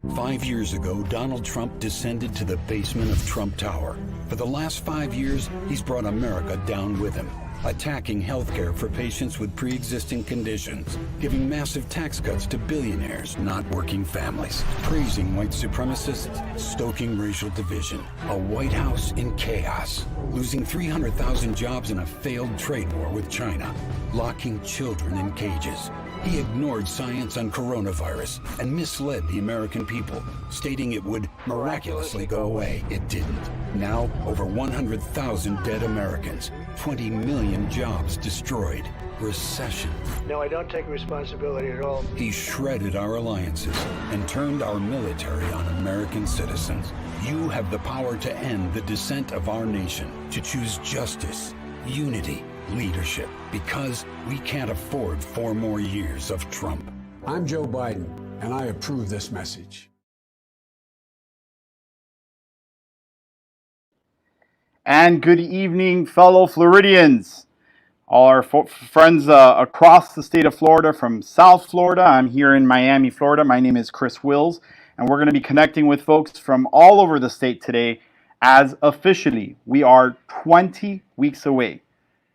5 years ago, Donald Trump descended to the basement of Trump Tower. For the last 5 years, he's brought America down with him, attacking healthcare for patients with pre-existing conditions, giving massive tax cuts to billionaires, not working families, praising white supremacists, stoking racial division, a White House in chaos, losing 300,000 jobs in a failed trade war with China, locking children in cages. He ignored science on coronavirus and misled the American people, stating it would miraculously go away. It didn't. Now, over 100,000 dead Americans, 20 million jobs destroyed, recession. No, I don't take responsibility at all. He shredded our alliances and turned our military on American citizens. You have the power to end the descent of our nation, to choose justice, unity, leadership, because we can't afford 4 more years of Trump. I'm Joe Biden, and I approve this message. And good evening, fellow Floridians. All our friends across the state of Florida, from South Florida. I'm here in Miami, Florida. My name is Chris Wills, and we're going to be connecting with folks from all over the state today, as officially we are 20 weeks away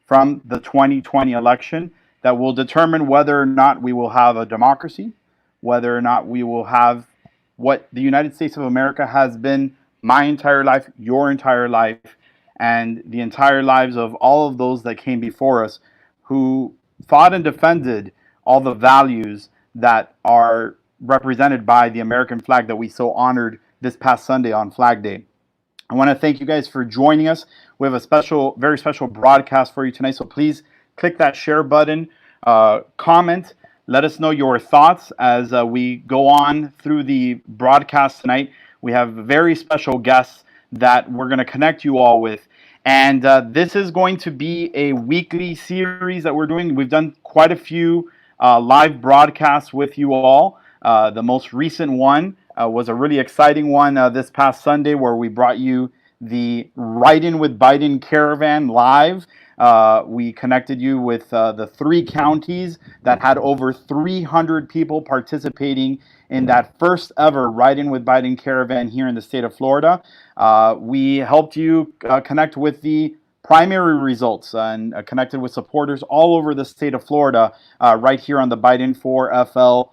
from the 2020 election that will determine whether or not we will have a democracy, whether or not we will have what the United States of America has been my entire life, your entire life, and the entire lives of all of those that came before us who fought and defended all the values that are represented by the American flag that we so honored this past Sunday on Flag Day. I want to thank you guys for joining us. We have a very special broadcast for you tonight, so please click that share button, comment, let us know your thoughts as we go on through the broadcast tonight. We have very special guests that we're going to connect you all with. And this is going to be a weekly series that we're doing. We've done quite a few live broadcasts with you all. The most recent one was a really exciting one this past Sunday, where we brought you the Write In with Biden Caravan live. We connected you with the 3 counties that had over 300 people participating in that first ever Write In with Biden Caravan here in the state of Florida. We helped you connect with the primary results and connected with supporters all over the state of Florida right here on the Biden for FL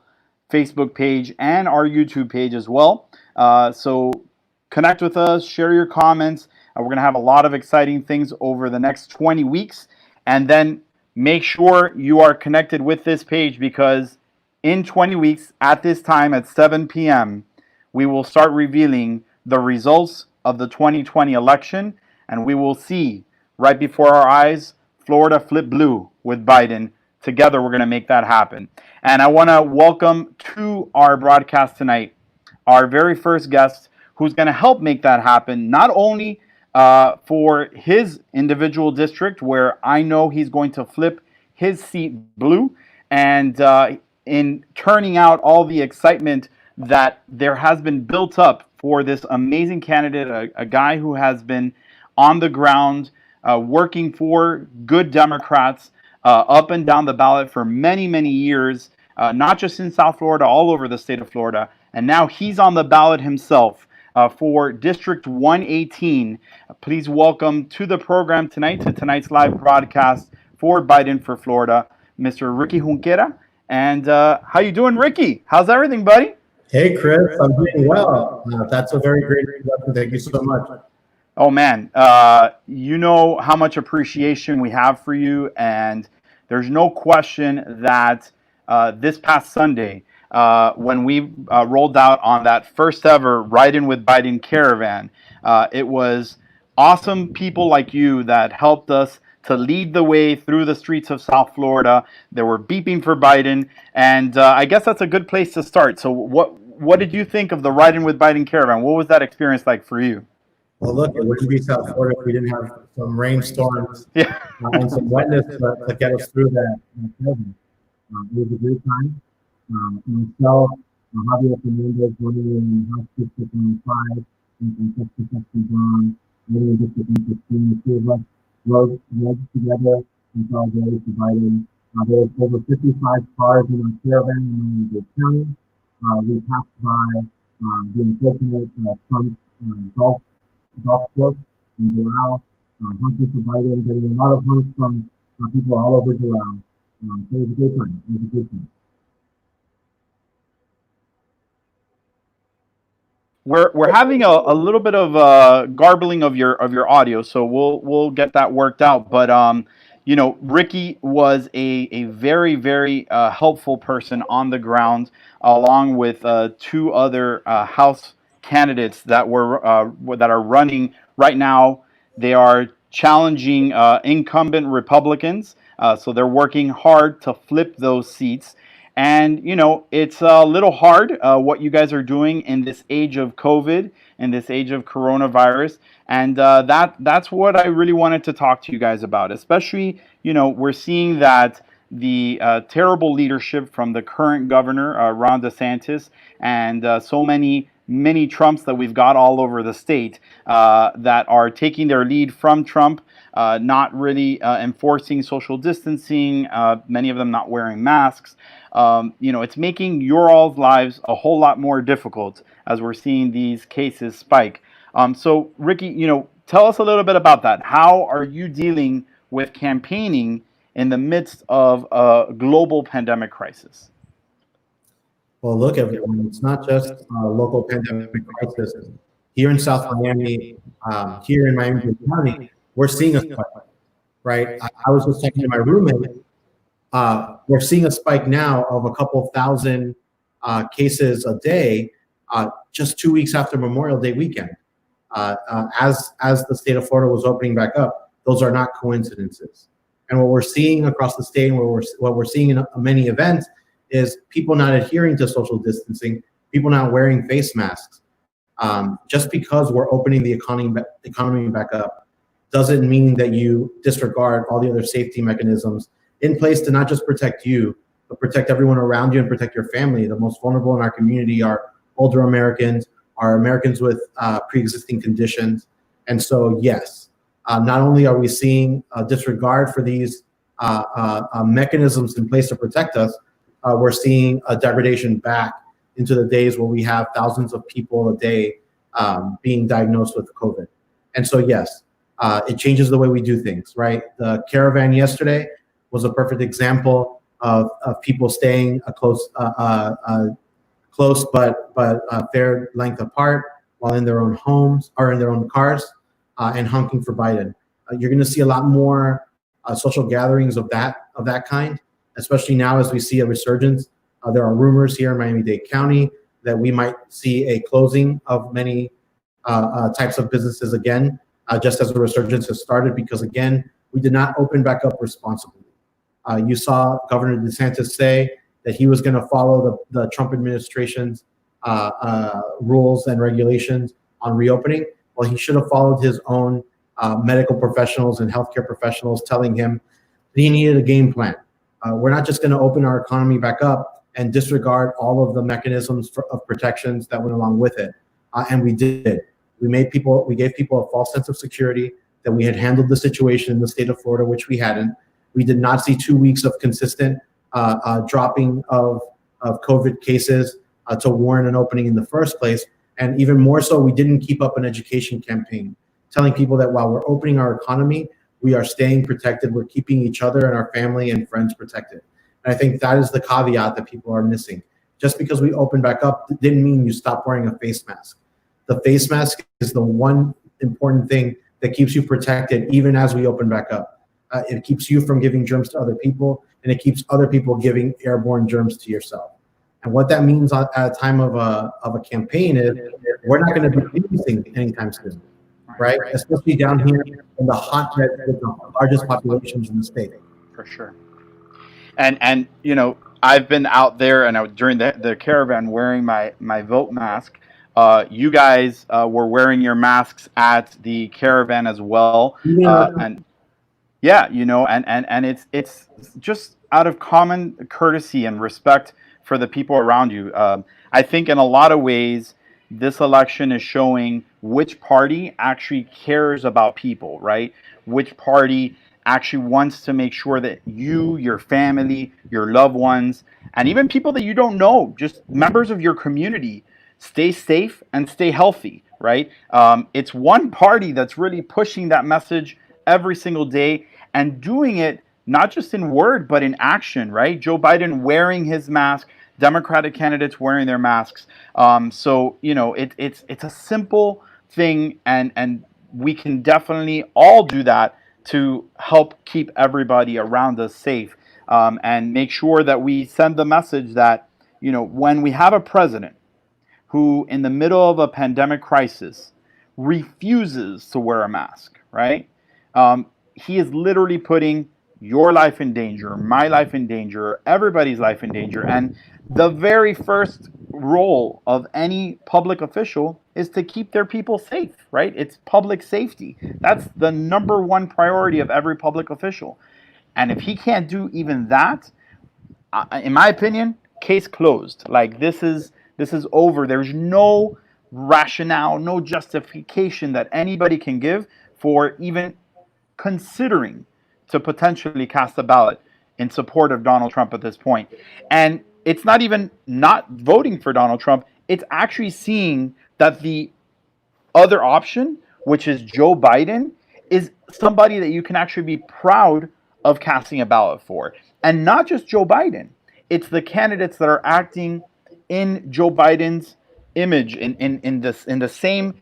Facebook page and our YouTube page as well. So connect with us, share your comments. We're going to have a lot of exciting things over the next 20 weeks. And then make sure you are connected with this page, because in 20 weeks at this time at 7 p.m., we will start revealing the results of the 2020 election. And we will see right before our eyes, Florida flip blue with Biden. Together, we're going to make that happen. And I want to welcome to our broadcast tonight our very first guest, who's going to help make that happen, not only for his individual district, where I know he's going to flip his seat blue, and in turning out all the excitement that there has been built up for this amazing candidate, a guy who has been on the ground working for good Democrats, up and down the ballot for many, many years, not just in South Florida, all over the state of Florida. And now he's on the ballot himself for District 118. Please welcome to the program tonight, to tonight's live broadcast for Biden for Florida, Mr. Ricky Junquera. And how you doing, Ricky? How's everything, buddy? Hey, Chris. I'm doing well. That's a very great introduction. Thank you so much. Oh, man, you know how much appreciation we have for you, and there's no question that this past Sunday, when we rolled out on that first ever Write In with Biden Caravan, it was awesome people like you that helped us to lead the way through the streets of South Florida. They were beeping for Biden, and I guess that's a good place to start. So what did you think of the Write In with Biden Caravan? What was that experience like for you? Well, look, it wouldn't be South Florida if we didn't have some rainstorms and some wetness to get us through that. It was a great time. Myself, Javier Fernandez, running in House District 105, and Texas Brown, running in District 115. The 2 of us rode together in solidarity for Biden. There was over 55 cars in our caravan in Miami-Dade County. We passed by the unfortunate Trump golf course in Doral, hunting for Biden, getting a lot of hunts from people all over Doral. So it was a good time. It was a good time. We're having a little bit of garbling of your audio, so we'll get that worked out. But you know, Ricky was a very very helpful person on the ground, along with two other House candidates that are running right now. They are challenging incumbent Republicans, so they're working hard to flip those seats. And you know, it's a little hard what you guys are doing in this age of COVID, in this age of coronavirus, and that's what I really wanted to talk to you guys about. Especially, you know, we're seeing that the terrible leadership from the current governor, Ron DeSantis, and so many Trumps that we've got all over the state that are taking their lead from Trump, not really enforcing social distancing, many of them not wearing masks. You know, it's making your all's lives a whole lot more difficult as we're seeing these cases spike. So, Ricky, you know, tell us a little bit about that. How are you dealing with campaigning in the midst of a global pandemic crisis? Well, look, everyone, it's not just a local pandemic crisis. Here in South Miami, here in Miami-Dade County, we're seeing a spike, right? I was just talking to my roommate. We're seeing a spike now of a couple thousand cases a day, just 2 weeks after Memorial Day weekend. As the state of Florida was opening back up, those are not coincidences. And what we're seeing across the state, and what we're seeing in many events, is people not adhering to social distancing, people not wearing face masks. Just because we're opening the economy back up doesn't mean that you disregard all the other safety mechanisms in place to not just protect you, but protect everyone around you and protect your family. The most vulnerable in our community are older Americans, are Americans with pre-existing conditions. And so, yes, not only are we seeing a disregard for these mechanisms in place to protect us, we're seeing a degradation back into the days where we have thousands of people a day being diagnosed with COVID. And so, yes, it changes the way we do things, right? The caravan yesterday was a perfect example of people staying close but fair length apart while in their own homes or in their own cars and honking for Biden. You're going to see a lot more social gatherings of that kind, especially now as we see a resurgence. There are rumors here in Miami-Dade County that we might see a closing of many types of businesses again, just as the resurgence has started, because again, we did not open back up responsibly. You saw Governor DeSantis say that he was going to follow the Trump administration's rules and regulations on reopening. Well, he should have followed his own medical professionals and healthcare professionals telling him that he needed a game plan. We're not just going to open our economy back up and disregard all of the mechanisms of protections that went along with it. And we did. We gave people a false sense of security that we had handled the situation in the state of Florida, which we hadn't. We did not see 2 weeks of consistent dropping of COVID cases to warrant an opening in the first place. And even more so, we didn't keep up an education campaign, telling people that while we're opening our economy, we are staying protected. We're keeping each other and our family and friends protected. And I think that is the caveat that people are missing. Just because we opened back up didn't mean you stop wearing a face mask. The face mask is the one important thing that keeps you protected even as we open back up. It keeps you from giving germs to other people, and it keeps other people giving airborne germs to yourself. And what that means at a time of a campaign is we're not going to be releasing anytime soon, right? Especially down here in the hotbed with the largest populations in the state. For sure. And you know, I've been out there and during the caravan wearing my vote mask. You guys were wearing your masks at the caravan as well. And yeah, you know, and it's just out of common courtesy and respect for the people around you. I think in a lot of ways, this election is showing which party actually cares about people, right? Which party actually wants to make sure that you, your family, your loved ones, and even people that you don't know, just members of your community, stay safe and stay healthy, right? It's one party that's really pushing that message every single day and doing it not just in word, but in action, right? Joe Biden wearing his mask, Democratic candidates wearing their masks. So, it's a simple thing, and we can definitely all do that to help keep everybody around us safe, and make sure that we send the message that, when we have a president who, in the middle of a pandemic crisis, refuses to wear a mask, right? He is literally putting your life in danger, my life in danger, everybody's life in danger. And the very first role of any public official is to keep their people safe, right? It's public safety. That's the number one priority of every public official. And if he can't do even that, in my opinion, case closed. Like, this is over. There's no rationale, no justification that anybody can give for even considering to potentially cast a ballot in support of Donald Trump at this point. And it's not even not voting for Donald Trump. It's actually seeing that the other option, which is Joe Biden, is somebody that you can actually be proud of casting a ballot for. And not just Joe Biden. It's the candidates that are acting in Joe Biden's image, in the same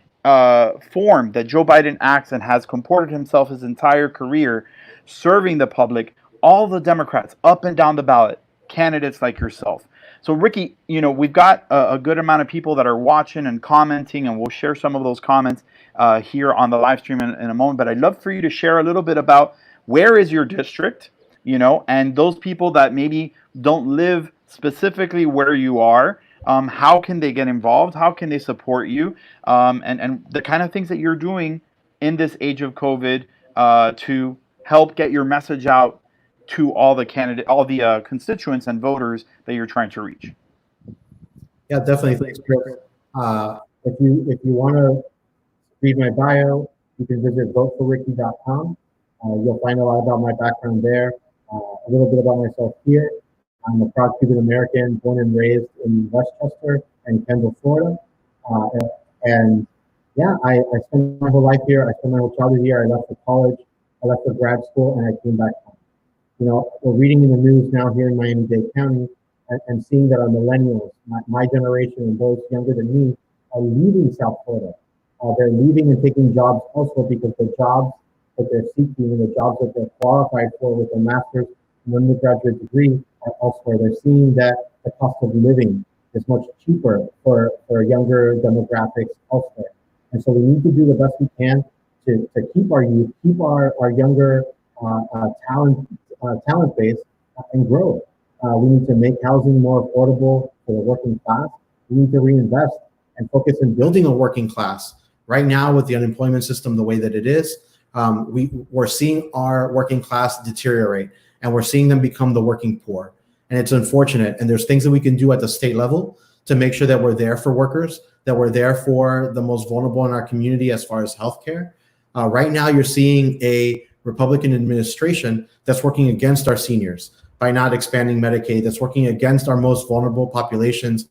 form that Joe Biden acts and has comported himself his entire career, serving the public. All the Democrats up and down the ballot, candidates like yourself. So Ricky, we've got a good amount of people that are watching and commenting, and we'll share some of those comments here on the live stream in a moment. But I'd love for you to share a little bit about where is your district, and those people that maybe don't live specifically where you are, how can they get involved? How can they support you? And the kind of things that you're doing in this age of COVID to help get your message out to all the constituents and voters that you're trying to reach. Yeah, definitely. Thanks, Chris. If you want to read my bio, you can visit voteforricky.com. You'll find a lot about my background there, a little bit about myself here. I'm a proud Cuban American, born and raised in Westchester and Kendall, Florida. And yeah, I spent my whole life here. I spent my whole childhood here. I left for college. I left for grad school, and I came back home. We're reading in the news now here in Miami-Dade County and seeing that our millennials, my generation and those younger than me, are leaving South Florida. They're leaving and taking jobs elsewhere because the jobs that they're seeking and the jobs that they're qualified for with a master's and undergraduate degree are elsewhere. They're seeing that the cost of living is much cheaper for younger demographics elsewhere. And so we need to do the best we can to keep our youth, keep our younger talent base and grow it. We need to make housing more affordable for the working class. We need to reinvest and focus on building a working class. Right now, with the unemployment system the way that it is, we're seeing our working class deteriorate, and we're seeing them become the working poor. And it's unfortunate. And there's things that we can do at the state level to make sure that we're there for workers, that we're there for the most vulnerable in our community as far as healthcare. Right now, you're seeing a Republican administration that's working against our seniors by not expanding Medicaid, that's working against our most vulnerable populations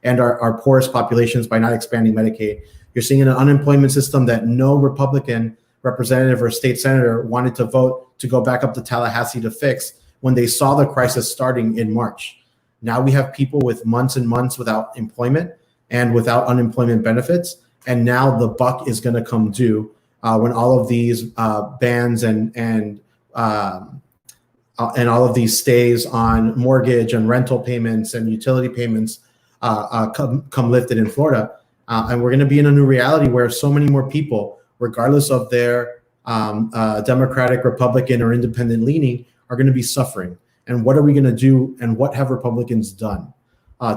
and our poorest populations by not expanding Medicaid. You're seeing an unemployment system that no Republican representative or state senator wanted to vote to go back up to Tallahassee to fix when they saw the crisis starting in March. Now we have people with months and months without employment and without unemployment benefits. And now the buck is going to come due when all of these bans and all of these stays on mortgage and rental payments and utility payments come lifted in Florida. And we're going to be in a new reality where so many more people, regardless of their Democratic, Republican, or independent leaning, are going to be suffering. And what are we going to do? And what have Republicans done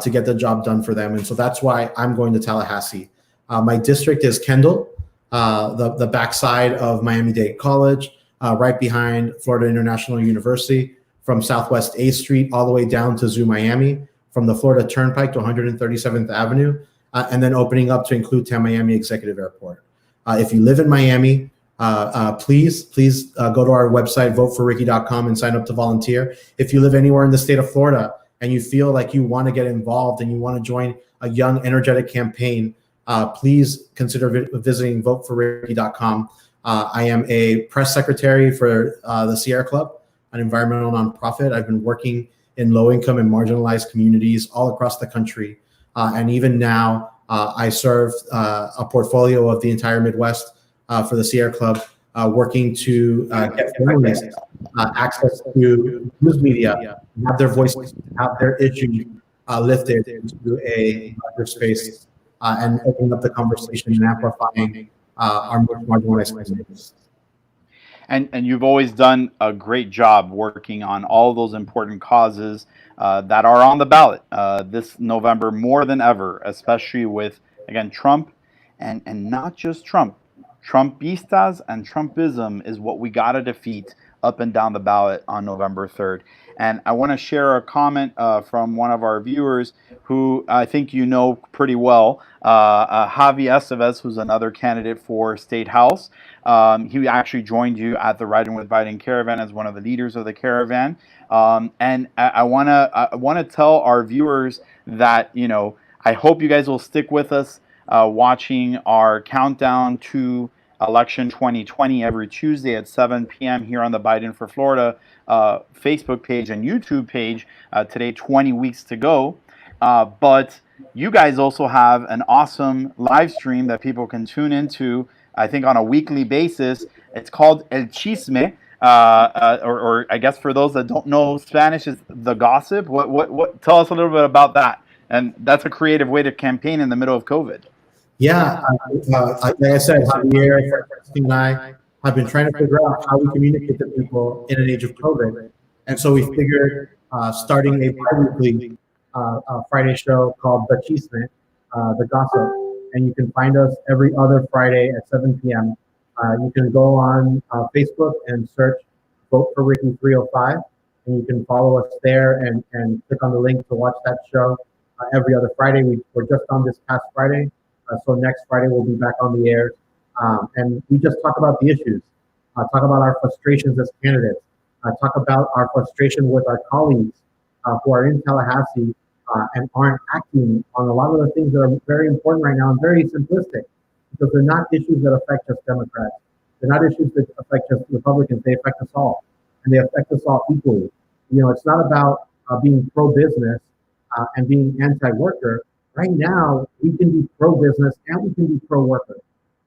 to get the job done for them? And so that's why I'm going to Tallahassee. My district is Kendall, the backside of Miami-Dade College, right behind Florida International University, from Southwest 8th Street all the way down to Zoo Miami, from the Florida Turnpike to 137th Avenue, and then opening up to include Tamiami Executive Airport. If you live in Miami, please go to our website, voteforricky.com, and sign up to volunteer. If you live anywhere in the state of Florida and you feel like you want to get involved and you want to join a young, energetic campaign, please consider visiting voteforricky.com. I am a press secretary for the Sierra Club, an environmental nonprofit. I've been working in low-income and marginalized communities all across the country. And even now, I serve a portfolio of the entire Midwest for the Sierra Club, working to get families access to news media, have their voices, have their issues lifted into a larger space, and opening up the conversation and amplifying our most marginalized communities. And you've always done a great job working on all those important causes that are on the ballot this November more than ever, especially with, again, Trump and not just Trump. Trumpistas and Trumpism is what we got to defeat up and down the ballot on November 3rd. And I want to share a comment from one of our viewers who I think you know pretty well, Javi Estevez, who's another candidate for State House. He actually joined you at the Riding with Biden caravan as one of the leaders of the caravan. And I want to tell our viewers that, you know, I hope you guys will stick with us watching our countdown to election 2020 every Tuesday at 7 p.m. here on the Biden for Florida Facebook page and YouTube page. Today, 20 weeks to go. But you guys also have an awesome live stream that people can tune into, I think, on a weekly basis. It's called El Chisme, or I guess for those that don't know Spanish, is the gossip. What? Tell us a little bit about that. And that's a creative way to campaign in the middle of COVID. Yeah, like I said, Javier and I have been trying to figure out how we communicate to people in an age of COVID. And so we figured starting a bi-weekly Friday show called The Chisme, The Gossip. And you can find us every other Friday at 7 p.m. You can go on Facebook and search Vote for Ricky 305. And you can follow us there and click on the link to watch that show every other Friday. We're just on this past Friday. So next Friday, we'll be back on the air. And we just talk about the issues, talk about our frustrations as candidates, talk about our frustration with our colleagues who are in Tallahassee and aren't acting on a lot of the things that are very important right now and very simplistic, because they're not issues that affect just Democrats. They're not issues that affect just Republicans. They affect us all, and they affect us all equally. You know, it's not about being pro-business and being anti-worker. Right now, we can be pro-business and we can be pro-worker,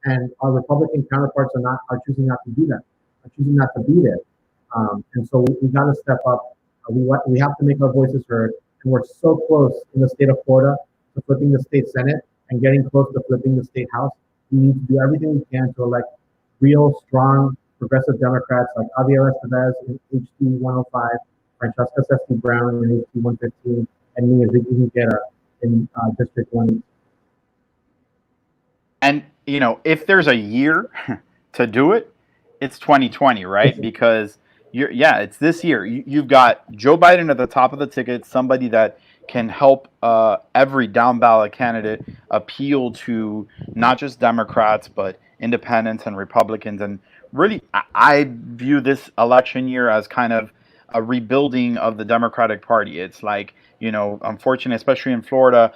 and our Republican counterparts are choosing not to do that, are choosing not to be there. And so we got to step up. We have to make our voices heard, and we're so close in the state of Florida to flipping the state Senate and getting close to flipping the state House. We need to do everything we can to elect real, strong, progressive Democrats like Javier Estevez in HD 105, Francesca Sesky Brown in HD 115, and me, Enrique Junquera, in District 1. And, you know, if there's a year to do it, it's 2020, right? Because, it's this year. You've got Joe Biden at the top of the ticket, somebody that can help every down-ballot candidate appeal to not just Democrats, but independents and Republicans. And really, I view this election year as kind of a rebuilding of the Democratic Party. It's like, you know, unfortunately, especially in Florida,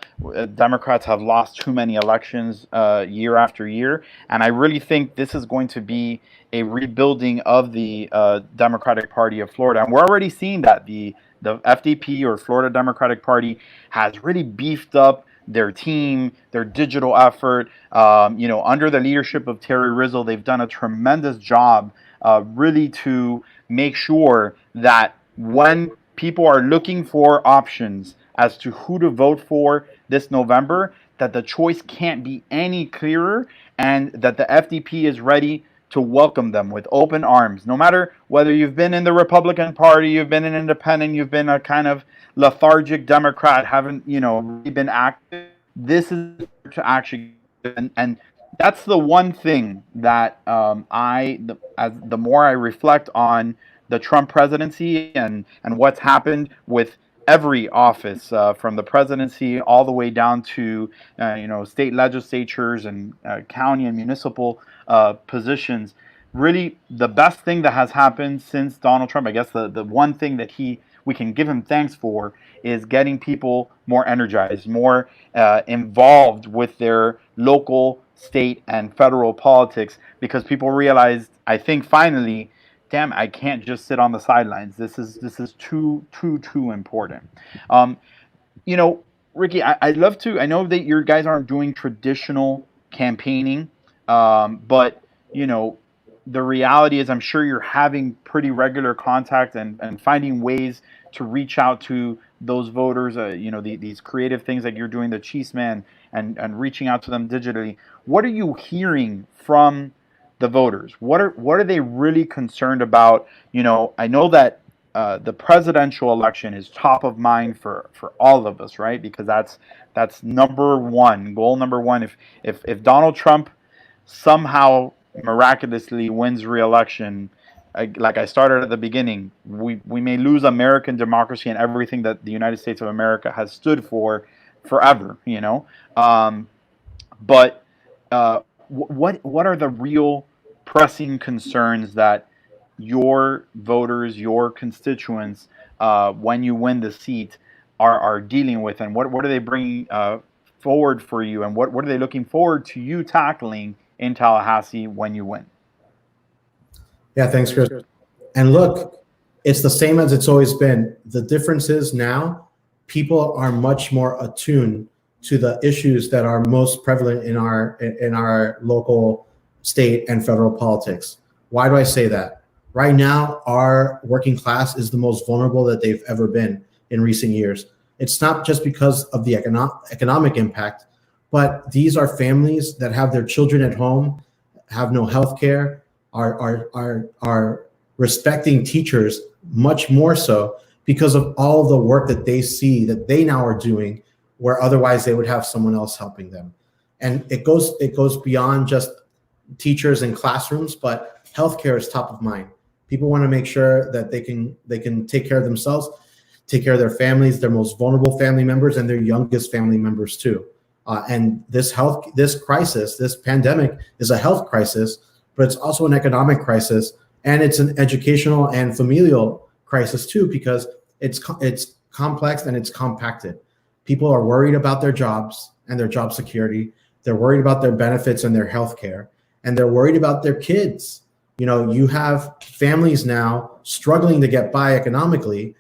Democrats have lost too many elections year after year. And I really think this is going to be a rebuilding of the Democratic Party of Florida. And we're already seeing that the FDP, or Florida Democratic Party, has really beefed up their team, their digital effort. You know, under the leadership of Terry Rizzo, they've done a tremendous job really to make sure that when people are looking for options as to who to vote for this November, that the choice can't be any clearer, and that the FDP is ready to welcome them with open arms. No matter whether you've been in the Republican Party, you've been an independent, you've been a kind of lethargic Democrat, haven't, you know, really been active, this is to actually, and that's the one thing that the more I reflect on the Trump presidency and what's happened with every office, from the presidency all the way down to state legislatures and county and municipal positions. Really, the best thing that has happened since Donald Trump, I guess the one thing that he we can give him thanks for is getting people more energized, more involved with their local, state, and federal politics, because people realized, I think finally, damn, I can't just sit on the sidelines. This is too important. You know, Ricky, I'd love to. I know that your guys aren't doing traditional campaigning, but you know, the reality is, I'm sure you're having pretty regular contact and finding ways to reach out to those voters. You know, these creative things like you're doing, the Cheeseman, and reaching out to them digitally. What are you hearing from the voters? What are they really concerned about? You know, I know that the presidential election is top of mind for all of us, right? Because that's number one, goal number one. If Donald Trump somehow miraculously wins re-election, like I started at the beginning, we may lose American democracy and everything that the United States of America has stood for forever, you know. But what are the real pressing concerns that your voters, your constituents, when you win the seat, are dealing with, and what are they bringing forward for you, and what are they looking forward to you tackling in Tallahassee when you win? Yeah, thanks, Chris. And look, it's the same as it's always been. The difference is now people are much more attuned to the issues that are most prevalent in our local, state, and federal politics. Why do I say that? Right now, our working class is the most vulnerable that they've ever been in recent years. It's not just because of the economic impact, but these are families that have their children at home, have no health care, are respecting teachers much more so because of all of the work that they see that they now are doing, where otherwise they would have someone else helping them. And it goes beyond just teachers and classrooms, but healthcare is top of mind. People want to make sure that they can take care of themselves, take care of their families, their most vulnerable family members, and their youngest family members too. And this crisis, this pandemic, is a health crisis, but it's also an economic crisis, and it's an educational and familial crisis too, because it's complex and it's compacted. People are worried about their jobs and their job security. They're worried about their benefits and their health care, and they're worried about their kids. You know, you have families now struggling to get by economically,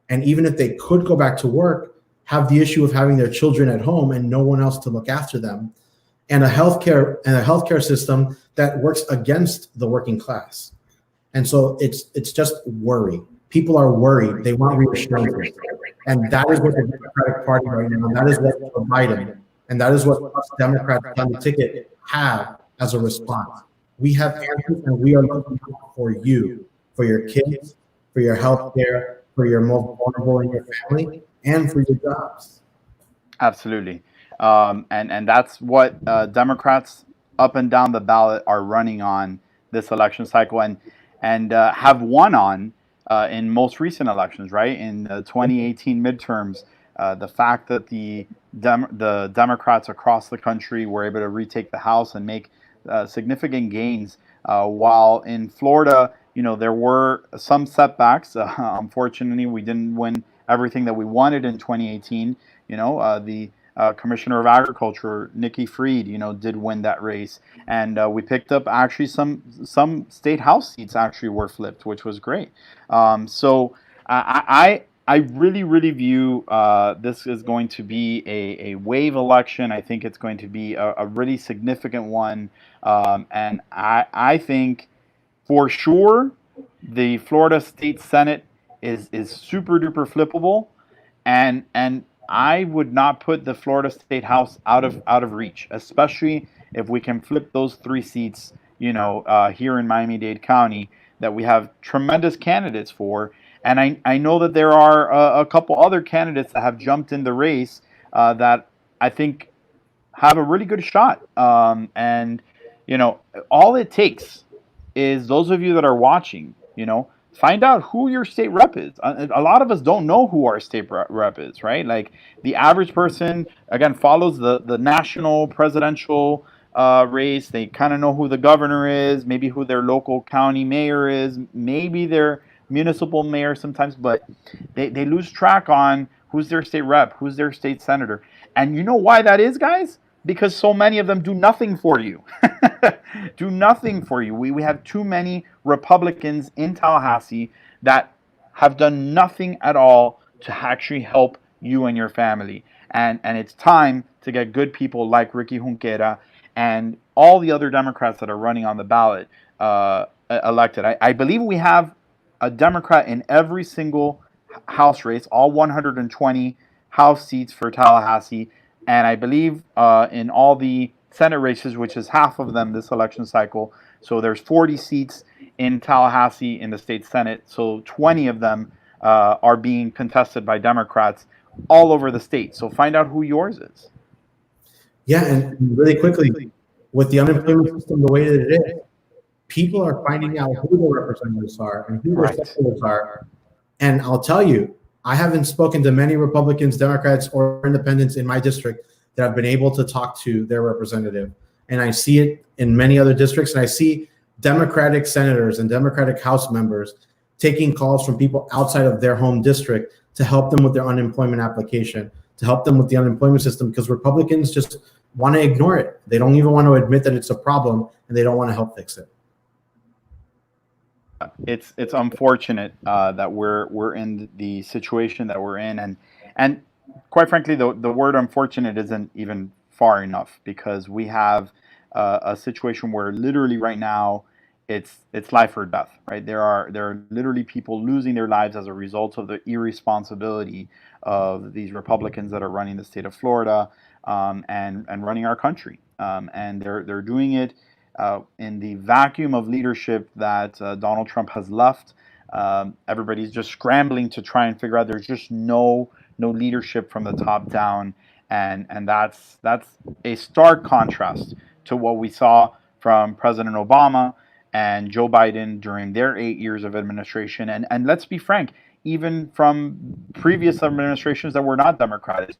and even if they could go back to work, have the issue of having their children at home and no one else to look after them, and a healthcare system that works against the working class. And so it's just worry. People are worried. They want reassurance. And that is what the Democratic Party right now, and that is what Joe Biden, and that is what us Democrats on the ticket have as a response. We have answers, and we are looking for you, for your kids, for your health care, for your most vulnerable in your family, and for your jobs. Absolutely. And that's what Democrats up and down the ballot are running on this election cycle, and have won on in most recent elections, right? In the 2018 midterms, the fact that the Democrats across the country were able to retake the House and make significant gains, while in Florida, you know, there were some setbacks. Unfortunately, we didn't win everything that we wanted in 2018. You know, the Commissioner of Agriculture, Nikki Fried, you know, did win that race, and we picked up actually some state house seats actually were flipped, which was great. So I really view this is going to be a wave election. I think it's going to be a really significant one, and I think for sure the Florida State Senate is super duper flippable, and I would not put the Florida State House out of reach, especially if we can flip those 3 seats, you know, here in Miami-Dade County, that we have tremendous candidates for. And I know that there are a couple other candidates that have jumped in the race that I think have a really good shot. And, you know, all it takes is those of you that are watching, you know, find out who your state rep is. A lot of us don't know who our state rep is, right? Like the average person, again, follows the national presidential race. They kind of know who the governor is, maybe who their local county mayor is, maybe their municipal mayor sometimes, but they lose track on who's their state rep, who's their state senator. And you know why that is, guys? Because so many of them do nothing for you. Do nothing for you. We have too many Republicans in Tallahassee that have done nothing at all to actually help you and your family. And it's time to get good people like Ricky Junquera and all the other Democrats that are running on the ballot elected. I believe we have a Democrat in every single House race, all 120 House seats for Tallahassee. And I believe in all the Senate races, which is half of them this election cycle. So there's 40 seats in Tallahassee in the state Senate. So 20 of them are being contested by Democrats all over the state. So find out who yours is. Yeah, and really quickly, with the unemployment system the way that it is, people are finding out who their representatives are and who their senators are. And I'll tell you, I haven't spoken to many Republicans, Democrats, or independents in my district that have been able to talk to their representative. And I see it in many other districts, and I see Democratic senators and Democratic House members taking calls from people outside of their home district to help them with their unemployment application, to help them with the unemployment system, because Republicans just want to ignore it. They don't even want to admit that it's a problem, and they don't want to help fix it. It's unfortunate that we're in the situation that we're in, and quite frankly, the word unfortunate isn't even far enough, because we have a situation where literally right now it's life or death. Right, there are literally people losing their lives as a result of the irresponsibility of these Republicans that are running the state of Florida and running our country, and they're doing it in the vacuum of leadership that Donald Trump has left. Everybody's just scrambling to try and figure out. There's just no leadership from the top down, and that's a stark contrast to what we saw from President Obama and Joe Biden during their 8 years of administration. And let's be frank, even from previous administrations that were not Democratic,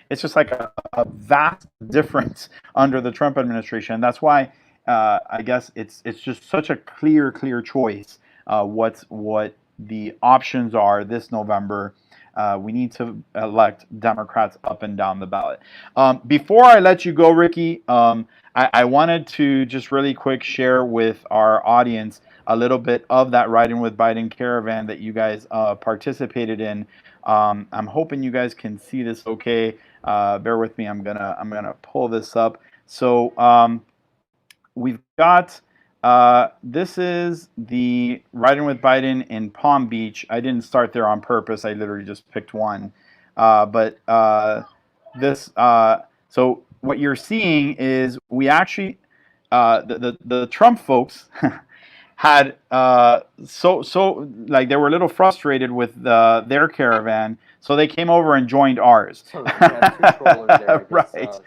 it's just like a vast difference under the Trump administration. That's why I guess it's just such a clear choice what the options are this November. We need to elect Democrats up and down the ballot. Before I let you go, Ricky, I wanted to just really quick share with our audience a little bit of that Riding with Biden caravan that you guys participated in. I'm hoping you guys can see this okay. Bear with me. I'm gonna pull this up. So we've got this is the Riding with Biden in Palm Beach. I didn't start there on purpose. I literally just picked one. But this so what you're seeing is we actually the Trump folks had so like they were a little frustrated with their caravan, so they came over and joined ours. So there, right.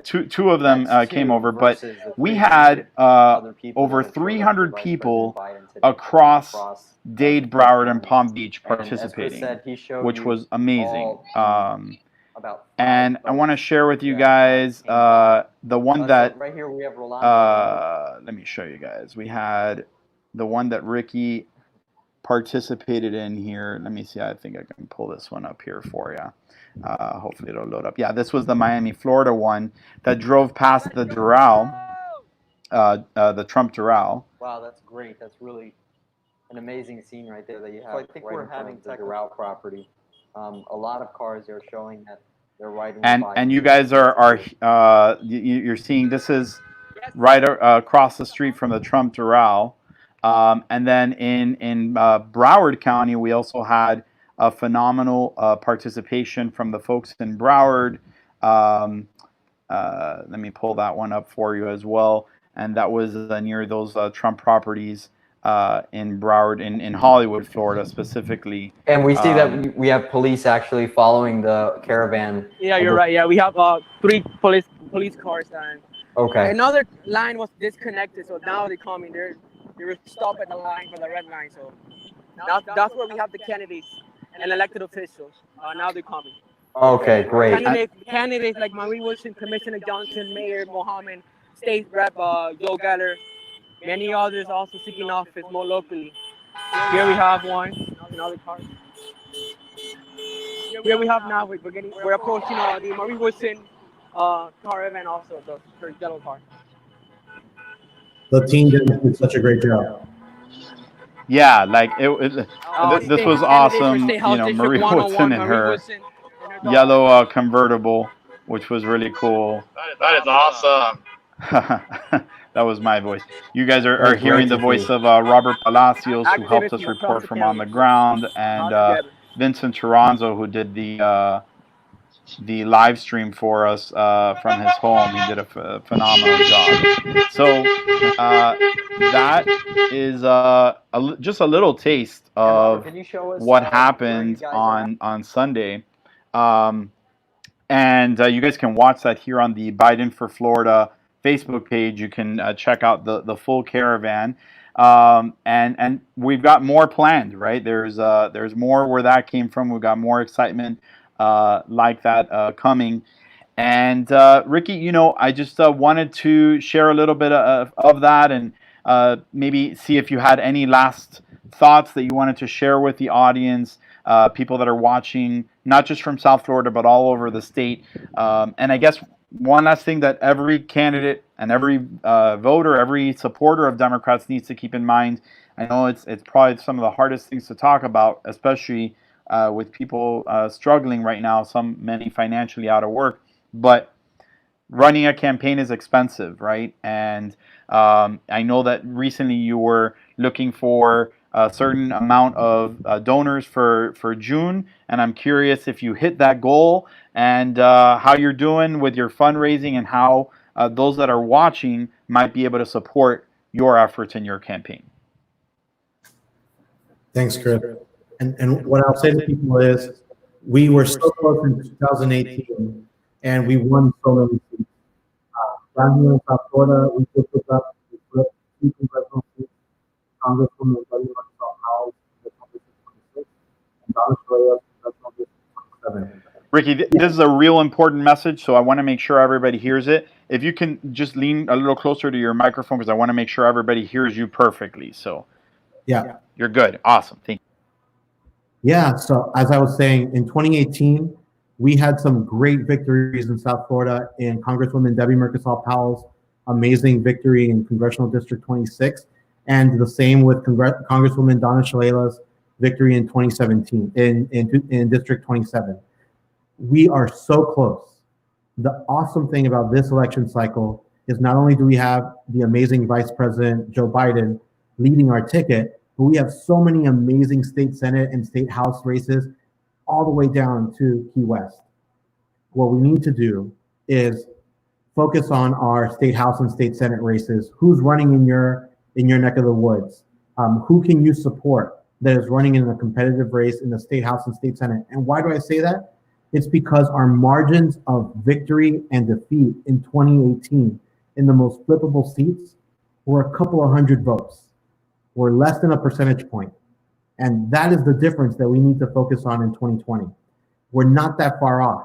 Two of them came over, but we had over 300 people across Dade, Broward, and Palm Beach participating, which was amazing. And I want to share with you guys the one that right here we have Rolando. let me show you guys. We had the one that Ricky participated in here. Let me see. I think I can pull this one up here for you. Hopefully it'll load up. Yeah, this was the Miami, Florida one that drove past the Doral, the Trump Doral. Wow, that's great. That's really an amazing scene right there that you have. So I think right we're having the Doral property. A lot of cars are showing that they're riding. And you guys are you're seeing this is right across the street from the Trump Doral. And then in Broward County, we also had a phenomenal participation from the folks in Broward. Let me pull that one up for you as well. And that was near those Trump properties in Broward, in Hollywood, Florida specifically. And we see that we have police actually following the caravan. Yeah, you're right. Yeah, we have 3 police cars. And okay. Another line was disconnected, so now they come in there. They were stopped at the line for the red line. So that's where we have the candidates and elected officials. Now they're coming. Okay, great. Candidates like Marie Wilson, Commissioner Johnson, Mayor Mohammed, State Rep Joe Geller, many others also seeking office more locally. Here we have one, another car. Here we have now. We're approaching the Marie Wilson car event also, the yellow car. The team did such a great job. Yeah, like this was awesome. You know, Marie Woodson in her yellow convertible, which was really cool. That is awesome. That was my voice. You guys are hearing the voice of Robert Palacios, who helped us report from on the ground, and Vincent Toronzo, who did the live stream for us from his home. He did a phenomenal job. So that is just a little taste of what happened on Sunday. And you guys can watch that here on the Biden for Florida Facebook page. You can check out the full caravan. And we've got more planned, right? There's more where that came from. We've got more excitement like that coming. And Ricky, you know, I just wanted to share a little bit of that, and maybe see if you had any last thoughts that you wanted to share with the audience, people that are watching, not just from South Florida, but all over the state. And I guess one last thing that every candidate and every voter, every supporter of Democrats needs to keep in mind. I know it's probably some of the hardest things to talk about, especially with people struggling right now, many financially out of work. But running a campaign is expensive, right? And I know that recently you were looking for a certain amount of donors for June, and I'm curious if you hit that goal, and how you're doing with your fundraising, and how those that are watching might be able to support your efforts in your campaign. Thanks, Chris. And what I'll say to people is, we were so close in 2018, and we won so many seats. Down here in South Florida, we picked this up. We flipped 2 congressional seats. Congresswoman Betty Marcel Howell, District 26, and Donna Correa, Congressional District 27. Ricky, this is a real important message, so I want to make sure everybody hears it. If you can just lean a little closer to your microphone, because I want to make sure everybody hears you perfectly. So, yeah, you're good. Awesome. Thank you. Yeah, so as I was saying, in 2018, we had some great victories in South Florida in Congresswoman Debbie Mercosal Powell's amazing victory in Congressional District 26, and the same with Congresswoman Donna Shalala's victory in 2017 in District 27. We are so close. The awesome thing about this election cycle is not only do we have the amazing Vice President Joe Biden leading our ticket, but we have so many amazing state Senate and state House races all the way down to Key West. What we need to do is focus on our state House and state Senate races. Who's running in your neck of the woods? Who can you support that is running in a competitive race in the state House and state Senate? And why do I say that? It's because our margins of victory and defeat in 2018 in the most flippable seats were a couple of hundred votes. We're less than a percentage point. And that is the difference that we need to focus on in 2020. We're not that far off.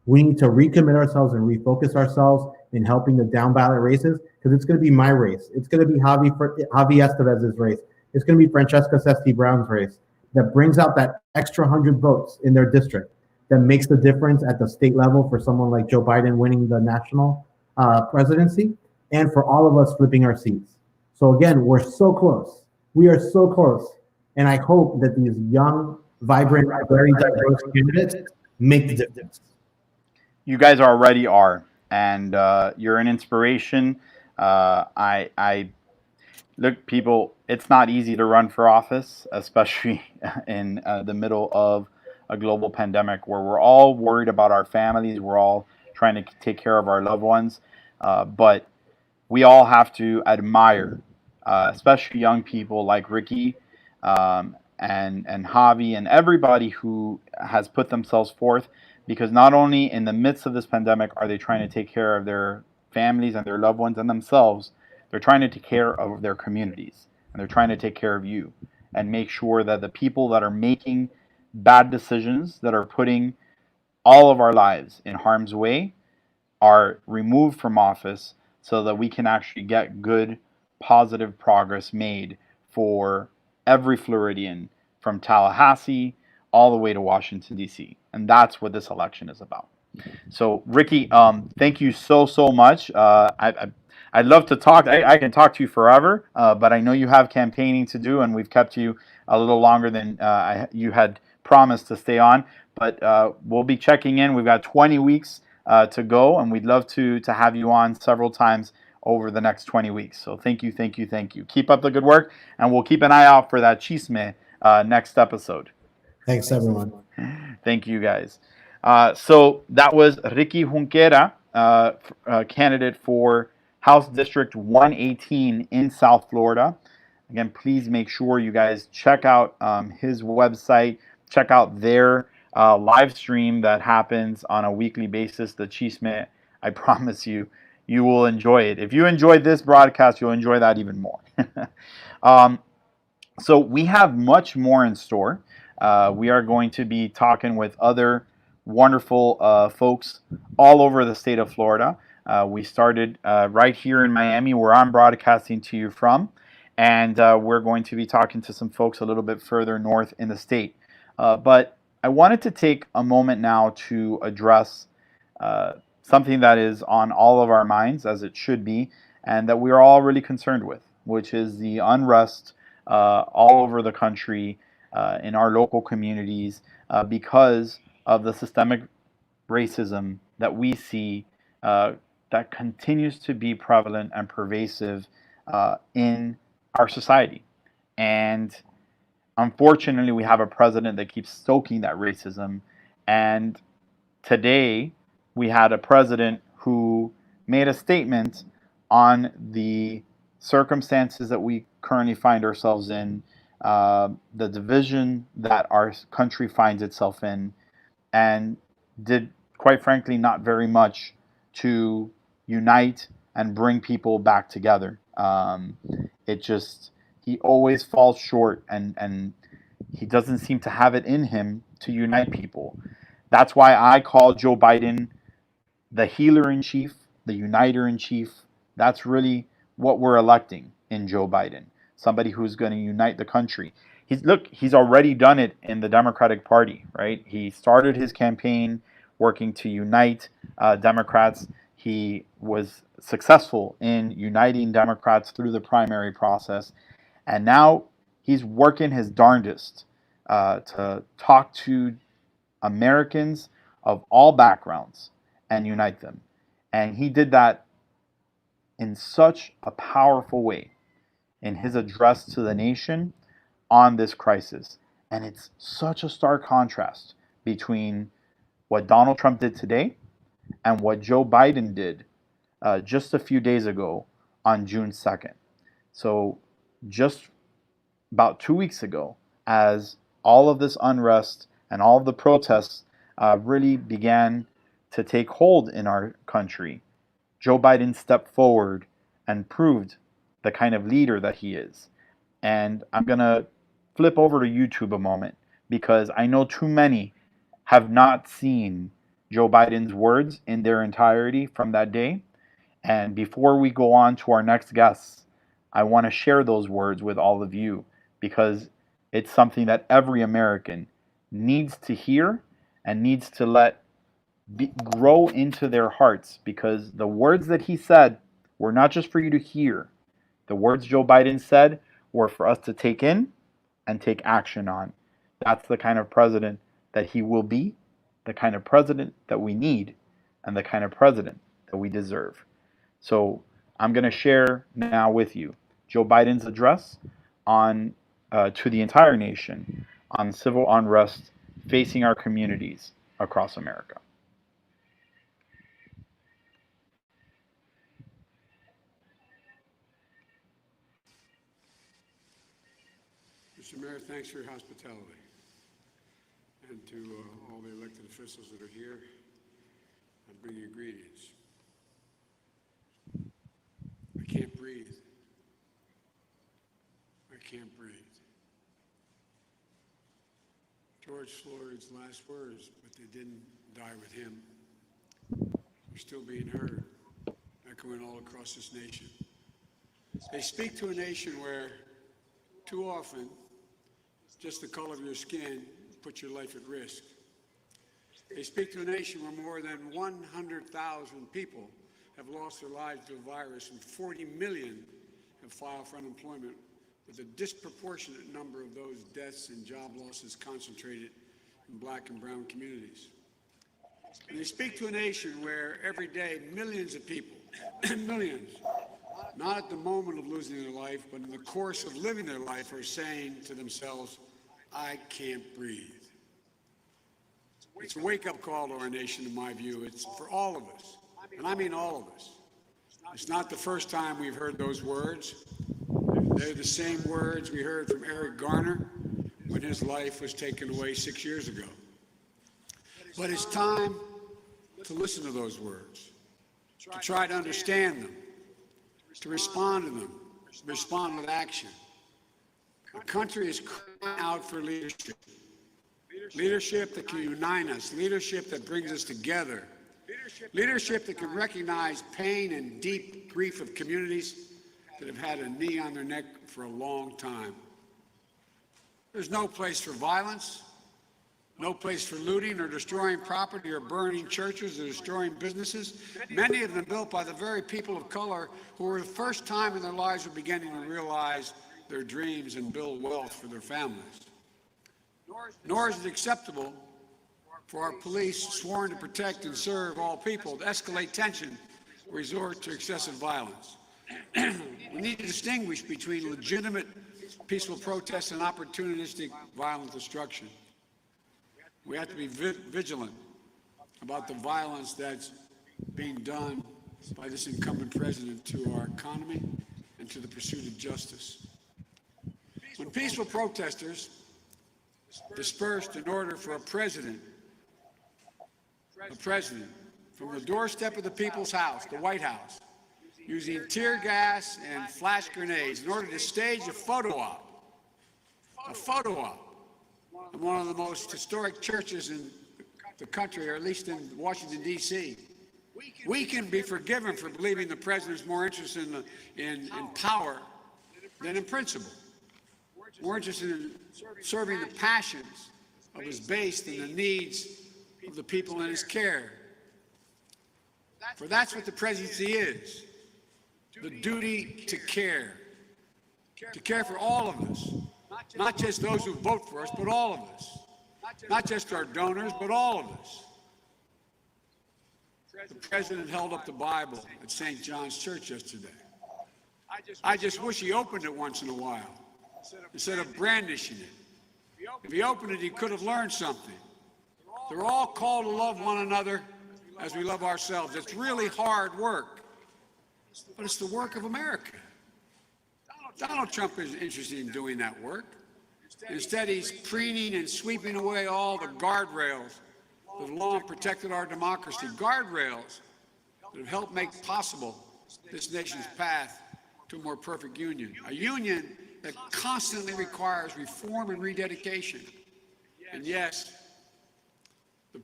We need to recommit ourselves and refocus ourselves in helping the down ballot races, because it's going to be my race. It's going to be Javi Estevez's race. It's going to be Francesca Sesti Brown's race that brings out that extra 100 votes in their district that makes the difference at the state level for someone like Joe Biden winning the national presidency, and for all of us flipping our seats. So again, we're so close. We are so close. And I hope that these young, vibrant, very diverse candidates make the difference. You guys already are, and you're an inspiration. I look, people, it's not easy to run for office, especially in the middle of a global pandemic where we're all worried about our families. We're all trying to take care of our loved ones. But we all have to admire, especially young people like Ricky, and Javi, and everybody who has put themselves forth, because not only in the midst of this pandemic are they trying to take care of their families and their loved ones and themselves, they're trying to take care of their communities, and they're trying to take care of you and make sure that the people that are making bad decisions, that are putting all of our lives in harm's way, are removed from office, so that we can actually get good, positive progress made for every Floridian from Tallahassee all the way to Washington, D.C. And that's what this election is about. So, Ricky, thank you so much. I'd love to talk. I can talk to you forever, but I know you have campaigning to do, and we've kept you a little longer than you had promised to stay on. But we'll be checking in. We've got 20 weeks to go, and we'd love to have you on several times over the next 20 weeks. So thank you. Keep up the good work, and we'll keep an eye out for that chisme next episode. Thanks, everyone. Thank you, guys. So that was Ricky Junquera, candidate for House District 118 in South Florida. Again, please make sure you guys check out his website, check out their live stream that happens on a weekly basis, the Chisme. I promise you, you will enjoy it. If you enjoyed this broadcast, you'll enjoy that even more. So we have much more in store. We are going to be talking with other wonderful folks all over the state of Florida. We started right here in Miami, where I'm broadcasting to you from, and we're going to be talking to some folks a little bit further north in the state. But I wanted to take a moment now to address something that is on all of our minds, as it should be, and that we are all really concerned with, which is the unrest all over the country, in our local communities, because of the systemic racism that we see that continues to be prevalent and pervasive in our society. And unfortunately, we have a president that keeps stoking that racism. And today, we had a president who made a statement on the circumstances that we currently find ourselves in, the division that our country finds itself in, and did, quite frankly, not very much to unite and bring people back together. He always falls short, and he doesn't seem to have it in him to unite people. That's why I call Joe Biden the healer in chief, the uniter in chief. That's really what we're electing in Joe Biden. Somebody who's going to unite the country. He's already done it in the Democratic Party, right? He started his campaign working to unite Democrats. He was successful in uniting Democrats through the primary process. And now he's working his darndest to talk to Americans of all backgrounds and unite them. And he did that in such a powerful way in his address to the nation on this crisis. And it's such a stark contrast between what Donald Trump did today and what Joe Biden did just a few days ago on June 2nd. So just about 2 weeks ago, as all of this unrest and all of the protests really began to take hold in our country, Joe Biden stepped forward and proved the kind of leader that he is. And I'm going to flip over to YouTube a moment, because I know too many have not seen Joe Biden's words in their entirety from that day. And before we go on to our next guests, I want to share those words with all of you, because it's something that every American needs to hear and needs to let grow into their hearts, because the words that he said were not just for you to hear. The words Joe Biden said were for us to take in and take action on. That's the kind of president that he will be, the kind of president that we need, and the kind of president that we deserve. So I'm going to share now with you Joe Biden's address on to the entire nation on civil unrest facing our communities across America. Mr. Mayor, thanks for your hospitality. And to all the elected officials that are here, I bring you greetings. I can't breathe. I can't breathe. George Floyd's last words, but they didn't die with him. They're still being heard, echoing all across this nation. They speak to a nation where too often just the color of your skin puts your life at risk. They speak to a nation where more than 100,000 people have lost their lives to a virus and 40 million have filed for unemployment, with a disproportionate number of those deaths and job losses concentrated in black and brown communities. And they speak to a nation where every day millions of people, millions, not at the moment of losing their life, but in the course of living their life, are saying to themselves, I can't breathe. It's a wake-up call to our nation, in my view. It's for all of us, and I mean all of us. It's not the first time we've heard those words. They're the same words we heard from Eric Garner when his life was taken away 6 years ago. But it's time to listen to those words, to try to understand them, to respond to them, respond with action. The country is crying out for leadership. Leadership that can unite us, leadership that brings us together, leadership that can recognize pain and deep grief of communities that have had a knee on their neck for a long time. There's no place for violence, no place for looting or destroying property or burning churches or destroying businesses, many of them built by the very people of color who for the first time in their lives were beginning to realize their dreams and build wealth for their families. Nor is it acceptable for our police, sworn to protect and serve all people, to escalate tension, resort to excessive violence. We need to distinguish between legitimate peaceful protests and opportunistic violent destruction. We have to be vigilant about the violence that's being done by this incumbent president to our economy and to the pursuit of justice. When peaceful protesters dispersed in order for a president from the doorstep of the people's house, the White House, using tear gas and flash grenades in order to stage a photo op in one of the most historic churches in the country, or at least in Washington, D.C. We can be forgiven for believing the president is more interested in power than in principle, more interested in serving the passions of his base than the needs of the people in his care. For that's what the presidency is, the duty to care for all of us, not just those who vote for us, but all of us, not just our donors, but all of us. The president held up the Bible at St. John's Church yesterday. I just wish he opened it once in a while, instead of brandishing it. If he opened it, he could have learned something. They're all called to love one another as we love ourselves. It's really hard work, but it's the work of America. Donald Trump isn't interested in doing that work. Instead, he's preening and sweeping away all the guardrails that have long protected our democracy, guardrails that have helped make possible this nation's path to a more perfect union, a union that constantly requires reform and rededication. And yes, the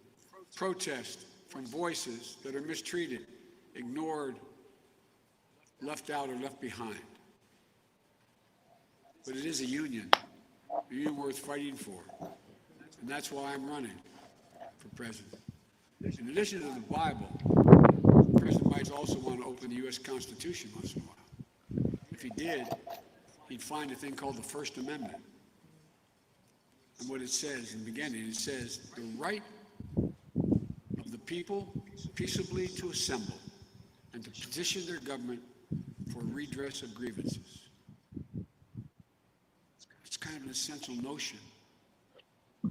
protest from voices that are mistreated, ignored, left out, or left behind. But it is a union worth fighting for. And that's why I'm running for president. In addition to the Bible, President might also want to open the U.S. Constitution once in a while. If he did, he'd find a thing called the First Amendment. And what it says in the beginning, it says, the right of the people peaceably to assemble and to petition their government for redress of grievances. It's kind of an essential notion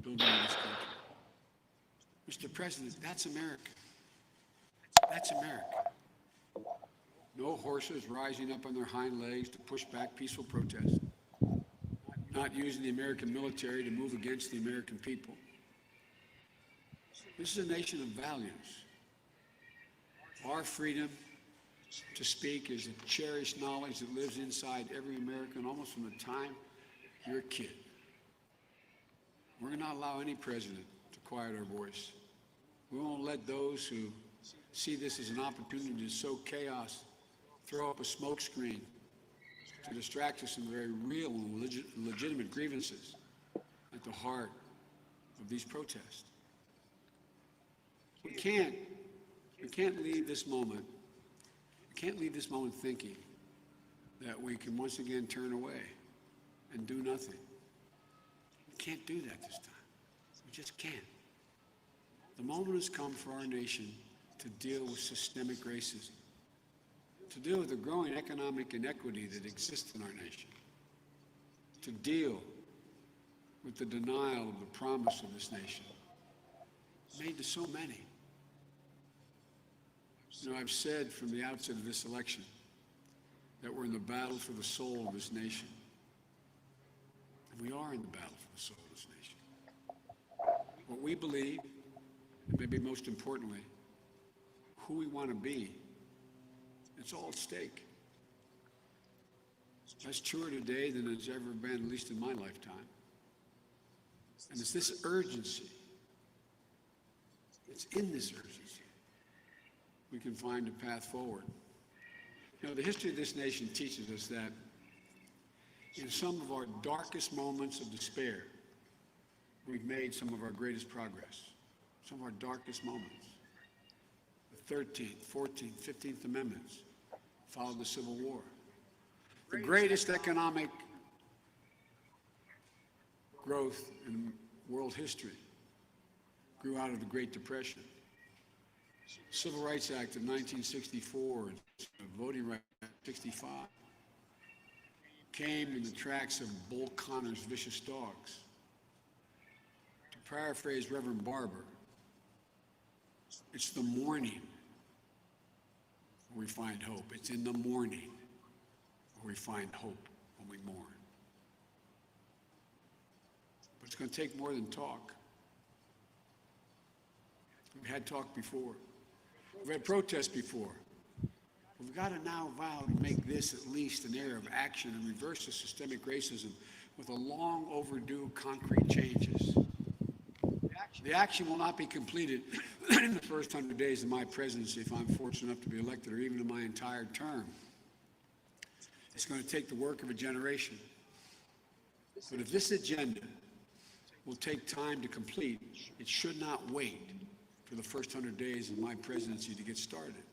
building in this country. Mr. President, that's America. That's America. No horses rising up on their hind legs to push back peaceful protest. Not using the American military to move against the American people. This is a nation of values. Our freedom to speak is a cherished knowledge that lives inside every American almost from the time you're a kid. We're going to not allow any president to quiet our voice. We won't let those who see this as an opportunity to sow chaos throw up a smokescreen to distract us from very real and legitimate grievances. at the heart of these protests. We can't leave this moment thinking that we can once again turn away and do nothing. We can't do that this time. We just can't. The moment has come for our nation to deal with systemic racism, to deal with the growing economic inequity that exists in our nation, to deal with the denial of the promise of this nation made to so many. You know, I've said from the outset of this election that we're in the battle for the soul of this nation. And we are in the battle for the soul of this nation. What we believe, and maybe most importantly, who we want to be, it's all at stake. That's truer today than it's ever been, at least in my lifetime. And it's this urgency, it's in this urgency we can find a path forward. You know, the history of this nation teaches us that in some of our darkest moments of despair, we've made some of our greatest progress, some of our darkest moments. The 13th, 14th, 15th Amendments followed the Civil War. The greatest economic growth in world history grew out of the Great Depression. Civil Rights Act of 1964 and Voting Rights Act of 65 came in the tracks of Bull Connor's vicious dogs. To paraphrase Reverend Barber, it's the morning where we find hope. It's in the morning where we find hope when we mourn. But it's going to take more than talk. We've had talk before. We've had protests before. We've got to now vow to make this at least an era of action and reverse the systemic racism with a long overdue concrete changes. The action will not be completed in the first 100 days of my presidency if I'm fortunate enough to be elected, or even in my entire term. It's going to take the work of a generation. But if this agenda will take time to complete, it should not wait for the first 100 days of my presidency to get started.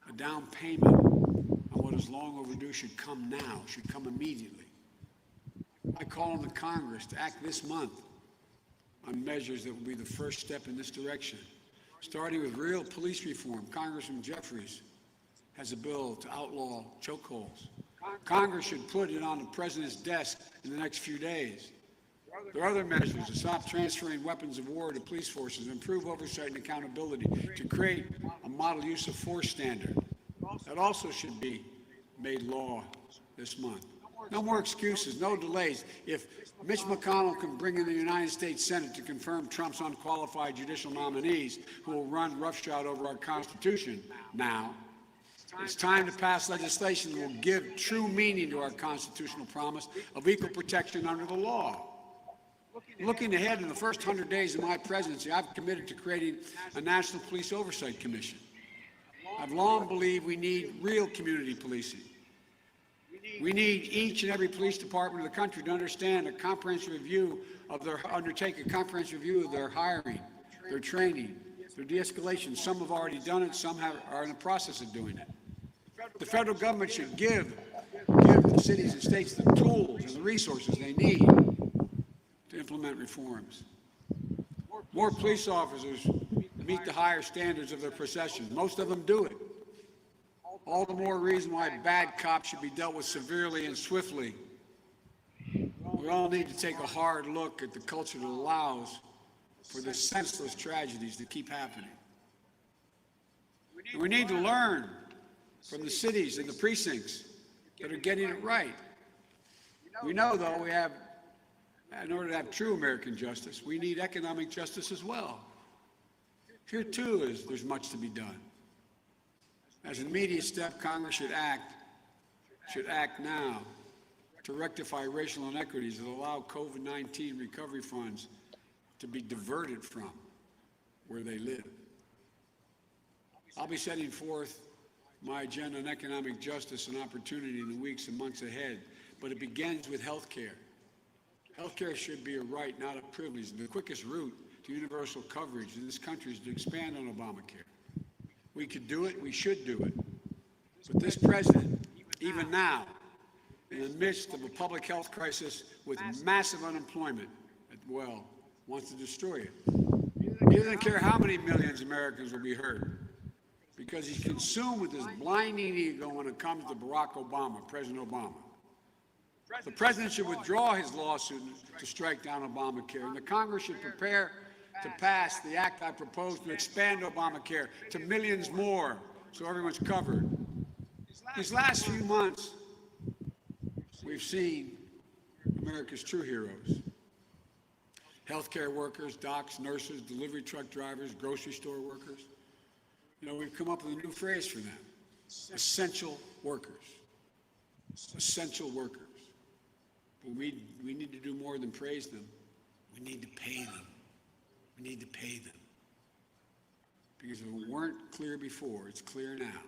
A down payment on what is long overdue should come now, should come immediately. I call on the Congress to act this month on measures that will be the first step in this direction. Starting with real police reform, Congressman Jeffries has a bill to outlaw chokeholds. Congress should put it on the president's desk in the next few days. There are other measures to stop transferring weapons of war to police forces, improve oversight and accountability, to create a model use of force standard. That also should be made law this month. No more excuses, no delays. If Mitch McConnell can bring in the United States Senate to confirm Trump's unqualified judicial nominees who will run roughshod over our Constitution now, it's time to pass legislation that will give true meaning to our constitutional promise of equal protection under the law. Looking ahead in the first 100 days of my presidency, I've committed to creating a National Police Oversight Commission. I've long believed we need real community policing. We need each and every police department of the country to understand undertake a comprehensive review of their hiring, their training, their de-escalation. Some have already done it, some are in the process of doing it. The federal government should give the cities and states the tools and the resources they need to implement reforms. More police officers meet the higher standards of their professions. Most of them do it. All the more reason why bad cops should be dealt with severely and swiftly. We all need to take a hard look at the culture that allows for the senseless tragedies that keep happening. And we need to learn from the cities and the precincts that are getting it right. We know, though, in order to have true American justice, we need economic justice as well. Here, too, there's much to be done. As an immediate step, Congress should act now to rectify racial inequities that allow COVID-19 recovery funds to be diverted from where they live. I'll be setting forth my agenda on economic justice and opportunity in the weeks and months ahead, but it begins with health care. Healthcare should be a right, not a privilege. The quickest route to universal coverage in this country is to expand on Obamacare. We could do it, we should do it. But this president, even now, in the midst of a public health crisis with massive unemployment, well, wants to destroy it. He doesn't care how many millions of Americans will be hurt, because he's consumed with this blinding ego when it comes to Barack Obama, President Obama. The president should withdraw his lawsuit to strike down Obamacare, and the Congress should prepare to pass the act I propose to expand Obamacare to millions more so everyone's covered. These last few months, we've seen America's true heroes. Healthcare workers, docs, nurses, delivery truck drivers, grocery store workers. You know, we've come up with a new phrase for them: essential workers. Essential workers. But we need to do more than praise them. We need to pay them. We need to pay them. Because if it weren't clear before, it's clear now.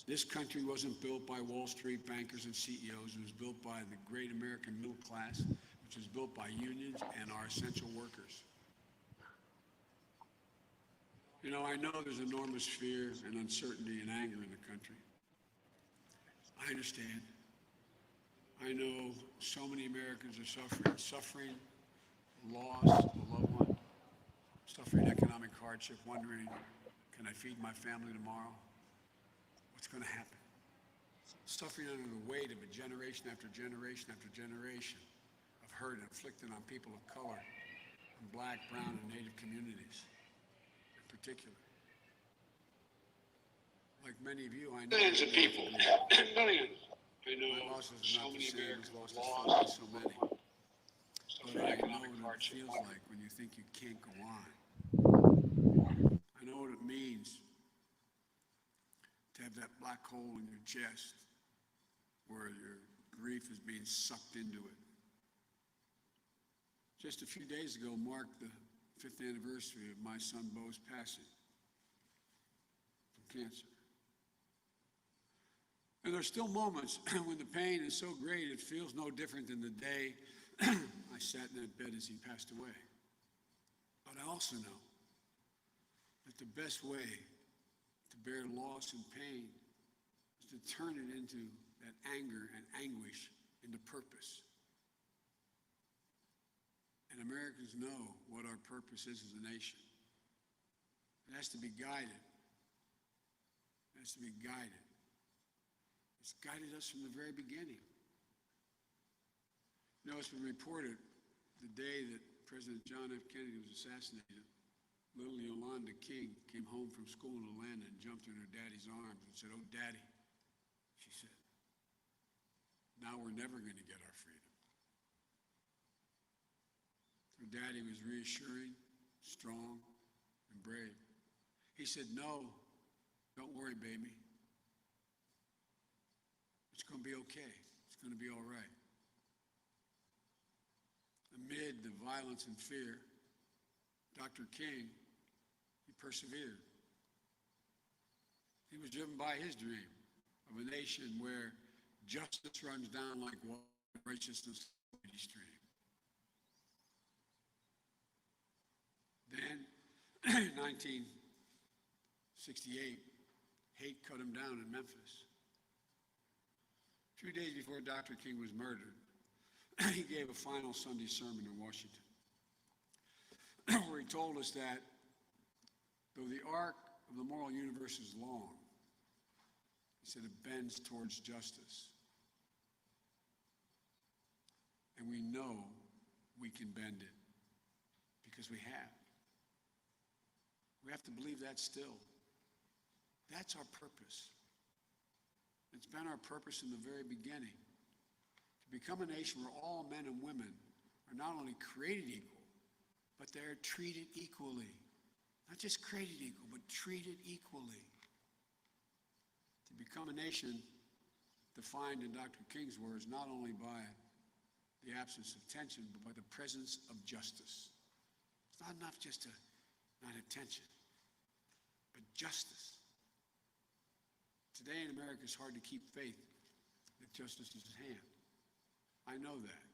This country wasn't built by Wall Street bankers and CEOs. It was built by the great American middle class, which was built by unions and our essential workers. You know, I know there's enormous fear and uncertainty and anger in the country. I understand. I know so many Americans are suffering loss of a loved one, suffering economic hardship, wondering, can I feed my family tomorrow? What's going to happen? Suffering under the weight of a generation after generation after generation of hurt inflicted on people of color, and black, brown, and Native communities in particular. Like many of you, I know Millions of people. Millions. I know my losses are so not the many same as Americans losses lost felt by so many. But suffering I know economic what it hardship. feels like when you think you can't go on. I know what it means to have that black hole in your chest where your grief is being sucked into it. Just a few days ago marked the 5th anniversary of my son Bo's passing from cancer. And there's still moments when the pain is so great it feels no different than the day I sat in that bed as he passed away. But I also know that the best way to bear loss and pain is to turn it into that anger and anguish into purpose. And Americans know what our purpose is as a nation. It has to be guided. It has to be guided. It's guided us from the very beginning. You know, it's been reported the day that President John F. Kennedy was assassinated, little Yolanda King came home from school in Atlanta and jumped in her daddy's arms and said, "Oh, Daddy," she said, "now we're never going to get our freedom." Her daddy was reassuring, strong, and brave. He said, "No, don't worry, baby. It's going to be okay. It's going to be all right." Amid the violence and fear, Dr. King, he persevered. He was driven by his dream of a nation where justice runs down like water, righteousness like a stream. Then, in 1968, hate cut him down in Memphis. 2 days before Dr. King was murdered, he gave a final Sunday sermon in Washington, where he told us that though the arc of the moral universe is long, he said it bends towards justice. And we know we can bend it because we have. We have to believe that still. That's our purpose. It's been our purpose in the very beginning. To become a nation where all men and women are not only created equal, but they're treated equally. Not just created equal, but treated equally. To become a nation defined in Dr. King's words not only by the absence of tension, but by the presence of justice. It's not enough just to not have tension, but justice. Today in America, it's hard to keep faith that justice is at hand. I know that.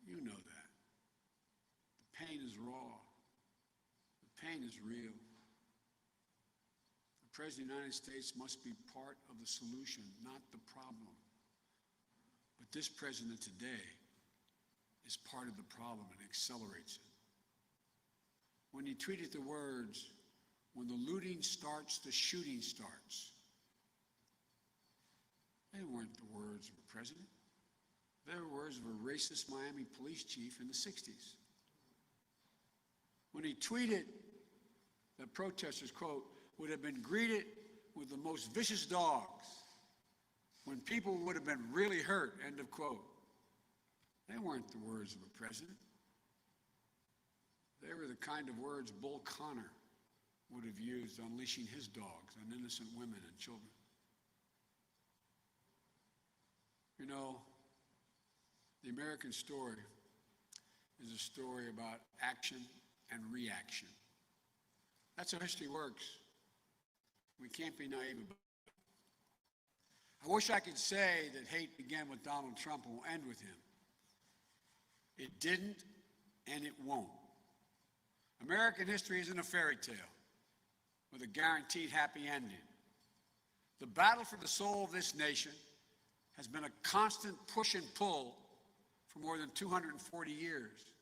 You know that. The pain is raw. The pain is real. The President of the United States must be part of the solution, not the problem. But this president today is part of the problem and accelerates it. When he tweeted the words, "When the looting starts, the shooting starts," they weren't the words of a president. They were words of a racist Miami police chief in the 60s. When he tweeted that protesters, quote, would have been greeted with the most vicious dogs when people would have been really hurt, end of quote. They weren't the words of a president. They were the kind of words Bull Connor would have used unleashing his dogs on innocent women and children. You know, the American story is a story about action and reaction. That's how history works. We can't be naive about it. I wish I could say that hate began with Donald Trump and will end with him. It didn't, and it won't. American history isn't a fairy tale with a guaranteed happy ending. The battle for the soul of this nation has been a constant push and pull for more than 240 years.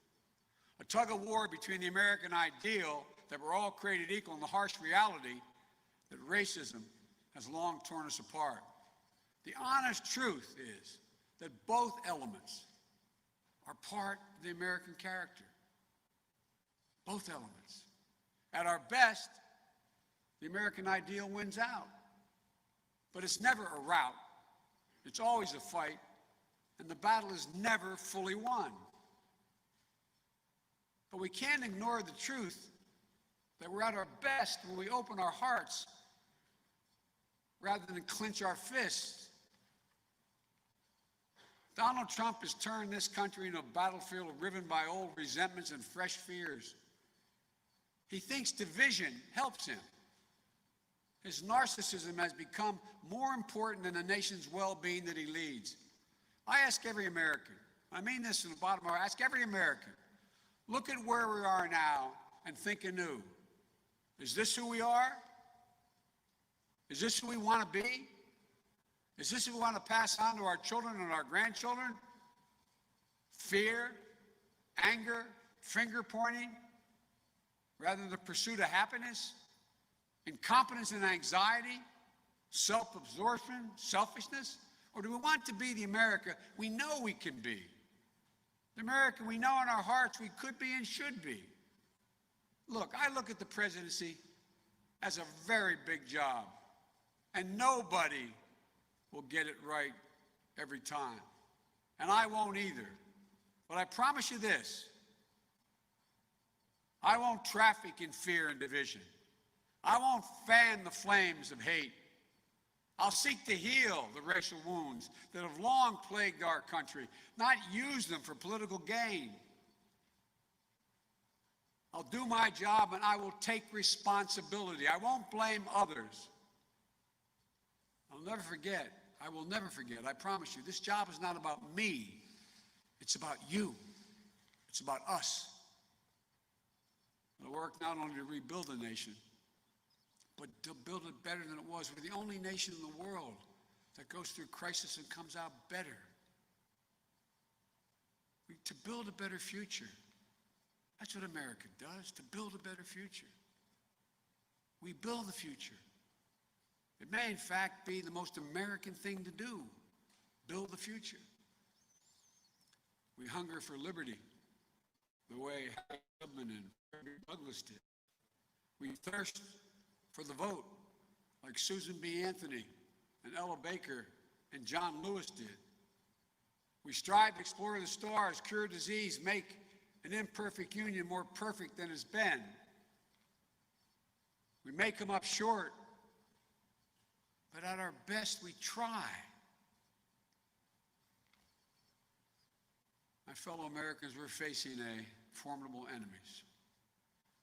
A tug of war between the American ideal that we're all created equal and the harsh reality that racism has long torn us apart. The honest truth is that both elements are part of the American character. Both elements. At our best, the American ideal wins out. But it's never a rout. It's always a fight, and the battle is never fully won. But we can't ignore the truth that we're at our best when we open our hearts rather than clench our fists. Donald Trump has turned this country into a battlefield riven by old resentments and fresh fears. He thinks division helps him. His narcissism has become more important than the nation's well-being that he leads. I ask every American, I mean this in the bottom of my heart, I ask every American, look at where we are now and think anew. Is this who we are? Is this who we want to be? Is this what we want to pass on to our children and our grandchildren? Fear, anger, finger pointing, rather than the pursuit of happiness, incompetence and anxiety, self-absorption, selfishness? Or do we want to be the America we know we can be? The America we know in our hearts we could be and should be. Look, I look at the presidency as a very big job, and nobody will get it right every time. And I won't either. But I promise you this, I won't traffic in fear and division. I won't fan the flames of hate. I'll seek to heal the racial wounds that have long plagued our country, not use them for political gain. I'll do my job and I will take responsibility. I won't blame others. I'll never forget. I will never forget. I promise you, this job is not about me. It's about you. It's about us. It'll work not only to rebuild the nation, but to build it better than it was. We're the only nation in the world that goes through crisis and comes out better. To build a better future. That's what America does, to build a better future. We build the future. It may, in fact, be the most American thing to do, build the future. We hunger for liberty, the way Harry Tubman and Frederick Douglass did. We thirst for the vote, like Susan B. Anthony and Ella Baker and John Lewis did. We strive to explore the stars, cure disease, make an imperfect union more perfect than it's been. We may come up short, but at our best we try. My fellow Americans, we're facing formidable enemies.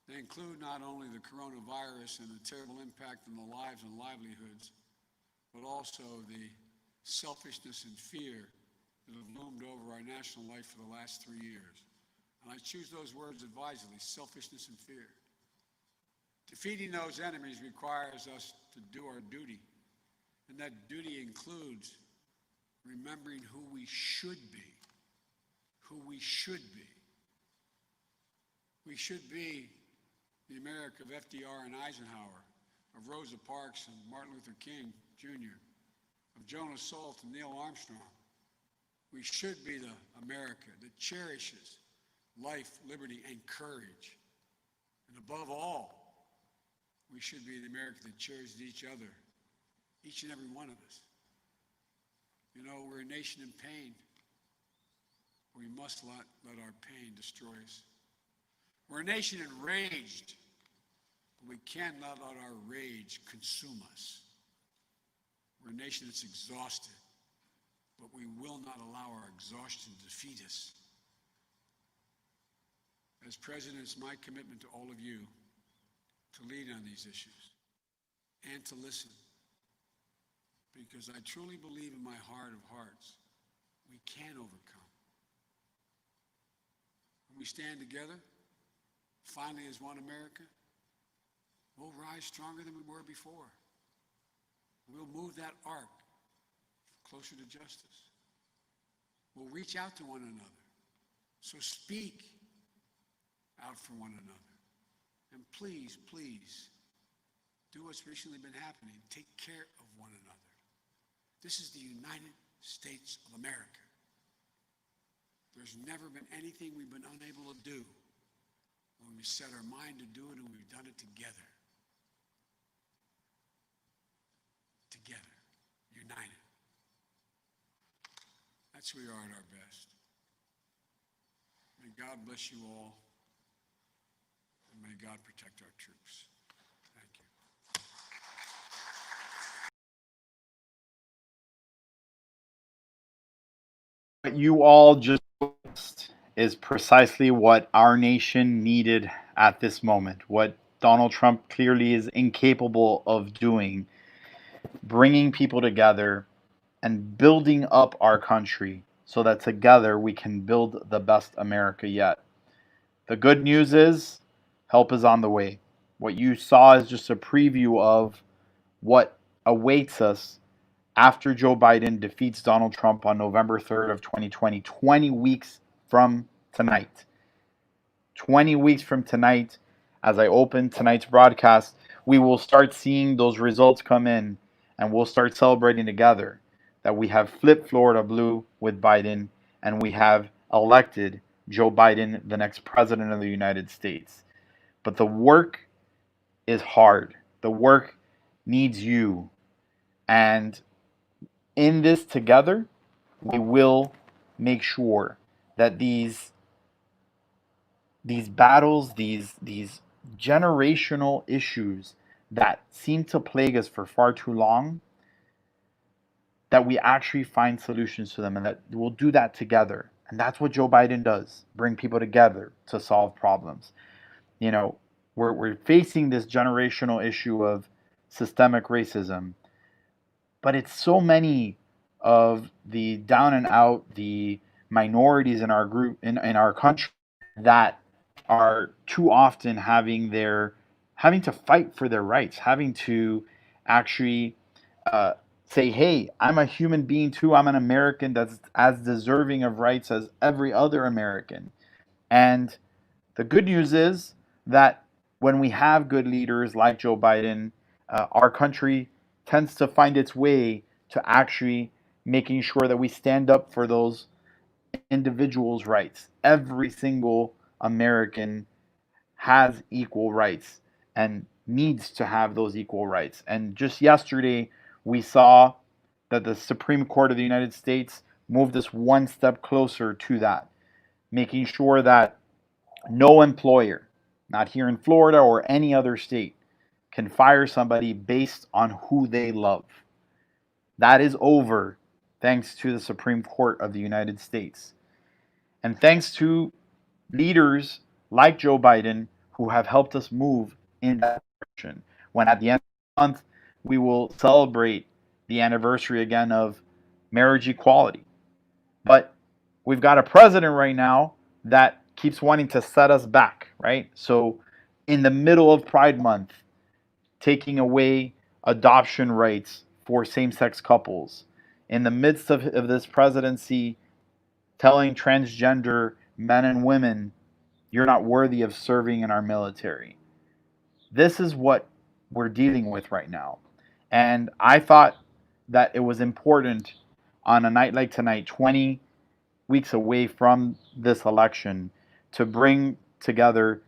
They include not only the coronavirus and the terrible impact on the lives and livelihoods, but also the selfishness and fear that have loomed over our national life for the last 3 years. And I choose those words advisedly: selfishness and fear. Defeating those enemies requires us to do our duty, and that duty includes remembering who we should be. Who we should be. We should be the America of FDR and Eisenhower, of Rosa Parks and Martin Luther King Jr., of Jonas Salk and Neil Armstrong. We should be the America that cherishes life, liberty, and courage. And above all, we should be the America that cherishes each other, each and every one of us. You know, we're a nation in pain. We must not let our pain destroy us. We're a nation enraged, but we cannot let our rage consume us. We're a nation that's exhausted, but we will not allow our exhaustion to defeat us. As president, it's my commitment to all of you to lead on these issues and to listen, because I truly believe in my heart of hearts we can overcome. When we stand together, finally as one America, we'll rise stronger than we were before. We'll move that arc closer to justice. We'll reach out to one another. So speak out for one another. And please, please, do what's recently been happening. Take care of one another. This is the United States of America. There's never been anything we've been unable to do when we set our mind to do it, and we've done it together. Together, united. That's who we are at our best. May God bless you all, and may God protect our troops. Thank you. What you all just is precisely what our nation needed at this moment. What Donald Trump clearly is incapable of doing, bringing people together and building up our country so that together we can build the best America yet. The good news is help is on the way. What you saw is just a preview of what awaits us after Joe Biden defeats Donald Trump on November 3rd of 2020, 20 weeks from tonight. 20 weeks from tonight, as I open tonight's broadcast, we will start seeing those results come in, and we'll start celebrating together that we have flipped Florida blue with Biden, and we have elected Joe Biden the next president of the United States. But the work is hard. The work needs you. And in this together, we will make sure that these battles, these generational issues that seem to plague us for far too long, that we actually find solutions to them, and that we'll do that together. And that's what Joe Biden does, bring people together to solve problems. You know, we're facing this generational issue of systemic racism, but it's so many of the down and out, the minorities in our group, in our country, that are too often having to fight for their rights, having to actually say, hey, I'm a human being too. I'm an American that's as deserving of rights as every other American. And the good news is that when we have good leaders like Joe Biden, our country tends to find its way to actually making sure that we stand up for those individuals' rights. Every single American has equal rights and needs to have those equal rights. And just yesterday, we saw that the Supreme Court of the United States moved us one step closer to that, making sure that no employer, not here in Florida or any other state, can fire somebody based on who they love. That is over thanks to the Supreme Court of the United States. And thanks to leaders like Joe Biden who have helped us move in that direction. When at the end of the month, we will celebrate the anniversary again of marriage equality. But we've got a president right now that keeps wanting to set us back, right? So in the middle of Pride Month, taking away adoption rights for same-sex couples, in the midst of this presidency, telling transgender men and women, you're not worthy of serving in our military. This is what we're dealing with right now. And I thought that it was important on a night like tonight, 20 weeks away from this election, to bring together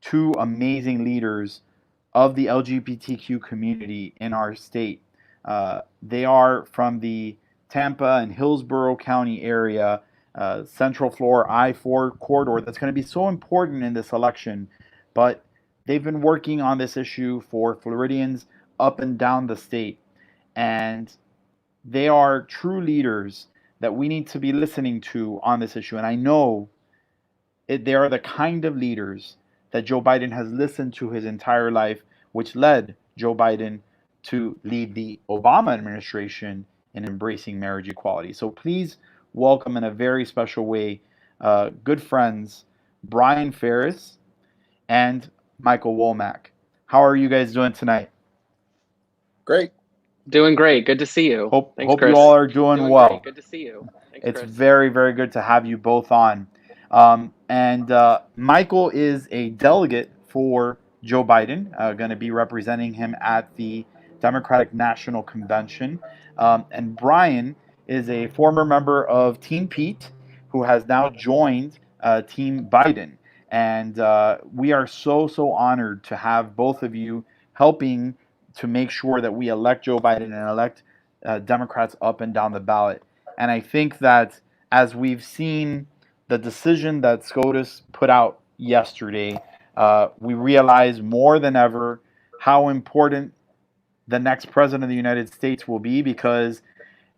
two amazing leaders of the LGBTQ community in our state. They are from the Tampa and Hillsborough County area, Central Florida I-4 corridor that's going to be so important in this election. But they've been working on this issue for Floridians up and down the state. And they are true leaders that we need to be listening to on this issue. And I know they are the kind of leaders that Joe Biden has listened to his entire life, which led Joe Biden to lead the Obama administration in embracing marriage equality. So please welcome in a very special way good friends Brian Ferris and Michael Womack. How are you guys doing tonight? Great. Doing great. Good to see you. Hope Thanks, Chris. you all are doing well. Great. Good to see you. Thanks, It's Chris. very, very good to have you both on. Michael is a delegate for Joe Biden, going to be representing him at the Democratic National Convention. And Brian is a former member of Team Pete, who has now joined Team Biden. And we are so honored to have both of you helping to make sure that we elect Joe Biden and elect Democrats up and down the ballot. And I think that as we've seen the decision that SCOTUS put out yesterday, we realize more than ever how important the next president of the United States will be, because,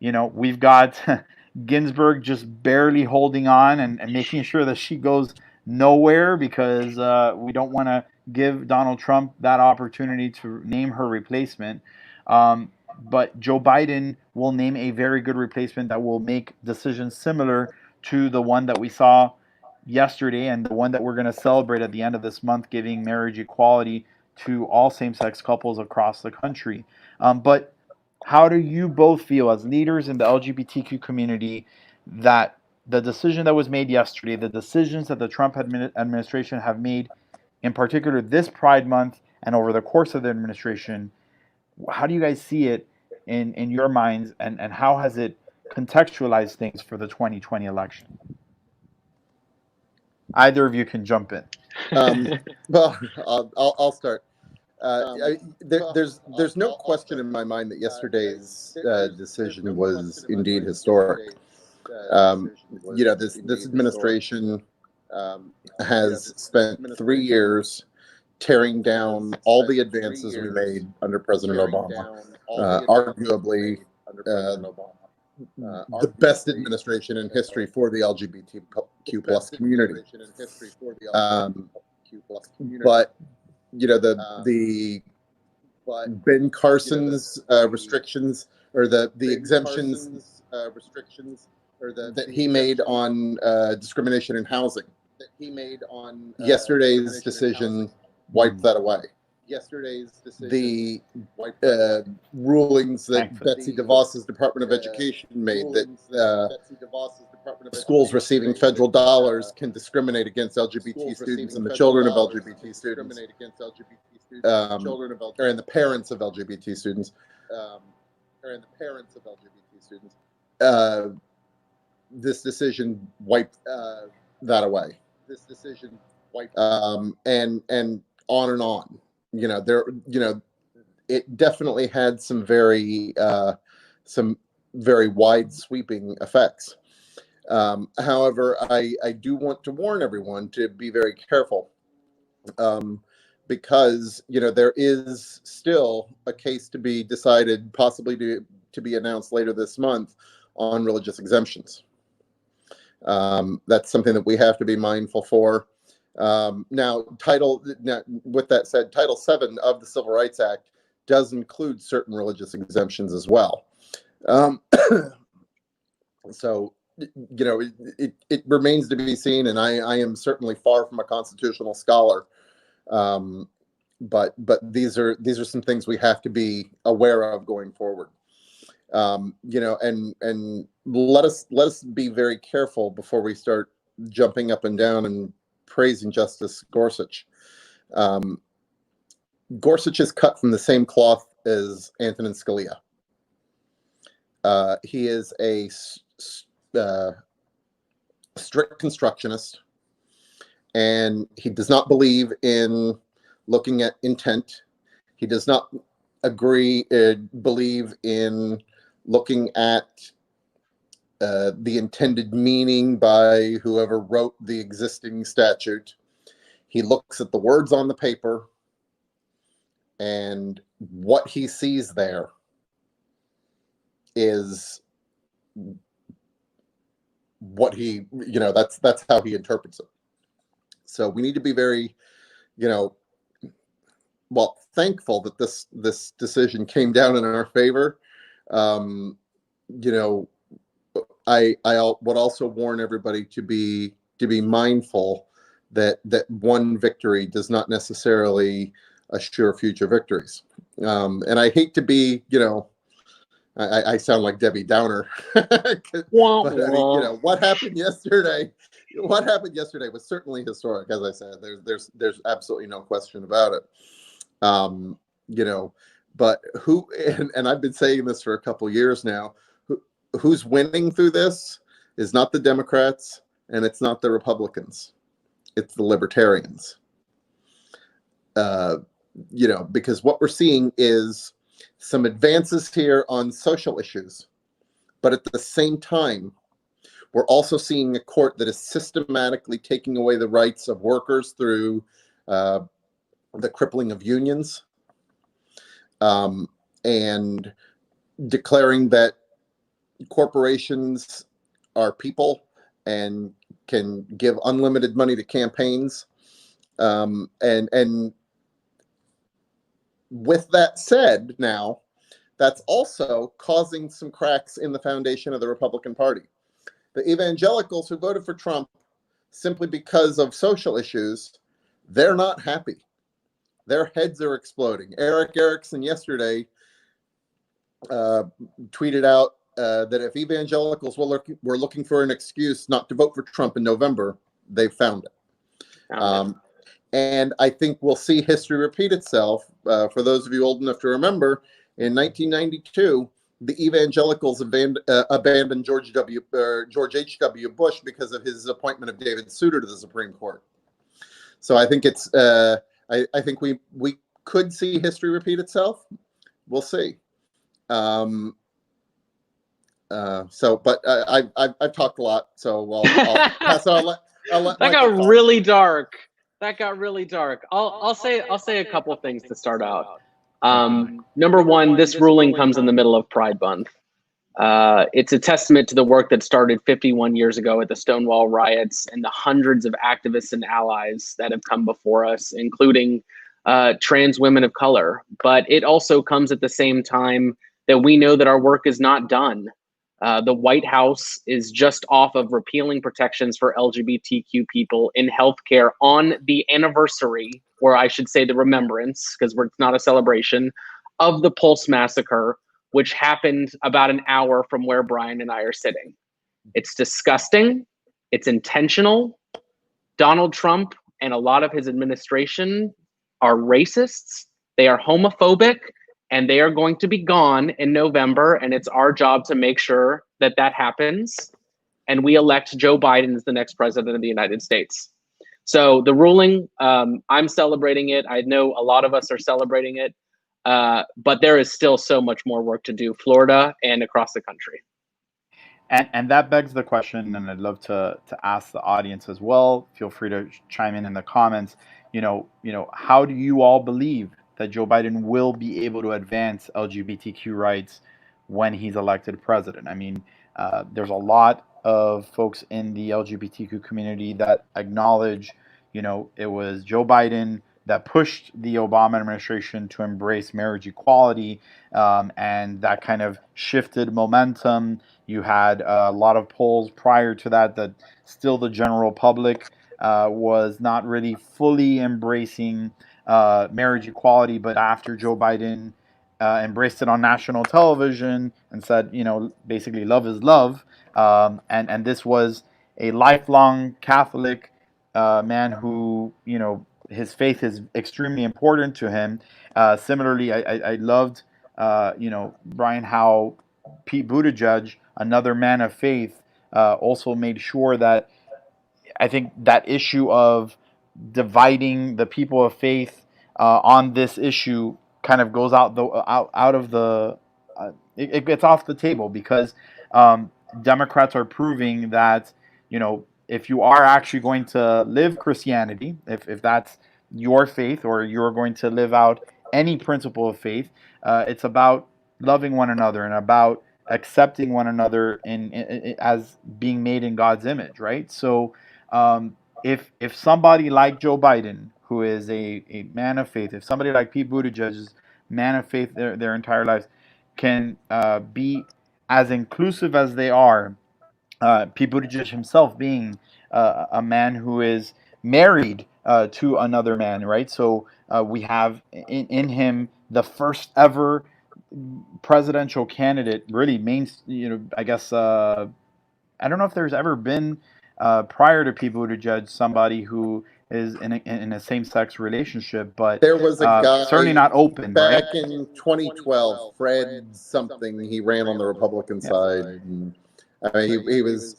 you know, we've got Ginsburg just barely holding on and making sure that she goes nowhere, because we don't want to give Donald Trump that opportunity to name her replacement. But Joe Biden will name a very good replacement that will make decisions similar to the one that we saw yesterday and the one that we're going to celebrate at the end of this month, giving marriage equality to all same-sex couples across the country. But how do you both feel as leaders in the LGBTQ community that the decision that was made yesterday, the decisions that the Trump administration have made, in particular this Pride Month and over the course of the administration, how do you guys see it in your minds, and how has it contextualized things for the 2020 election? Either of you can jump in. Well, I'll start. There's no question in my mind that yesterday's decision was indeed historic. You know, this administration has spent 3 years tearing down all the advances we made under President Obama. Arguably the best administration in history for the LGBTQ plus community. But you know, the Ben Carson's restrictions, or the exemptions that he made on discrimination in housing. Yesterday's decision wiped that away. The rulings that Betsy DeVos's Department of Education made, that schools receiving federal dollars can discriminate against LGBT students and the children of LGBT students, and the parents of LGBT students. This decision wiped that away. And on and on. You know, it definitely had some very wide sweeping effects. However, I do want to warn everyone to be very careful, because, you know, there is still a case to be decided, possibly to be announced later this month, on religious exemptions. That's something that we have to be mindful for. Now, with that said, Title VII of the Civil Rights Act does include certain religious exemptions as well. So, it remains to be seen, and I am certainly far from a constitutional scholar. But these are some things we have to be aware of going forward. And let us be very careful before we start jumping up and down and praising Justice Gorsuch. Gorsuch is cut from the same cloth as Antonin Scalia. He is a strict constructionist, and he does not believe in looking at intent. He does not believe in looking at the intended meaning by whoever wrote the existing statute. He looks at the words on the paper, and what he sees there is what he, that's how he interprets it. So we need to be very, thankful that this decision came down in our favor. I would also warn everybody to be mindful that one victory does not necessarily assure future victories. And I hate to be, I sound like Debbie Downer. But what happened yesterday? What happened yesterday was certainly historic, as I said. There's absolutely no question about it. But who? And I've been saying this for a couple years now. Who's winning through this is not the Democrats, and it's not the Republicans. It's the Libertarians. Because what we're seeing is some advances here on social issues, but at the same time, we're also seeing a court that is systematically taking away the rights of workers through the crippling of unions, and declaring that corporations are people and can give unlimited money to campaigns. And with that said, now that's also causing some cracks in the foundation of the Republican Party. The evangelicals who voted for Trump simply because of social issues, they're not happy. Their heads are exploding. Eric Erickson yesterday tweeted out that if evangelicals were looking for an excuse not to vote for Trump in November, they found it. And I think we'll see history repeat itself. For those of you old enough to remember, in 1992, the evangelicals abandoned George H.W. Bush because of his appointment of David Souter to the Supreme Court. So I think it's I think we could see history repeat itself. We'll see. But I've talked a lot, so I'll pass on. That got really dark. That got really dark. I'll say a couple of things to start out. Number one, this ruling comes in the middle of Pride Month. It's a testament to the work that started 51 years ago at the Stonewall riots and the hundreds of activists and allies that have come before us, including trans women of color. But it also comes at the same time that we know that our work is not done. The White House is just off of repealing protections for LGBTQ people in healthcare on the anniversary, or I should say the remembrance, because it's not a celebration, of the Pulse massacre, which happened about an hour from where Brian and I are sitting. It's disgusting. It's intentional. Donald Trump and a lot of his administration are racists. They are homophobic. And they are going to be gone in November, and it's our job to make sure that that happens, and we elect Joe Biden as the next president of the United States. So the ruling, I'm celebrating it. I know a lot of us are celebrating it, but there is still so much more work to do, Florida and across the country. And that begs the question, and I'd love to ask the audience as well. Feel free to chime in the comments. How do you all believe that Joe Biden will be able to advance LGBTQ rights when he's elected president? I mean, there's a lot of folks in the LGBTQ community that acknowledge, it was Joe Biden that pushed the Obama administration to embrace marriage equality, and that kind of shifted momentum. You had a lot of polls prior to that still the general public was not really fully embracing marriage equality, but after Joe Biden embraced it on national television and said, basically love is love, and this was a lifelong Catholic man who, his faith is extremely important to him. Similarly, I loved, Brian, how Pete Buttigieg, another man of faith, also made sure that I think that issue of dividing the people of faith on this issue kind of goes out of the it gets off the table, because Democrats are proving that if you are actually going to live Christianity, if that's your faith, or you're going to live out any principle of faith, it's about loving one another and about accepting one another as being made in God's image, right? So if somebody like Joe Biden, who is a man of faith, if somebody like Pete Buttigieg is man of faith their entire lives, can be as inclusive as they are, Pete Buttigieg himself being a man who is married to another man, right? So we have in him the first ever presidential candidate, really I guess I don't know if there's ever been prior to Pete Buttigieg somebody who is in a same-sex relationship, but there was a guy certainly not open. Back right? in 2012, Fred something. He ran on the Republican side. And, I mean, he was,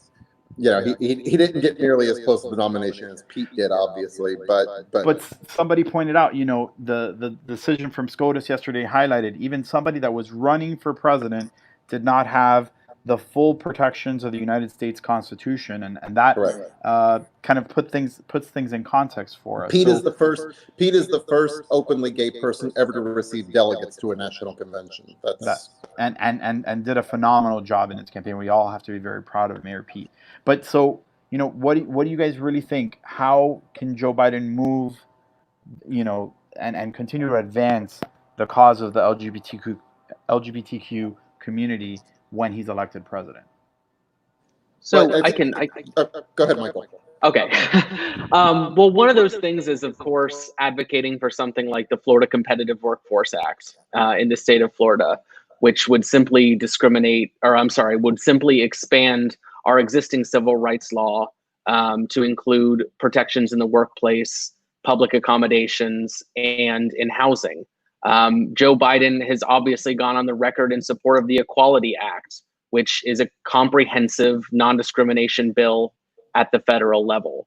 he didn't get nearly as close to the nomination as Pete did, obviously, but somebody pointed out, the decision from SCOTUS yesterday highlighted even somebody that was running for president did not have the full protections of the United States Constitution, and that kind of puts things in context for us. Pete is the first openly gay person ever to receive delegates to a national convention. And did a phenomenal job in its campaign. We all have to be very proud of Mayor Pete. But so, what do you guys really think? How can Joe Biden move, and continue to advance the cause of the LGBTQ community when he's elected president? So go ahead, Michael. Okay. Well, one of those things is, of course, advocating for something like the Florida Competitive Workforce Act in the state of Florida, which would simply would simply expand our existing civil rights law to include protections in the workplace, public accommodations, and in housing. Joe Biden has obviously gone on the record in support of the Equality Act, which is a comprehensive non-discrimination bill at the federal level.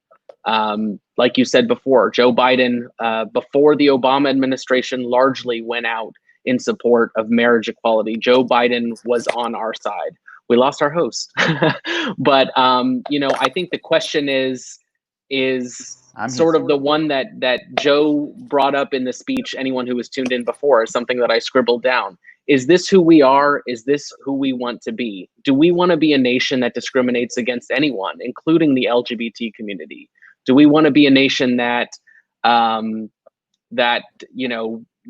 Like you said before, Joe Biden, before the Obama administration, largely went out in support of marriage equality. Joe Biden was on our side. We lost our host. But, I think the question is sort of the one that Joe brought up in the speech. Anyone who was tuned in before, is something that I scribbled down. Is this who we are? Is this who we want to be? Do we want to be a nation that discriminates against anyone, including the LGBT community? Do we want to be a nation that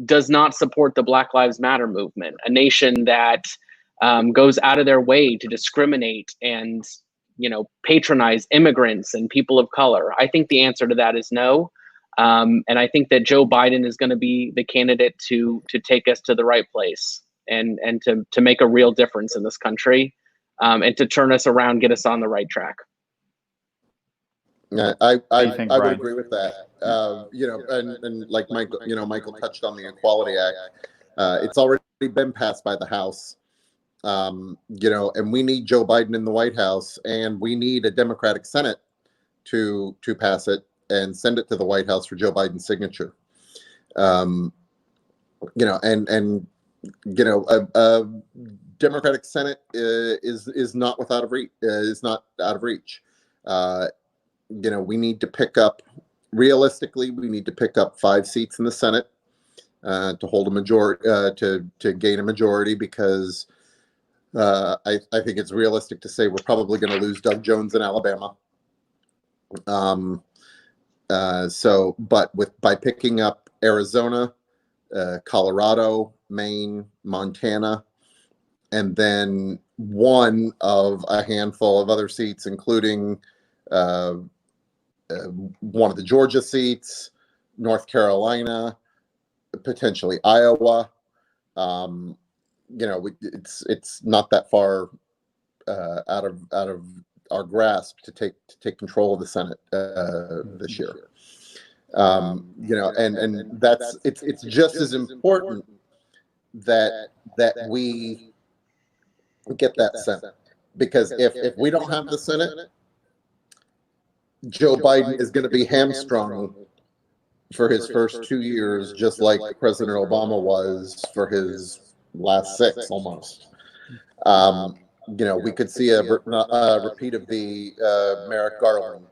does not support the Black Lives Matter movement? A nation that goes out of their way to discriminate and patronize immigrants and people of color? I think the answer to that is no. And I think that Joe Biden is going to be the candidate to take us to the right place and to make a real difference in this country, and to turn us around, get us on the right track. Yeah, I would agree with that. And like Michael touched on the Equality Act. It's already been passed by the House. And we need Joe Biden in the White House, and we need a Democratic Senate to pass it and send it to the White House for Joe Biden's signature. A Democratic Senate is not out of reach. We need to pick up, realistically, we need to pick up 5 seats in the Senate to hold a majority, to gain a majority, because I think it's realistic to say we're probably going to lose Doug Jones in Alabama. By picking up Arizona, Colorado, Maine, Montana, and then one of a handful of other seats, including one of the Georgia seats, North Carolina, potentially Iowa. It's not that far out of our grasp to take control of the Senate this year. And it's just as important that we get that Senate, because if we don't have the Senate, Joe Biden is going to be hamstrung for his first 2 years, just like President Obama was for his last 6 almost. We could see a repeat of the Merrick Garland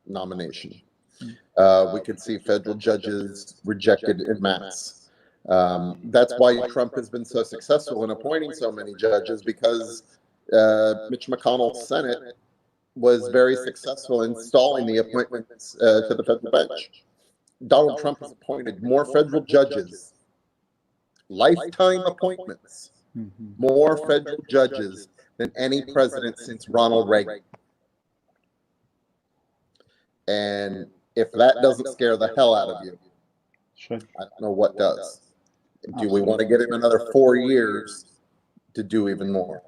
nomination. We could see federal judges rejected en masse. That's why Trump has been so successful in appointing so many judges, because Mitch McConnell's Senate was very successful in stalling the appointments to the federal bench. Donald Trump has appointed more federal judges, lifetime appointments, more federal judges than any president since Ronald Reagan. And if that doesn't scare the hell out of you, I don't know what does. Do we want to get him another 4 years to do even more?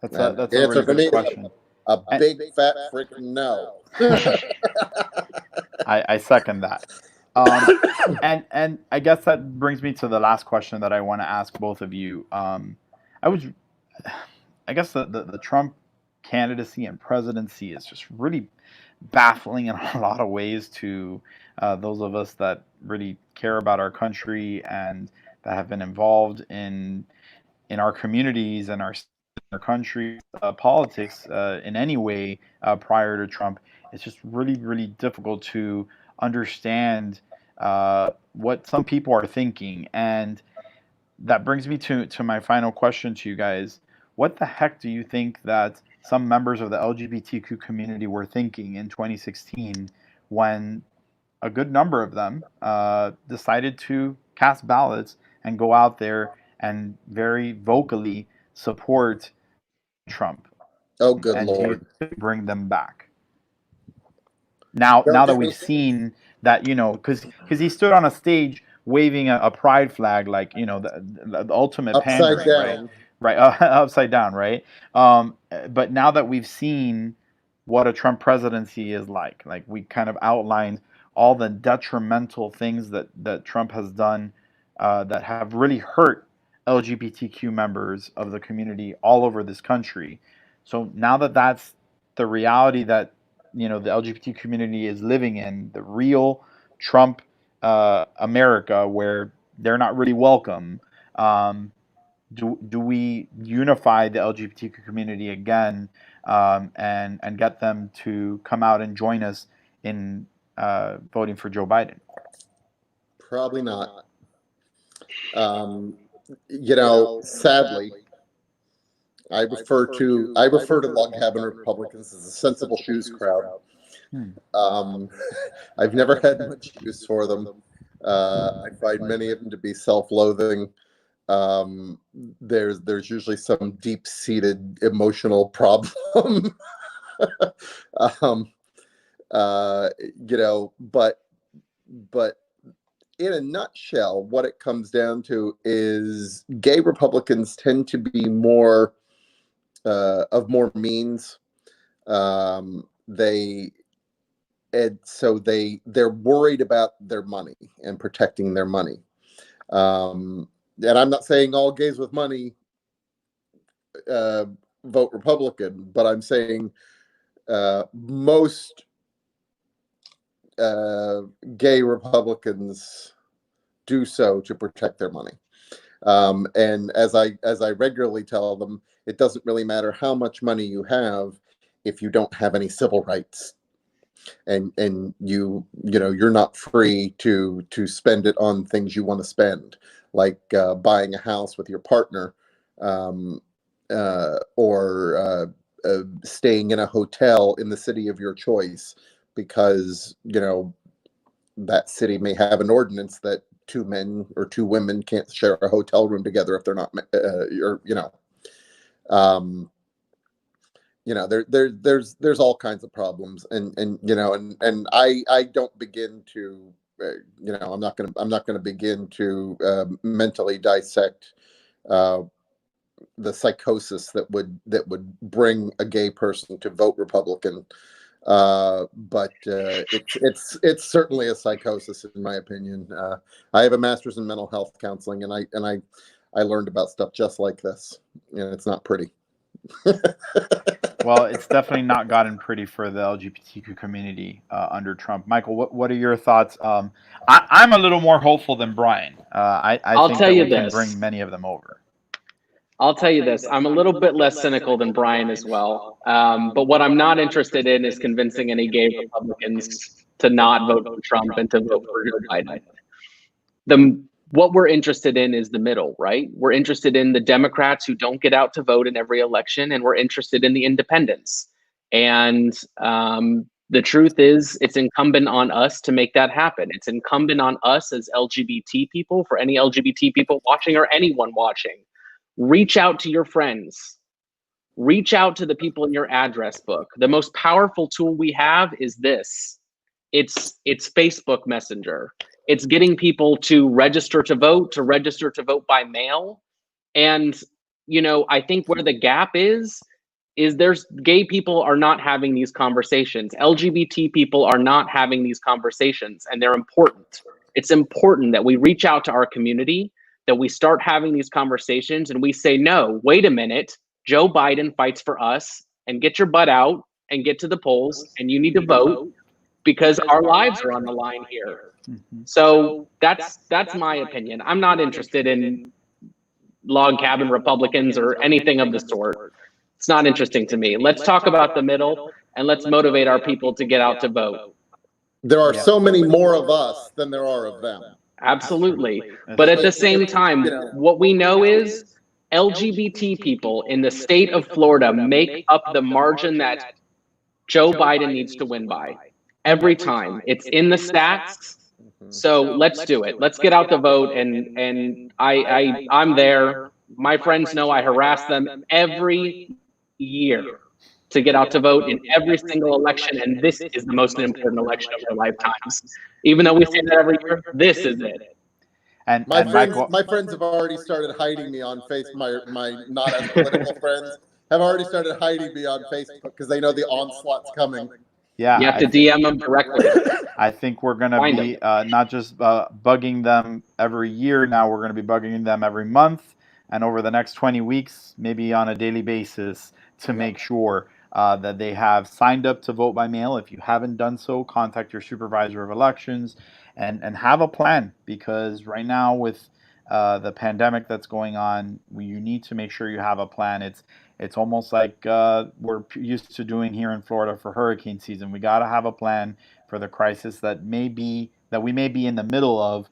That's a really good question. A big fat freaking no. I second that. And I guess that brings me to the last question that I want to ask both of you. I guess the Trump candidacy and presidency is just really baffling in a lot of ways to those of us that really care about our country and that have been involved in our communities and our country politics in any way prior to Trump. It's just really, really difficult to understand what some people are thinking. And that brings me to my final question to you guys. What the heck do you think that some members of the LGBTQ community were thinking in 2016 when a good number of them decided to cast ballots and go out there and very vocally support Trump? Oh, good Lord. To bring them back. Now that we've seen that, because he stood on a stage waving a pride flag, like, the ultimate pandering, down. Right, upside down, right? But now that we've seen what a Trump presidency is like we kind of outlined all the detrimental things that Trump has done that have really hurt LGBTQ members of the community all over this country. So now that that's the reality that the LGBT community is living in, the real Trump America, where they're not really welcome, do we unify the LGBT community again and get them to come out and join us in voting for Joe Biden? Probably not. Sadly, I refer to log cabin Republicans as a sensible shoes crowd. I've never had much use for them. I find many of them to be self-loathing. There's usually some deep-seated emotional problem. But in a nutshell, what it comes down to is gay Republicans tend to be more of more means. They're worried about their money and protecting their money. And I'm not saying all gays with money vote Republican, but I'm saying most gay Republicans do so to protect their money. And as I regularly tell them, it doesn't really matter how much money you have if you don't have any civil rights, and you're not free to spend it on things you want to spend, like buying a house with your partner, or staying in a hotel in the city of your choice, because, you know, that city may have an ordinance that 2 men or 2 women can't share a hotel room together if they're not, or, there's all kinds of problems, and I don't begin to, I'm not going to begin to mentally dissect the psychosis that would bring a gay person to vote Republican. But it's certainly a psychosis, in my opinion. I have a master's in mental health counseling, and I learned about stuff just like this, and it's not pretty. Well, it's definitely not gotten pretty for the LGBTQ community under Trump. Michael, what are your thoughts? I'm a little more hopeful than Brian. I think that we can bring many of them over. I'll tell you this. I'm a little bit less cynical than Brian as well. But what I'm not interested in is convincing any gay Republicans to not vote for Trump and to vote for Joe Biden. What we're interested in is the middle, right? We're interested in the Democrats who don't get out to vote in every election, and we're interested in the independents. And the truth is, it's incumbent on us to make that happen. It's incumbent on us as LGBT people, for any LGBT people watching or anyone watching. Reach out to your friends. Reach out to the people in your address book. The most powerful tool we have is this. It's Facebook Messenger. It's getting people to register to vote by mail. And, I think where the gap is there's gay people are not having these conversations. LGBT people are not having these conversations, and they're important. It's important that we reach out to our community, that we start having these conversations, and we say, no, wait a minute, Joe Biden fights for us, and get your butt out and get to the polls, and you need to vote because our lives are on the line here. So that's my opinion. I'm not interested in log cabin Republicans or anything of the sort. It's not interesting to me. Let's talk about the middle, and let's motivate our people to get out to vote. There are so many more of us than there are of them. Absolutely. But at the same time, what we know is LGBT people in the state of Florida make up the margin that Joe Biden needs to win by. Every time. It's in the stats. So let's do it. Let's get out the vote. And I'm there. My friends know I harass them every year to get out to vote in every single election. And this is the most important election of their lifetimes. Even though we say that every year, this is it. And my friends have already started hiding me on Facebook. My not as political friends have already started hiding me on Facebook because they know the onslaught's coming. Yeah, you have to DM them directly. I think we're going to be not just bugging them every year. Now we're going to be bugging them every month, and over the next 20 weeks, maybe on a daily basis, to make sure that they have signed up to vote by mail. If you haven't done so, contact your supervisor of elections and have a plan, because right now with the pandemic that's going on, you need to make sure you have a plan. It's almost like we're used to doing here in Florida for hurricane season. We got to have a plan for the crisis that we may be in the middle of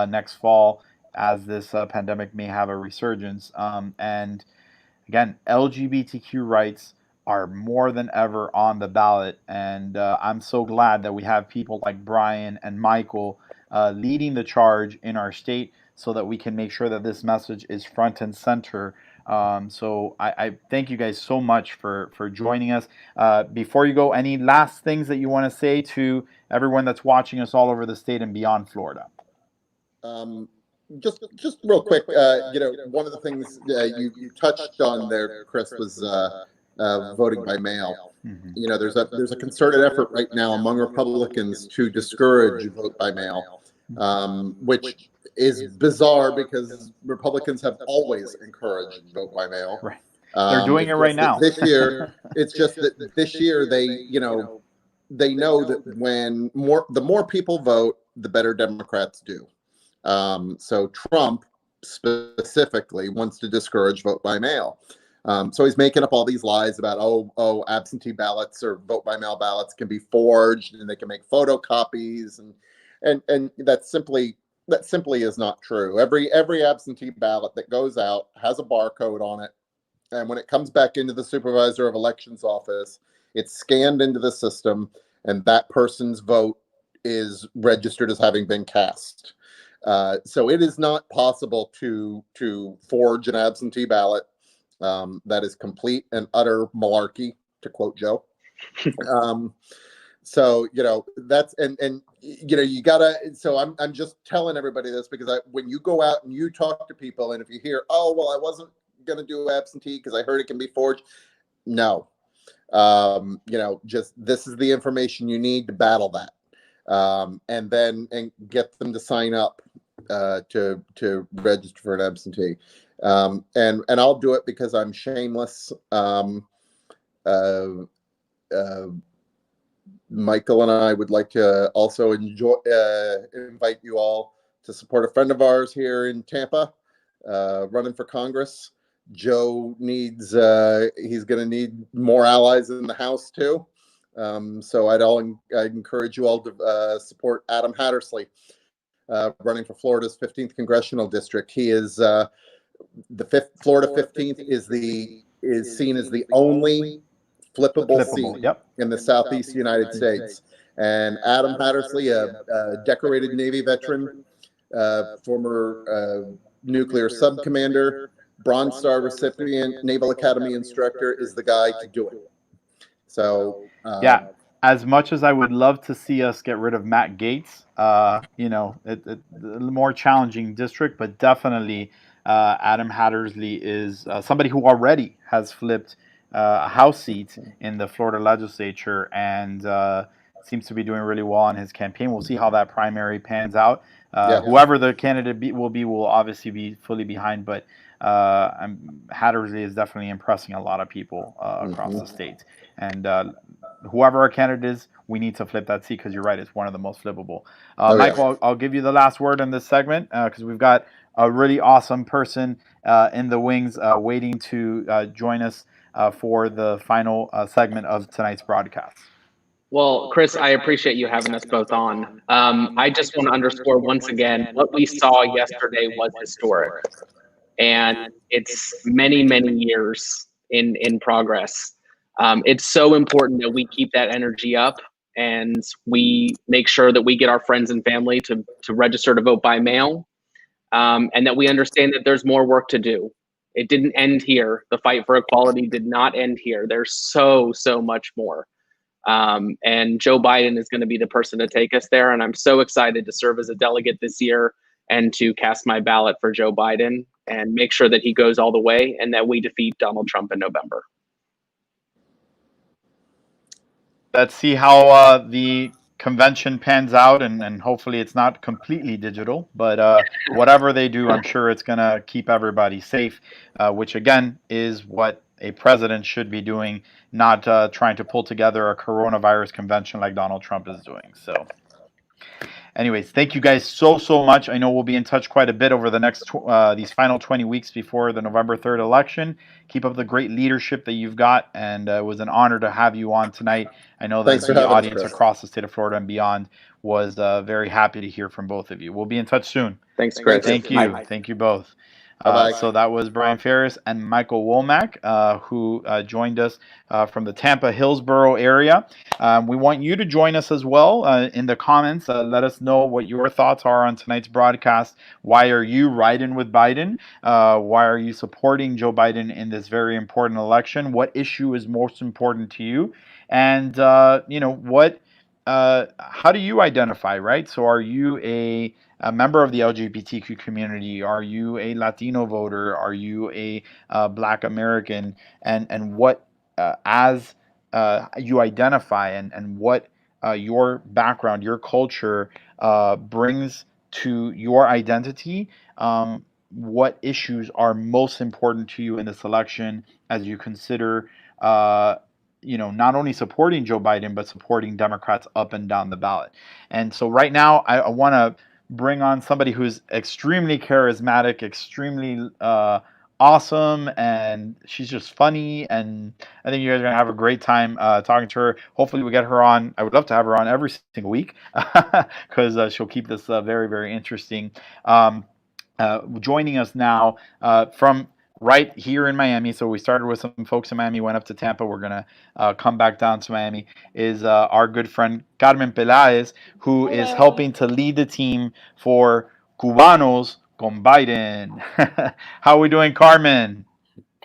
next fall, as this pandemic may have a resurgence. And again, LGBTQ rights are more than ever on the ballot, and I'm so glad that we have people like Brian and Michael leading the charge in our state, so that we can make sure that this message is front and center. So I thank you guys so much for joining us. Before you go, any last things that you want to say to everyone that's watching us all over the state and beyond Florida? Just real quick, one of the things you touched on there, Chris, was voting by mail. Mm-hmm. There's a concerted effort right now among Republicans to discourage vote by mail, which is bizarre because Republicans have always encouraged vote by mail. Right. They're doing it right now. This year, it's just that this year they know that the more people vote, the better Democrats do. So Trump specifically wants to discourage vote by mail. So he's making up all these lies about, absentee ballots or vote by mail ballots can be forged and they can make photocopies, and that simply is not true. Every absentee ballot that goes out has a barcode on it, and when it comes back into the supervisor of elections office, it's scanned into the system, and that person's vote is registered as having been cast. So it is not possible to forge an absentee ballot. That is complete and utter malarkey, to quote Joe. So, that's, and you gotta, so I'm just telling everybody this because when you go out and you talk to people, and if you hear, oh, well, I wasn't going to do absentee because I heard it can be forged. No, just, this is the information you need to battle that. And get them to sign up, to register for an absentee. And I'll do it because I'm shameless. Michael and I would like to also invite you all to support a friend of ours here in Tampa, running for Congress. Joe needs, he's going to need more allies in the House too. So I'd encourage you all to support Adam Hattersley, running for Florida's 15th congressional district. He is Florida 15th is seen as the only flippable seat in the Southeast United States. And Adam Hattersley, a decorated Navy veteran, former nuclear sub-commander, Bronze Star recipient, Naval Academy instructor, is the guy to do it. So as much as I would love to see us get rid of Matt Gaetz, a more challenging district, but definitely Adam Hattersley is somebody who already has flipped a House seat in the Florida legislature and seems to be doing really well on his campaign. We'll see how that primary pans out. Whoever the candidate will obviously be fully behind, but Hattersley is definitely impressing a lot of people across the state. And whoever our candidate is, we need to flip that seat because you're right, it's one of the most flippable. Michael, I'll give you the last word in this segment because we've got a really awesome person in the wings waiting to join us for the final segment of tonight's broadcast. Well, Chris, I appreciate you having us both on. I just want to underscore once again, what we saw yesterday was historic. And it's many, many years in progress. It's so important that we keep that energy up and we make sure that we get our friends and family to register to vote by mail, and that we understand that there's more work to do. It didn't end here. The fight for equality did not end here. There's so much more. And Joe Biden is going to be the person to take us there. And I'm so excited to serve as a delegate this year and to cast my ballot for Joe Biden and make sure that he goes all the way and that we defeat Donald Trump in November. Let's see how the convention pans out, and hopefully it's not completely digital, but whatever they do, I'm sure it's going to keep everybody safe, which again is what a president should be doing, not trying to pull together a coronavirus convention like Donald Trump is doing. So anyways, thank you guys so much. I know we'll be in touch quite a bit over the next these final 20 weeks before the November 3rd election. Keep up the great leadership that you've got, and it was an honor to have you on tonight. I know that the audience across the state of Florida and beyond was very happy to hear from both of you. We'll be in touch soon. Thanks, Chris. Thank you. Bye. Thank you both. So that was Brian Ferris and Michael Womack, who joined us from the Tampa Hillsborough area. We want you to join us as well in the comments. Let us know what your thoughts are on tonight's broadcast. Why are you riding with Biden? Why are you supporting Joe Biden in this very important election? What issue is most important to you? And what? How do you identify? Right. So, are you a member of the LGBTQ community? Are you a Latino voter? Are you a Black American? And what, as you identify, and what your background, your culture brings to your identity? What issues are most important to you in this election as you consider not only supporting Joe Biden, but supporting Democrats up and down the ballot? And so right now, I want to bring on somebody who's extremely charismatic, extremely awesome, and she's just funny. And I think you guys are going to have a great time talking to her. Hopefully we get her on. I would love to have her on every single week because she'll keep this very, very interesting. Joining us now from right here in Miami. So we started with some folks in Miami, went up to Tampa. We're going to come back down to Miami, is our good friend Carmen Peláez, who is helping to lead the team for Cubanos con Biden. How are we doing, Carmen?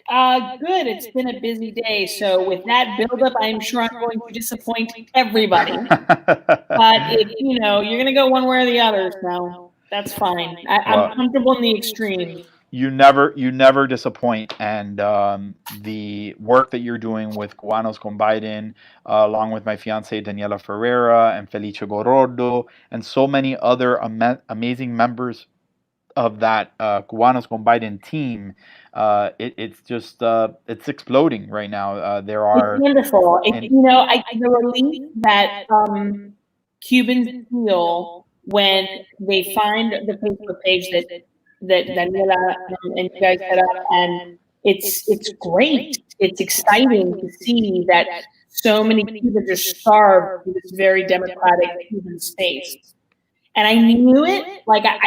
Good. It's been a busy day. So with that buildup, I'm sure I'm going to disappoint everybody. But if, you know, you're going to go one way or the other, so that's fine. I'm comfortable in the extreme. You never disappoint, and the work that you're doing with Cubanos con Biden, along with my fiance Daniela Ferreira and Felice Gorordo, and so many other amazing members of that Cubanos con Biden team, it's just it's exploding right now. There are it's wonderful. You know, the relief that Cubans feel when they find the Facebook page that Daniela and you guys set up, and it's great. It's exciting to see that so many Cubans are starved in this very democratic Cuban space. And I knew it, like I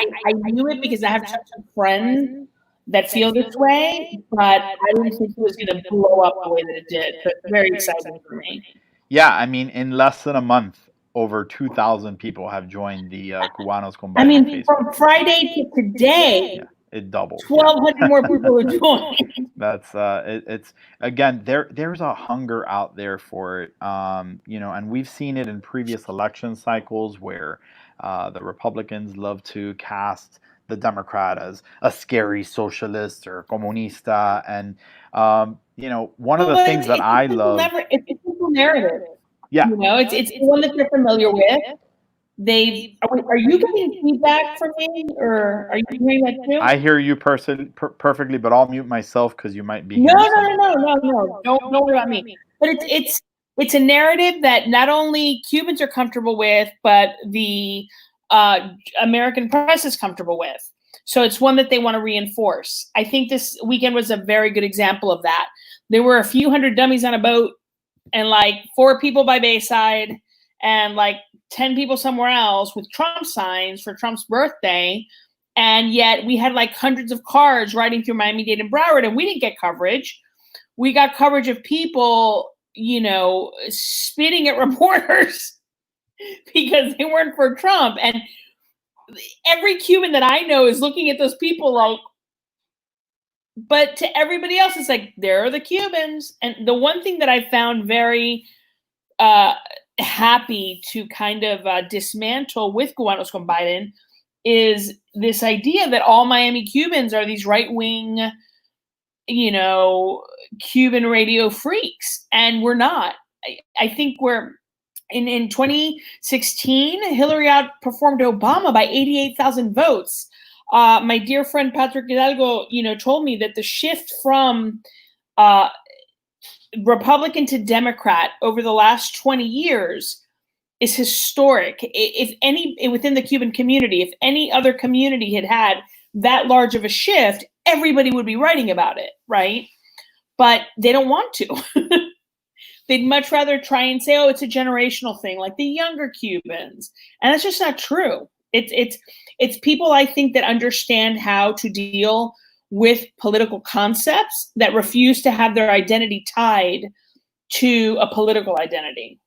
knew it because I have some friends that feel this way, but I didn't think it was going to blow up the way that it did. But very exciting for me. Yeah, I mean, in less than a month, over 2,000 people have joined the Cubanos con Biden. I mean, Facebook. from Friday to today, it doubled. 1,200 more people have joined. That's it's again there's a hunger out there for it, you know, and we've seen it in previous election cycles where the Republicans love to cast the Democrat as a scary socialist or comunista, and you know, one of the things that I love. It's a narrative. Yeah, you know, it's the one that they're familiar with. Are you getting feedback from me, or are you hearing that too? I hear you perfectly, but I'll mute myself because you might be. No. Don't worry about me. But it's a narrative that not only Cubans are comfortable with, but the American press is comfortable with. So it's one that they want to reinforce. I think this weekend was a very good example of that. There were a few hundred dummies on a boat, and like 4 people by Bayside, and like 10 people somewhere else with Trump signs for Trump's birthday. And yet we had like hundreds of cars riding through Miami-Dade and Broward, and we didn't get coverage. We got coverage of people, you know, spitting at reporters because they weren't for Trump. And every Cuban that I know is looking at those people like, but to everybody else, it's like, there are the Cubans. And the one thing that I found very happy to kind of dismantle with Cubanos con Biden is this idea that all Miami Cubans are these right-wing, you know, Cuban radio freaks. And we're not. I think we're in 2016, Hillary outperformed Obama by 88,000 votes. My dear friend Patrick Hidalgo, you know, told me that the shift from Republican to Democrat over the last 20 years is historic. If any, within the Cuban community, if any other community had that large of a shift, everybody would be writing about it, right? But they don't want to. They'd much rather try and say, oh, it's a generational thing, like the younger Cubans. And that's just not true. It's people, I think, that understand how to deal with political concepts that refuse to have their identity tied to a political identity.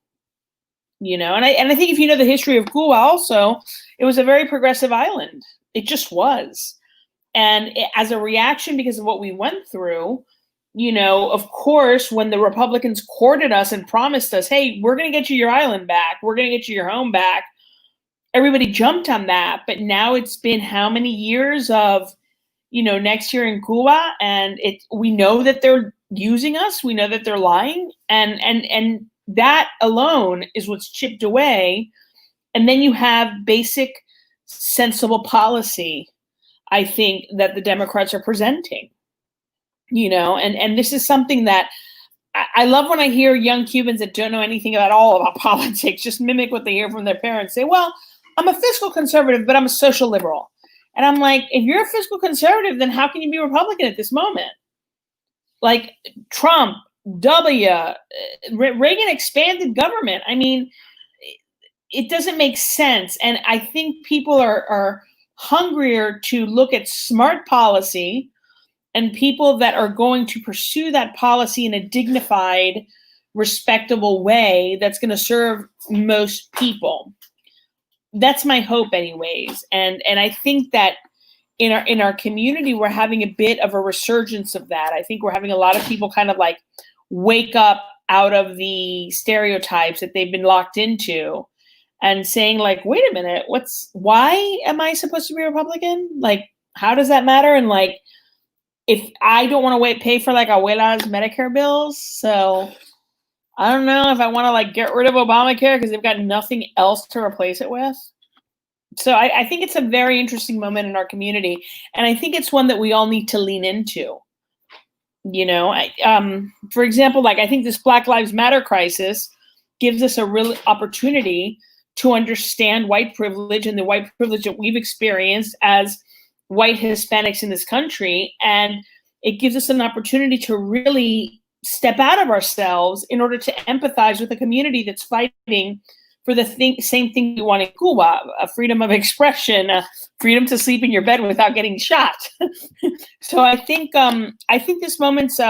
You know, and I think if you know the history of Cuba also, it was a very progressive island. It just was. And as a reaction, because of what we went through, you know, of course, when the Republicans courted us and promised us, hey, we're going to get you your island back, we're going to get you your home back, everybody jumped on that. But now it's been how many years of, you know, next year in Cuba, and we know that they're using us, we know that they're lying, and that alone is what's chipped away. And then you have basic, sensible policy, I think, that the Democrats are presenting. You know, and this is something that I love when I hear young Cubans that don't know anything at all about politics just mimic what they hear from their parents. Say, well, I'm a fiscal conservative, but I'm a social liberal. And I'm like, if you're a fiscal conservative, then how can you be Republican at this moment? Like Trump, Reagan expanded government. I mean, it doesn't make sense. And I think people are hungrier to look at smart policy and people that are going to pursue that policy in a dignified, respectable way that's going to serve most people. That's my hope anyways. And I think that in our community, we're having a bit of a resurgence of that. I think we're having a lot of people kind of like wake up out of the stereotypes that they've been locked into and saying like, wait a minute, why am I supposed to be Republican? Like, how does that matter? And like, if I don't want to pay for like abuela's Medicare bills, so I don't know if I want to like get rid of Obamacare because they've got nothing else to replace it with. So I think it's a very interesting moment in our community, and I think it's one that we all need to lean into. You know, for example, like I think this Black Lives Matter crisis gives us a real opportunity to understand white privilege and the white privilege that we've experienced as white Hispanics in this country. And it gives us an opportunity to really step out of ourselves in order to empathize with a community that's fighting for the same thing we want in Cuba, a freedom of expression, a freedom to sleep in your bed without getting shot. So I think this moment's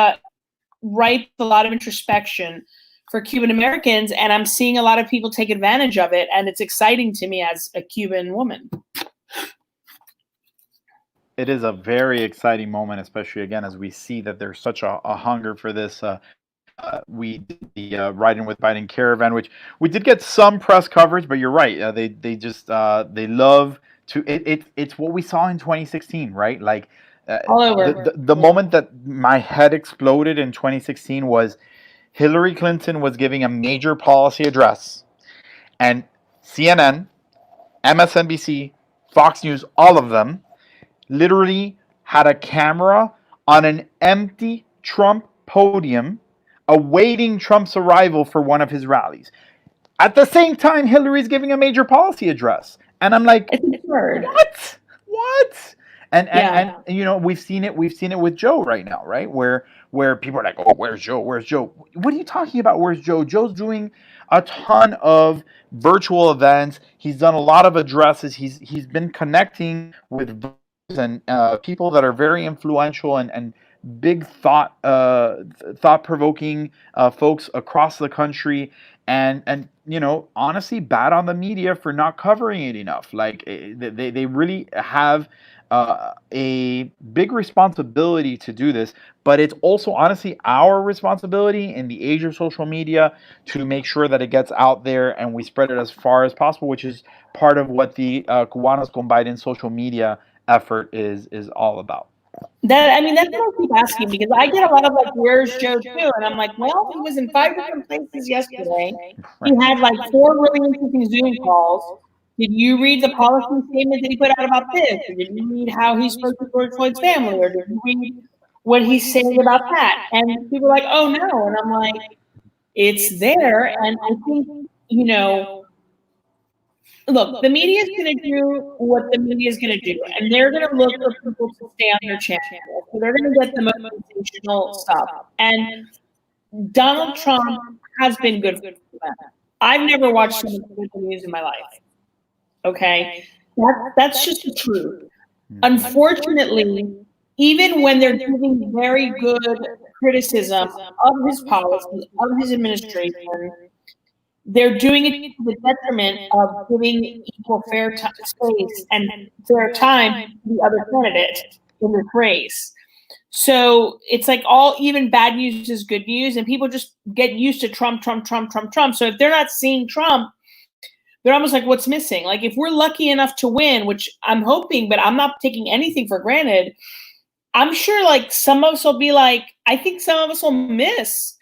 ripe a lot of introspection for Cuban Americans, and I'm seeing a lot of people take advantage of it, and it's exciting to me as a Cuban woman. It is a very exciting moment, especially again as we see that there's such a hunger for this. We did the Riding with Biden caravan, which we did get some press coverage, but you're right. They just they love to. It's what we saw in 2016, right? Like all over. The moment that my head exploded in 2016 was Hillary Clinton was giving a major policy address, and CNN, MSNBC, Fox News, all of them literally had a camera on an empty Trump podium awaiting Trump's arrival for one of his rallies. At the same time, Hillary's giving a major policy address. And I'm like, what? And you know, we've seen it with Joe right now, right? Where people are like, oh, where's Joe? Where's Joe? What are you talking about? Where's Joe? Joe's doing a ton of virtual events. He's done a lot of addresses. He's been connecting with and people that are very influential and big thought-provoking folks across the country, and you know, honestly, bad on the media for not covering it enough. Like they really have a big responsibility to do this, but it's also honestly our responsibility in the age of social media to make sure that it gets out there and we spread it as far as possible, which is part of what the Cubanos con Biden social media effort is all about. That's what I keep asking, because I get a lot of like, where's Joe too? And I'm like, well, he was in 5 different places yesterday. He had like 4 really interesting Zoom calls. Did you read the policy statement that he put out about this? Or did you read how he spoke to George Floyd's family? Or did you read what he's saying about that? And people are like, oh no. And I'm like, it's there. And I think, you know, look, the media is going to do what the media is going to do, and they're going to look for people to stay on their channel. So they're going to get the most sensational stuff. And Donald Trump has been good for them. I've never watched so much political news in my life. Okay, that's just the truth. Unfortunately, even when they're giving very good criticism of his policy, of his administration, they're doing it to the detriment of giving equal fair space and fair time to the other candidate in this race. So it's like even bad news is good news, and people just get used to Trump. So if they're not seeing Trump, they're almost like, what's missing? Like, if we're lucky enough to win, which I'm hoping, but I'm not taking anything for granted, I'm sure like some of us will be like, I think some of us will miss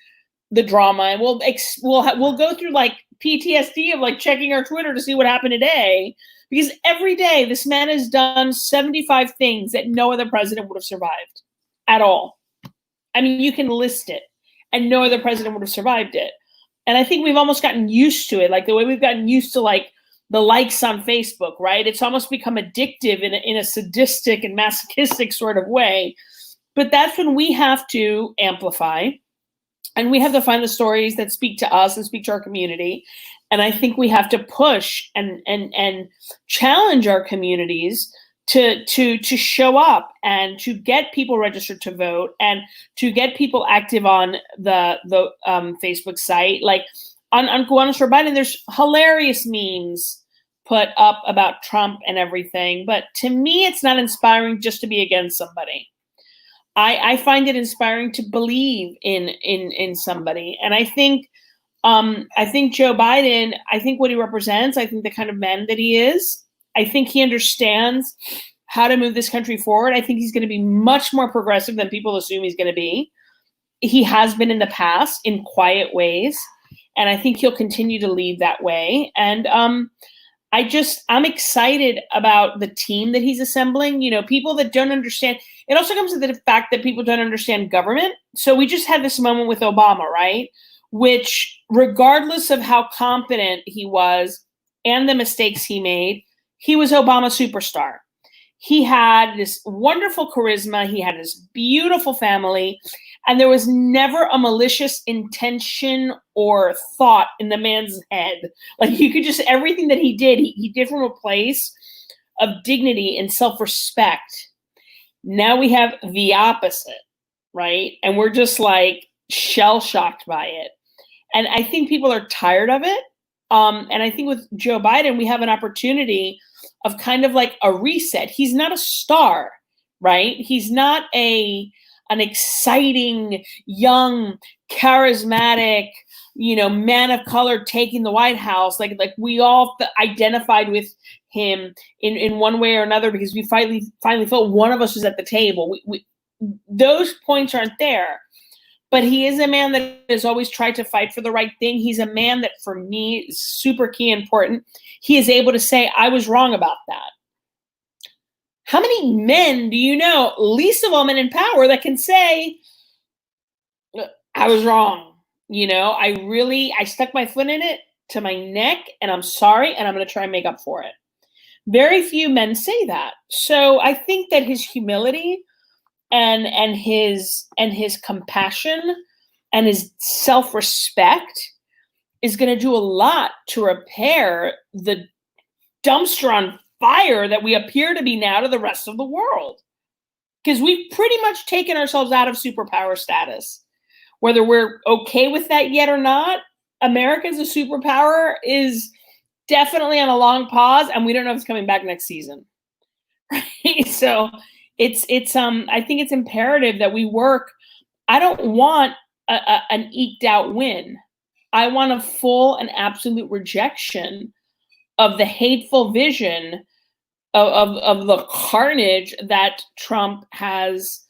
the drama, and we'll go through like PTSD of like checking our Twitter to see what happened today, because every day this man has done 75 things that no other president would have survived at all. I mean, you can list it, and no other president would have survived it. And I think we've almost gotten used to it, like the way we've gotten used to like the likes on Facebook, right? It's almost become addictive in a sadistic and masochistic sort of way. But that's when we have to amplify. And we have to find the stories that speak to us and speak to our community. And I think we have to push and challenge our communities to show up and to get people registered to vote and to get people active on the Facebook site. Like on Cubanos for Biden, there's hilarious memes put up about Trump and everything. But to me, it's not inspiring just to be against somebody. I find it inspiring to believe in somebody. And I think Joe Biden, I think what he represents, I think the kind of man that he is, I think he understands how to move this country forward. I think he's going to be much more progressive than people assume he's going to be. He has been in the past in quiet ways. And I think he'll continue to lead that way. And I'm excited about the team that he's assembling. You know, people that don't understand. It also comes to the fact that people don't understand government. So we just had this moment with Obama, right? Which, regardless of how competent he was and the mistakes he made, he was Obama superstar. He had this wonderful charisma. He had this beautiful family. And there was never a malicious intention or thought in the man's head. Like, you could just, everything that he did, he did from a place of dignity and self-respect. Now we have the opposite, right? And we're just like shell-shocked by it. And I think people are tired of it. And I think with Joe Biden, we have an opportunity of kind of like a reset. He's not a star, right? He's not an exciting, young, charismatic, man of color taking the White House. Like we all identified with him in one way or another because we finally felt one of us was at the table. Those points aren't there. But he is a man that has always tried to fight for the right thing. He's a man that, for me, is super key and important. He is able to say, I was wrong about that. How many men do you know, least of all men in power, that can say, I was wrong? I stuck my foot in it to my neck, and I'm sorry, and I'm going to try and make up for it. Very few men say that. So I think that his humility and his compassion and his self-respect is going to do a lot to repair the dumpster on fire that we appear to be now to the rest of the world. Because we've pretty much taken ourselves out of superpower status. Whether we're okay with that yet or not, America as a superpower is definitely on a long pause, and we don't know if it's coming back next season. Right? So it's I think it's imperative that we work. I don't want an eked out win. I want a full and absolute rejection of the hateful vision of the carnage that Trump has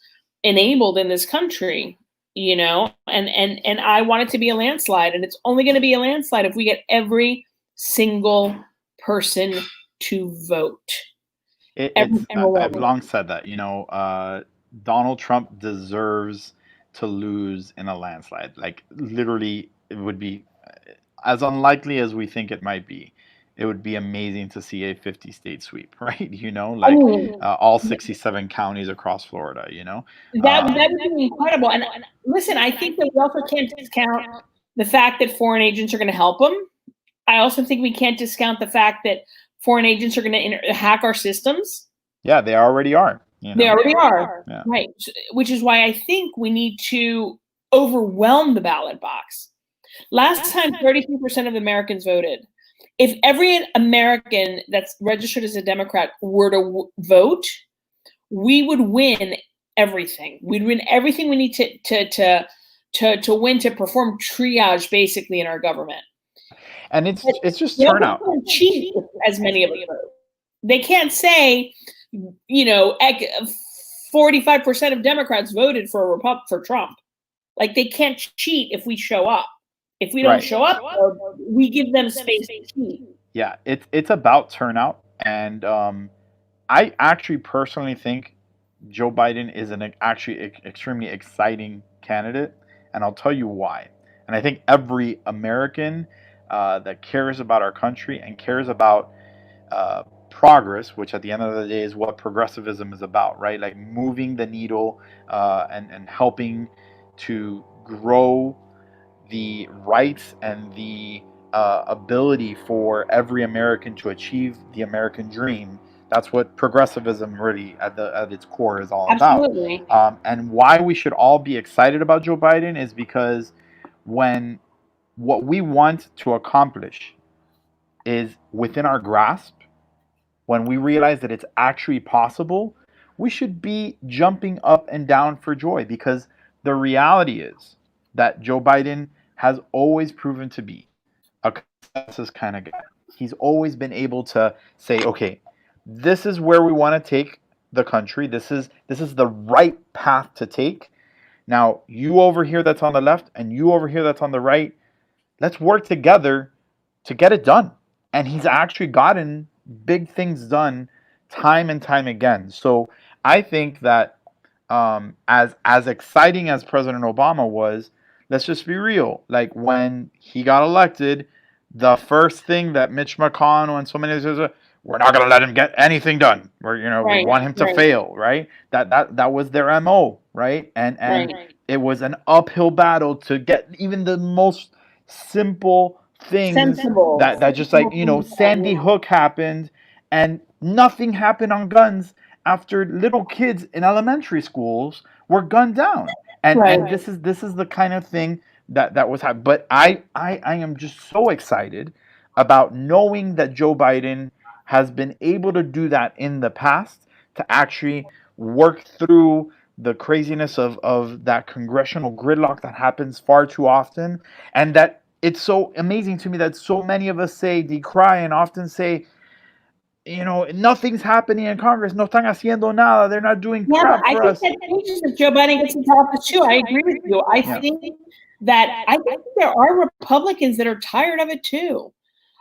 enabled in this country, and I want it to be a landslide, and it's only going to be a landslide if we get every single person to vote. I've long said that, Donald Trump deserves to lose in a landslide. Like, literally, it would be as unlikely as we think it might be. It would be amazing to see a 50-state sweep, right? All 67 counties across Florida, That would be incredible. And listen, I think that we also can't discount the fact that foreign agents are going to help them. I also think we can't discount the fact that foreign agents are going to hack our systems. Yeah, they already are. They already are, yeah. Right? Which is why I think we need to overwhelm the ballot box. Last time, 33% of Americans voted. If every American that's registered as a Democrat were to vote, we would win everything. We'd win everything we need to win, to perform triage basically in our government. And it's just turnout. They can't cheat as many of them vote. They can't say, 45% of Democrats voted for Trump. Like, they can't cheat if we show up. If we don't show up, we give them space to cheat. Yeah, it's about turnout, and I actually personally think Joe Biden is an extremely exciting candidate, and I'll tell you why. And I think every American that cares about our country and cares about progress, which at the end of the day is what progressivism is about, right? Like, moving the needle and helping to grow the rights and the ability for every American to achieve the American dream That's what progressivism really at its core is all Absolutely. about. And why we should all be excited about Joe Biden is because when what we want to accomplish is within our grasp, when we realize that it's actually possible, we should be jumping up and down for joy, because the reality is that Joe Biden has always proven to be a consensus kind of guy. He's always been able to say, okay, this is where we want to take the country. This is the right path to take. Now, you over here that's on the left and you over here that's on the right, let's work together to get it done. And he's actually gotten big things done time and time again. So I think that as exciting as President Obama was, let's just be real. Like, when he got elected, the first thing that Mitch McConnell and so many others, we're not going to let him get anything done. We want him to fail, right? That was their MO, right? And it was an uphill battle to get even the most simple things that just like, Sandy Hook happened and nothing happened on guns after little kids in elementary schools were gunned down. And this is the kind of thing that was happening. But I am just so excited about knowing that Joe Biden has been able to do that in the past, to actually work through the craziness of that congressional gridlock that happens far too often. And that it's so amazing to me that so many of us decry and often say, nothing's happening in Congress. No están haciendo nada. They're not doing crap for us. I think that changes if Joe Biden gets into office too. I agree with you. I think there are Republicans that are tired of it too.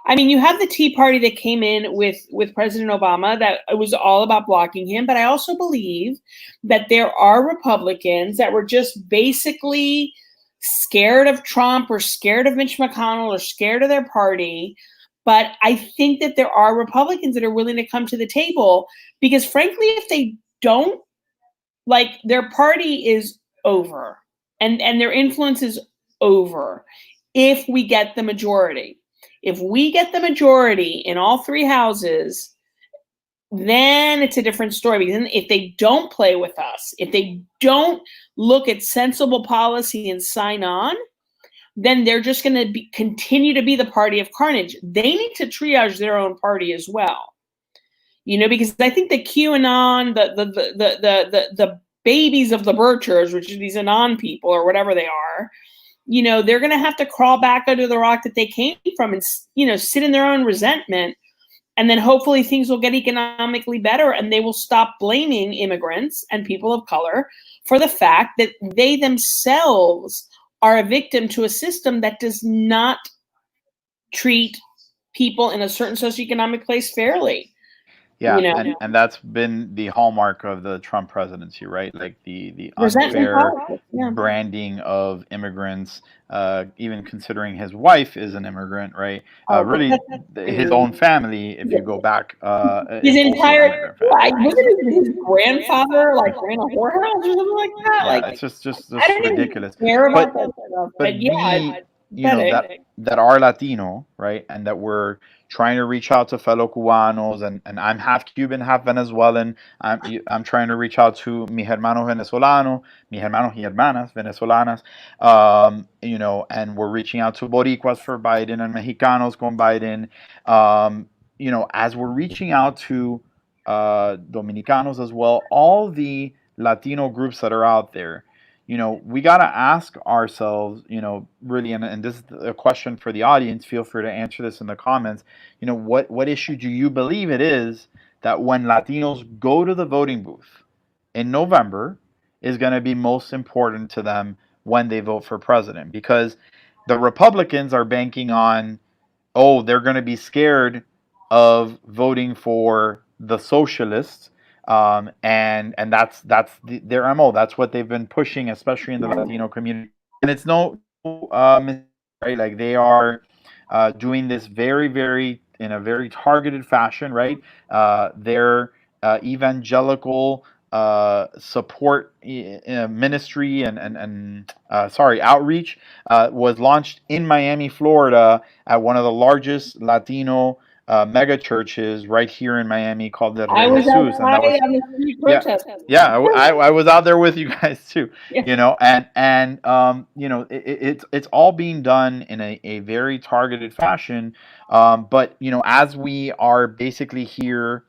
I mean, you have the Tea Party that came in with President Obama, that it was all about blocking him. But I also believe that there are Republicans that were just basically scared of Trump or scared of Mitch McConnell or scared of their party. But I think that there are Republicans that are willing to come to the table, because frankly, if they don't, like, their party is over and their influence is over if we get the majority. If we get the majority in all three houses, then it's a different story. Because if they don't play with us, if they don't look at sensible policy and sign on, then they're just going to continue to be the party of carnage. They need to triage their own party as well, because I think the QAnon, the babies of the Birchers, which are these Anon people or whatever they are, they're going to have to crawl back under the rock that they came from and, sit in their own resentment. And then hopefully things will get economically better and they will stop blaming immigrants and people of color for the fact that they themselves are a victim to a system that does not treat people in a certain socioeconomic place fairly. Yeah, and that's been the hallmark of the Trump presidency, right? Like the unfair branding of immigrants, even considering his wife is an immigrant, right? Really, his own family, if you go back. His entire, wasn't his grandfather ran a whorehouse or something like that? Yeah, it's just ridiculous. Care about that stuff, but that are Latino, right? And that we're trying to reach out to fellow Cubanos, and I'm half Cuban, half Venezuelan. I'm trying to reach out to mis hermanos venezolanos, mis hermanos y hermanas venezolanas, and we're reaching out to Boricuas for Biden and Mexicanos con Biden, as we're reaching out to Dominicanos as well, all the Latino groups that are out there. We got to ask ourselves, really, and this is a question for the audience. Feel free to answer this in the comments. What issue do you believe it is that when Latinos go to the voting booth in November is going to be most important to them when they vote for president? Because the Republicans are banking on, they're going to be scared of voting for the socialists. And that's their MO. That's what they've been pushing, especially in the Latino community. And it's right? Like, they are doing this in a very targeted fashion, right? Their evangelical support ministry and outreach was launched in Miami, Florida, at one of the largest Latino mega churches right here in Miami called the I was Jesus, and that was on the street protesting. I was out there with you guys too. Yeah. You know, and you know, it's all being done in a very targeted fashion. But you know, as we are basically here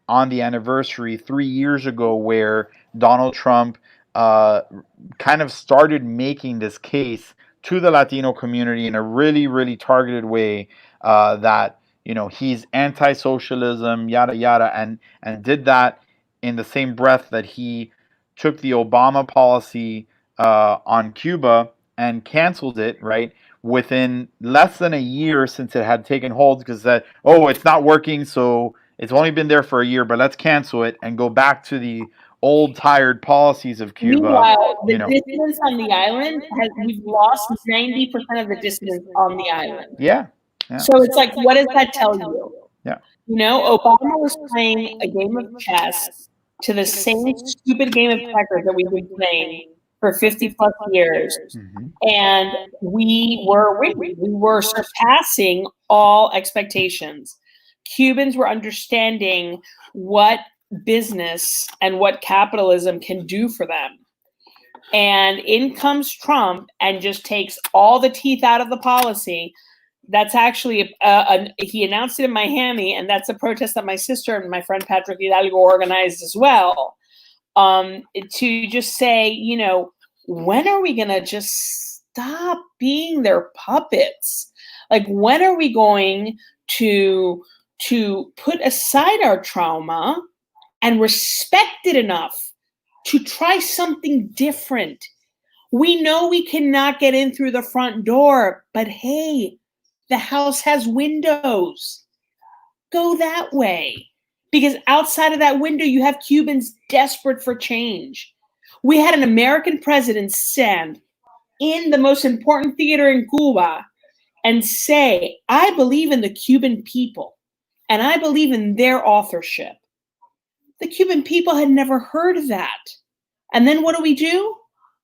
on the anniversary 3 years ago, where Donald Trump kind of started making this case to the Latino community in a really, really targeted way, that you know he's anti-socialism, yada yada, and did that in the same breath that he took the Obama policy on Cuba and canceled it, right? Within less than a year since it had taken hold, because that, oh, it's not working, so it's only been there for a year, but let's cancel it and go back to the old tired policies of Cuba. Meanwhile, the you know. dissidents on the island we've lost 90% of the dissidents on the island. Yeah. So it's like, what does that tell you? Yeah. You know, Obama was playing a game of chess to the same stupid game of checkers that we've been playing for 50 plus years. And we were winning. We were surpassing all expectations. Cubans were understanding what business and what capitalism can do for them. And in comes Trump and just takes all the teeth out of the policy. That's actually, he announced it in Miami, and that's a protest that my sister and my friend Patrick Hidalgo organized as well, to just say, you know, when are we going to just stop being their puppets? Like, when are we going to put aside our trauma and respect it enough to try something different? We know we cannot get in through the front door, but hey, the house has windows. Go that way. Because outside of that window, you have Cubans desperate for change. We had an American president stand in the most important theater in Cuba and say, I believe in the Cuban people and I believe in their authorship. The Cuban people had never heard of that. And then what do?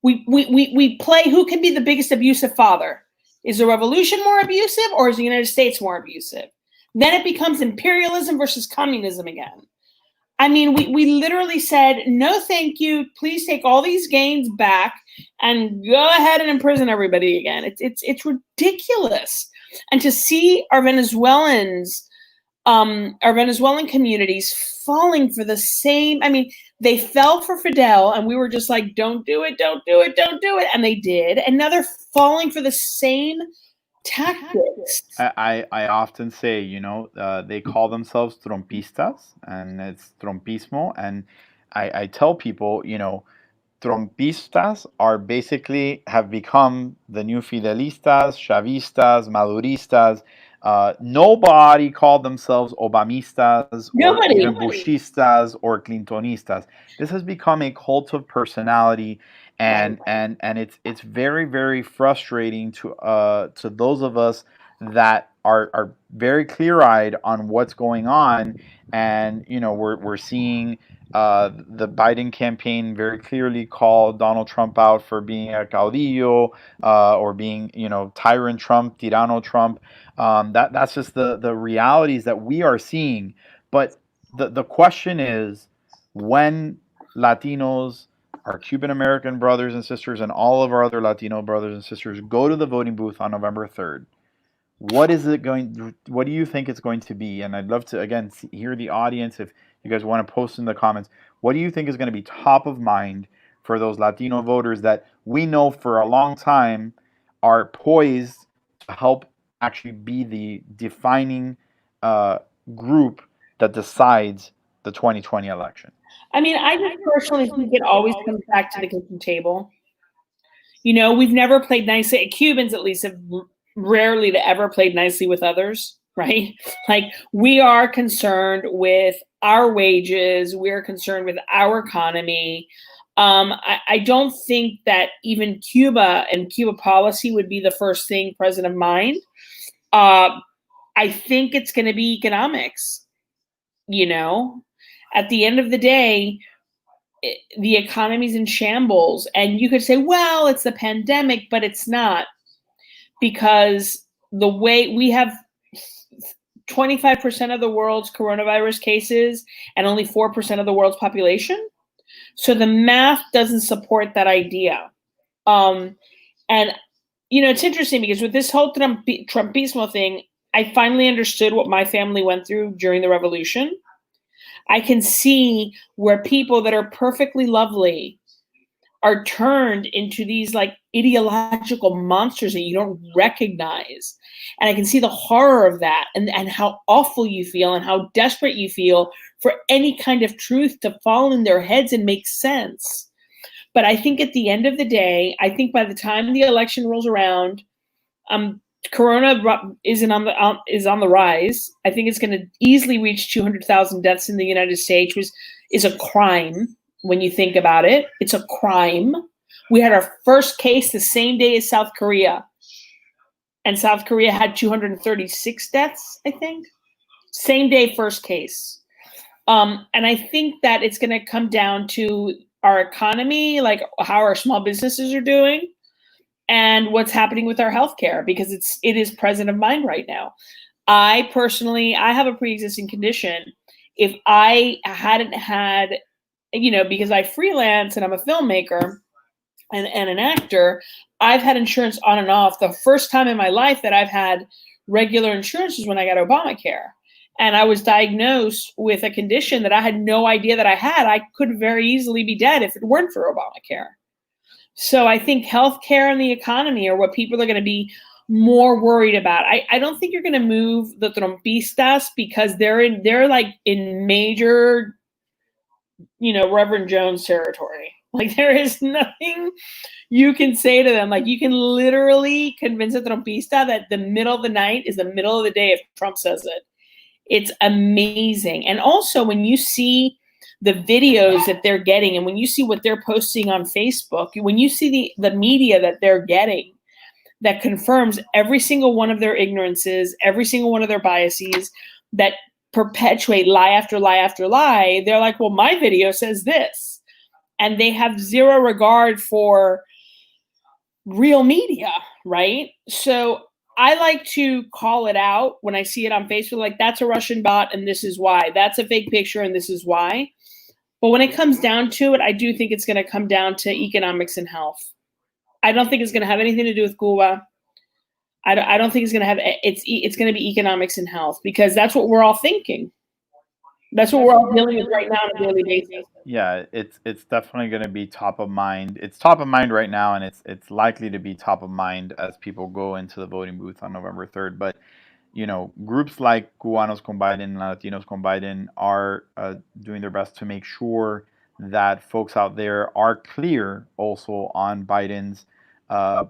We play who can be the biggest abusive father. Is the revolution more abusive, or is the United States more abusive? Then it becomes imperialism versus communism again. I mean, we literally said, no, thank you. Please take all these gains back and go ahead and imprison everybody again. It's ridiculous. And to see our Venezuelan communities falling for the same, I mean, they fell for Fidel and we were just like, don't do it, don't do it, don't do it. And they did. And now they're falling for the same tactics. I often say, you know, they call themselves Trumpistas, and it's Trumpismo. And I tell people, you know, Trumpistas are basically have become the new Fidelistas, Chavistas, Maduristas. Nobody called themselves Obamistas, or even Bushistas or Clintonistas. This has become a cult of personality, and it's very, very frustrating to those of us that are very clear-eyed on what's going on. And you know, we're seeing the Biden campaign very clearly call Donald Trump out for being a caudillo, or being, you know, tyrant Trump, tirano Trump. That's just the realities that we are seeing. But the question is, when Latinos, our Cuban American brothers and sisters, and all of our other Latino brothers and sisters go to the voting booth on November 3rd, what do you think it's going to be? And I'd love to, again, hear the audience. If you guys want to post in the comments, what do you think is going to be top of mind for those Latino voters that we know for a long time are poised to help actually be the defining group that decides the 2020 election? I mean, I just personally think it always comes back to the kitchen table. You know, we've never played nicely. Cubans, at least, have rarely to ever played nicely with others, right? Like, we are concerned with our wages. We're concerned with our economy. I don't think that even Cuba and Cuba policy would be the first thing present of mind. I think it's going to be economics. You know, at the end of the day, the economy's in shambles. And you could say, well, it's the pandemic, but it's not. Because the way we have 25% of the world's coronavirus cases and only 4% of the world's population. So the math doesn't support that idea. And, it's interesting because with this whole Trumpismo thing, I finally understood what my family went through during the revolution. I can see where people that are perfectly lovely are turned into these like ideological monsters that you don't recognize. And I can see the horror of that and how awful you feel and how desperate you feel for any kind of truth to fall in their heads and make sense. But I think at the end of the day, I think by the time the election rolls around, Corona is on the rise. I think it's going to easily reach 200,000 deaths in the United States, which is a crime. When you think about it, it's a crime. We had our first case the same day as South Korea. And South Korea had 236 deaths, I think. Same day, first case. And I think that it's going to come down to our economy, like how our small businesses are doing, and what's happening with our healthcare, because it is present of mind right now. I have a pre-existing condition. If I hadn't had, because I freelance and I'm a filmmaker and an actor, I've had insurance on and off. The first time in my life that I've had regular insurance is when I got Obamacare. And I was diagnosed with a condition that I had no idea that I had. I could very easily be dead if it weren't for Obamacare. So I think healthcare and the economy are what people are going to be more worried about. I don't think you're going to move the Trumpistas because they're like in major, Reverend Jones territory. Like there is nothing you can say to them. Like you can literally convince a Trumpista that the middle of the night is the middle of the day if Trump says it. It's amazing. And also when you see the videos that they're getting and when you see what they're posting on Facebook, when you see the media that they're getting that confirms every single one of their ignorances, every single one of their biases, that perpetuate lie after lie after lie, they're like, well, my video says this. And they have zero regard for real media, right? So I like to call it out when I see it on Facebook, like that's a Russian bot and this is why. That's a fake picture and this is why. But when it comes down to it, I do think it's going to come down to economics and health. I don't think it's going to have anything to do with Cuba. I don't think it's going to have, it's going to be economics and health because that's what we're all thinking. That's what we're all dealing with right now on a daily basis. Yeah, it's definitely going to be top of mind. It's top of mind right now, and it's likely to be top of mind as people go into the voting booth on November 3rd. But groups like Cubanos con Biden, Latinos con Biden are doing their best to make sure that folks out there are clear also on Biden's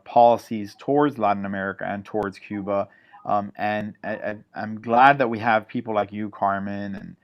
policies towards Latin America and towards Cuba. And I'm glad that we have people like you, Carmen, and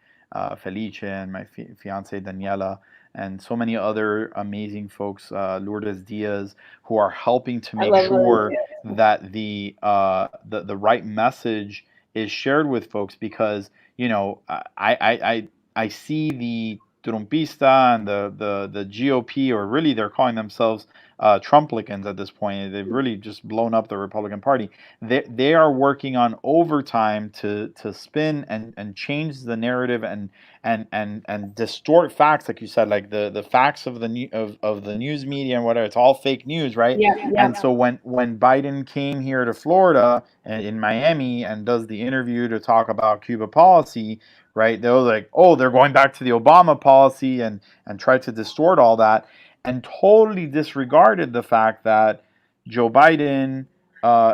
Felice, and my fiance Daniela, and so many other amazing folks, Lourdes Diaz, who are helping to make sure that the right message is shared with folks. Because I see the Trumpista and the GOP, or really they're calling themselves Trumplicans at this point. They've really just blown up the Republican Party. They are working on overtime to spin and change the narrative and distort facts, like you said, like the facts of the news media and whatever. It's all fake news, right? Yeah. And so when Biden came here to Florida and in Miami and does the interview to talk about Cuba policy, right? They were like, oh, they're going back to the Obama policy and try to distort all that, and totally disregarded the fact that Joe Biden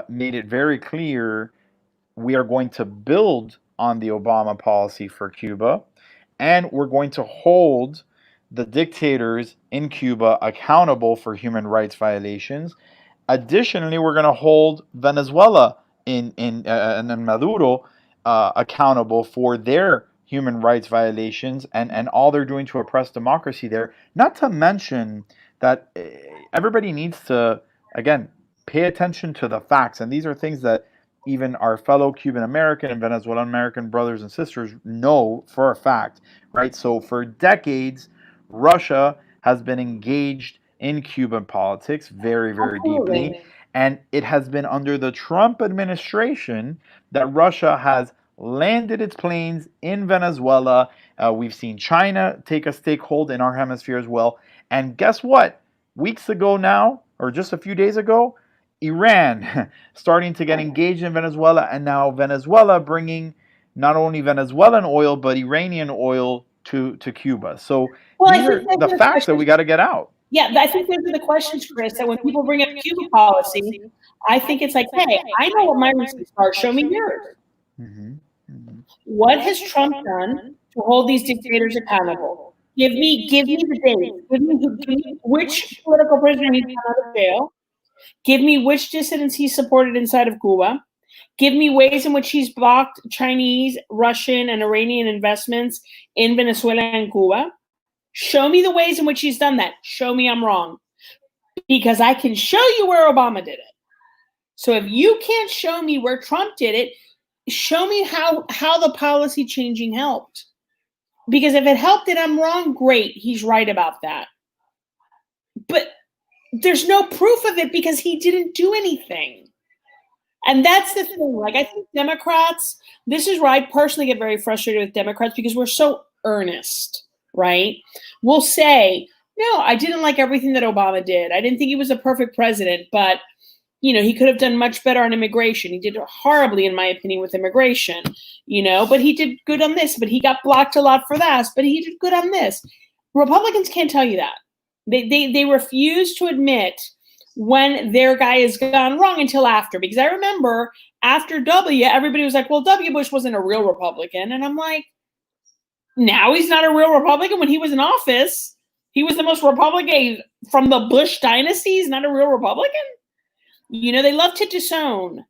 made it very clear we are going to build on the Obama policy for Cuba, and we're going to hold the dictators in Cuba accountable for human rights violations. Additionally, we're going to hold Venezuela and Maduro accountable for their human rights violations and all they're doing to oppress democracy there. Not to mention that everybody needs to, again, pay attention to the facts. And these are things that even our fellow Cuban American and Venezuelan American brothers and sisters know for a fact, right? So for decades, Russia has been engaged in Cuban politics very, very deeply. And it has been under the Trump administration that Russia has landed its planes in Venezuela. We've seen China take a stakehold in our hemisphere as well. And guess what? Weeks ago now, or just a few days ago, Iran starting to get engaged in Venezuela, and now Venezuela bringing not only Venezuelan oil, but Iranian oil to Cuba. So these are the facts that we got to get out. Yeah, I think those are the questions, Chris, that when people bring up Cuba policy, I think it's like, hey, I know what my receipts are. Show me yours. What has Trump done to hold these dictators accountable? Give me the dates. Give me which political prisoner he's come out of jail. Give me which dissidents he supported inside of Cuba. Give me ways in which he's blocked Chinese, Russian, and Iranian investments in Venezuela and Cuba. Show me the ways in which he's done that. Show me I'm wrong. Because I can show you where Obama did it. So if you can't show me where Trump did it, show me how the policy changing helped. Because if it helped and I'm wrong, great. He's right about that. But there's no proof of it because he didn't do anything. And that's the thing. Like, I think Democrats, this is where I personally get very frustrated with Democrats because we're so earnest, right? We'll say, no, I didn't like everything that Obama did. I didn't think he was a perfect president, but he could have done much better on immigration. He did horribly, in my opinion, with immigration, but he did good on this, but he got blocked a lot for that, but he did good on this. Republicans can't tell you that. They refuse to admit when their guy has gone wrong until after, because I remember after W, everybody was like, well, W. Bush wasn't a real Republican. And I'm like, now he's not a real Republican. When he was in office, he was the most Republican from the Bush dynasty. He's not a real Republican. They love to disown,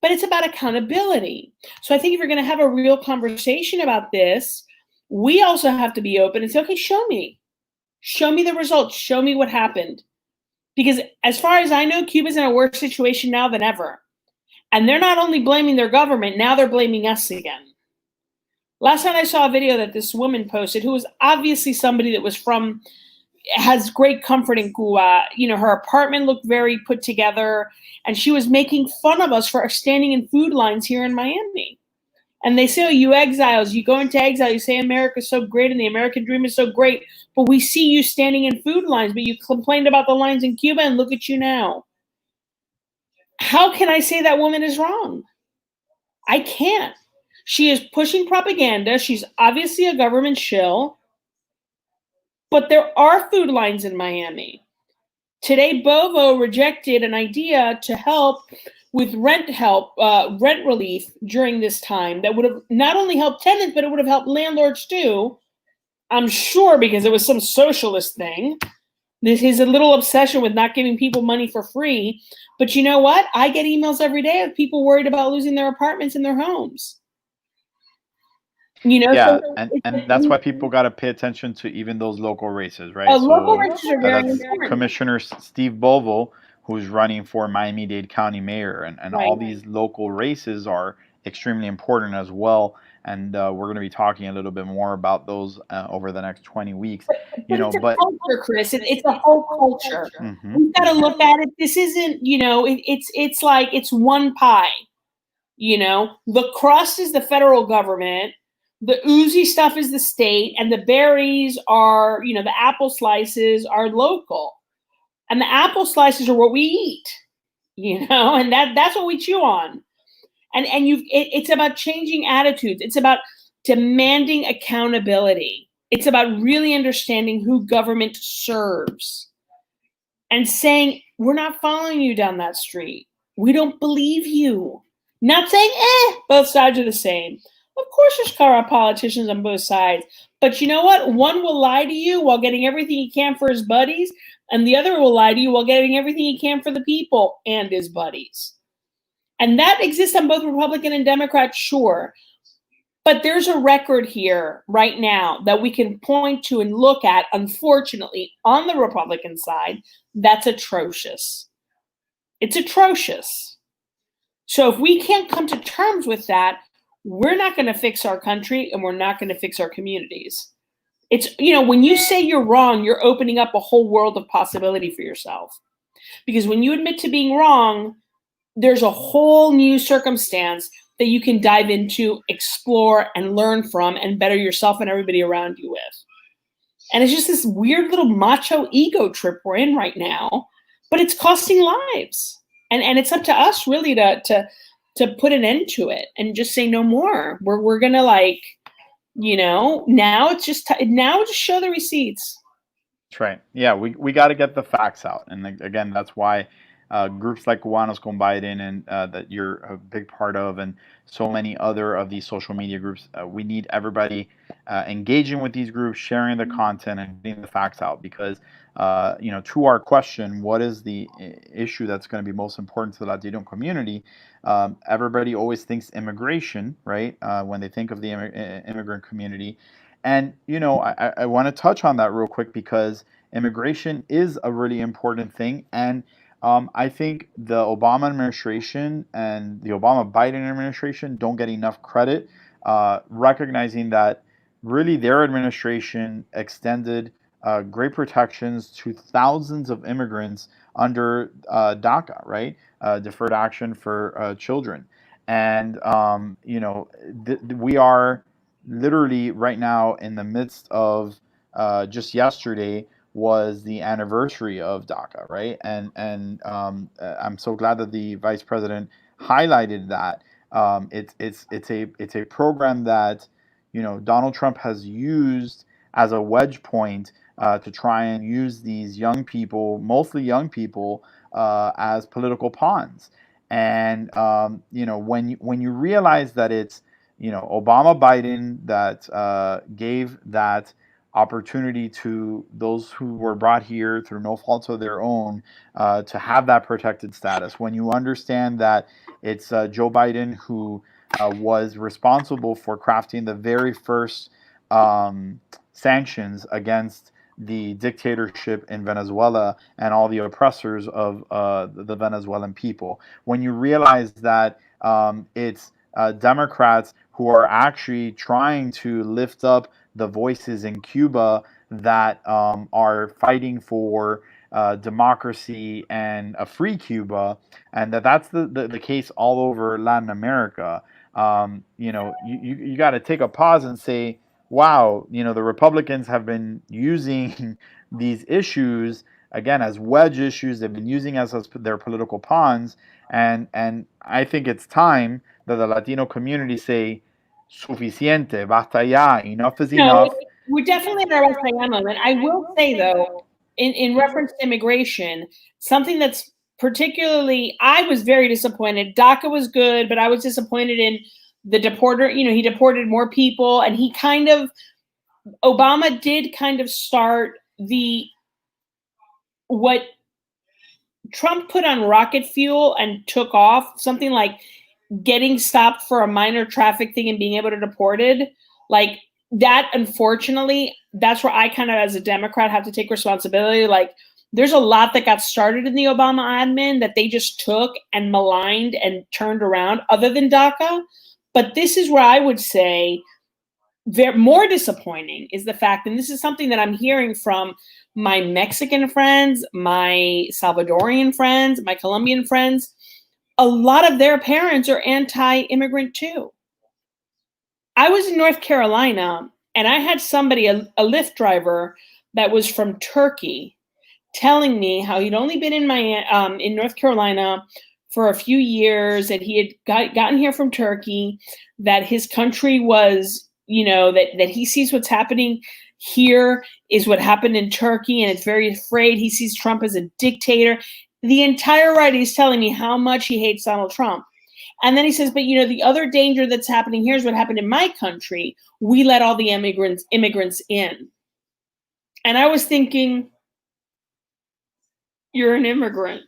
but it's about accountability. So I think if you're going to have a real conversation about this, we also have to be open and say, okay, show me the results. Show me what happened. Because as far as I know, Cuba's in a worse situation now than ever. And they're not only blaming their government, now they're blaming us again. Last night I saw a video that this woman posted who was obviously somebody that was has great comfort in Cuba. Her apartment looked very put together, and she was making fun of us for standing in food lines here in Miami. And they say, oh, you exiles, you go into exile, you say America's so great and the American dream is so great, but we see you standing in food lines, but you complained about the lines in Cuba, and look at you now. How can I say that woman is wrong? I can't. She is pushing propaganda. She's obviously a government shill. But there are food lines in Miami. Today, Bovo rejected an idea to help with rent relief during this time that would have not only helped tenants, but it would have helped landlords too. I'm sure because it was some socialist thing. This is a little obsession with not giving people money for free. But you know what? I get emails every day of people worried about losing their apartments and their homes. Yeah, so and that's why people got to pay attention to even those local races, right? Local races are very important. Commissioner Steve Bovo, who's running for Miami-Dade County mayor, and Right. all these local races are extremely important as well. And we're going to be talking a little bit more about those over the next 20 weeks. It's a culture, Chris. It's a whole culture. Mhm. We've got to look at it. This isn't, it's like it's one pie. The crust is the federal government. The oozy stuff is the state, and the berries are, the apple slices are local. And the apple slices are what we eat, and that's what we chew on. And it's about changing attitudes. It's about demanding accountability. It's about really understanding who government serves and saying, we're not following you down that street. We don't believe you. Not saying, both sides are the same. Of course, there's corrupt politicians on both sides. But you know what? One will lie to you while getting everything he can for his buddies, and the other will lie to you while getting everything he can for the people and his buddies. And that exists on both Republican and Democrat, sure. But there's a record here right now that we can point to and look at, unfortunately, on the Republican side, that's atrocious. It's atrocious. So if we can't come to terms with that, we're not going to fix our country and we're not going to fix our communities. It's, when you say you're wrong, you're opening up a whole world of possibility for yourself. Because when you admit to being wrong, there's a whole new circumstance that you can dive into, explore, and learn from, and better yourself and everybody around you with. And it's just this weird little macho ego trip we're in right now, but it's costing lives. And it's up to us really to put an end to it and just say no more. We're gonna, like, you know, now it's just show the receipts. That's right. Yeah, we got to get the facts out, and again, that's why groups like Cubanos con Biden and that you're a big part of, and so many other of these social media groups, we need everybody engaging with these groups, sharing the content, and getting the facts out. Because you know, to our question, what is the issue that's going to be most important to the Latino community? Everybody always thinks immigration, right? When they think of the immigrant community. And, you know, I want to touch on that real quick, because immigration is a really important thing. And I think the Obama administration and the Obama-Biden administration don't get enough credit, recognizing that really their administration extended great protections to thousands of immigrants under DACA, right? Deferred Action for Children. And, you know, we are literally right now in the midst of, just yesterday was the anniversary of DACA, right? And I'm so glad that the vice president highlighted that. It's a program that, you know, Donald Trump has used as a wedge point to try and use these young people, mostly young people, as political pawns. And you know, when you realize that it's, you know, Obama, Biden that gave that opportunity to those who were brought here through no fault of their own to have that protected status. When you understand that it's Joe Biden who was responsible for crafting the very first sanctions against the dictatorship in Venezuela and all the oppressors of the Venezuelan people. When you realize that it's Democrats who are actually trying to lift up the voices in Cuba that are fighting for democracy and a free Cuba, and that's the case all over Latin America. You know, you got to take a pause and say, wow, you know, the Republicans have been using these issues again as wedge issues. They've been using as their political pawns, and I think it's time that the Latino community say, suficiente, basta ya, enough is enough. We're definitely in our basta ya moment. I will say, though, in reference to immigration, something that's particularly, I was very disappointed. DACA was good, but I was disappointed in the deporter. You know, he deported more people, and he kind of, Obama did kind of start what Trump put on rocket fuel and took off, something like getting stopped for a minor traffic thing and being able to deported, like that. Unfortunately, that's where I kind of, as a Democrat, have to take responsibility. Like, there's a lot that got started in the Obama admin that they just took and maligned and turned around, other than DACA. But this is where I would say more disappointing is the fact, and this is something that I'm hearing from my Mexican friends, my Salvadorian friends, my Colombian friends. A lot of their parents are anti-immigrant too. I was in North Carolina, and I had somebody, a Lyft driver that was from Turkey, telling me how he'd only been in North Carolina for a few years, that he had gotten here from Turkey, that his country was, you know, that he sees what's happening here is what happened in Turkey, and it's very afraid. He sees Trump as a dictator. The entire ride, he's telling me how much he hates Donald Trump. And then he says, but, you know, the other danger that's happening here is what happened in my country. We let all the immigrants in. And I was thinking, you're an immigrant.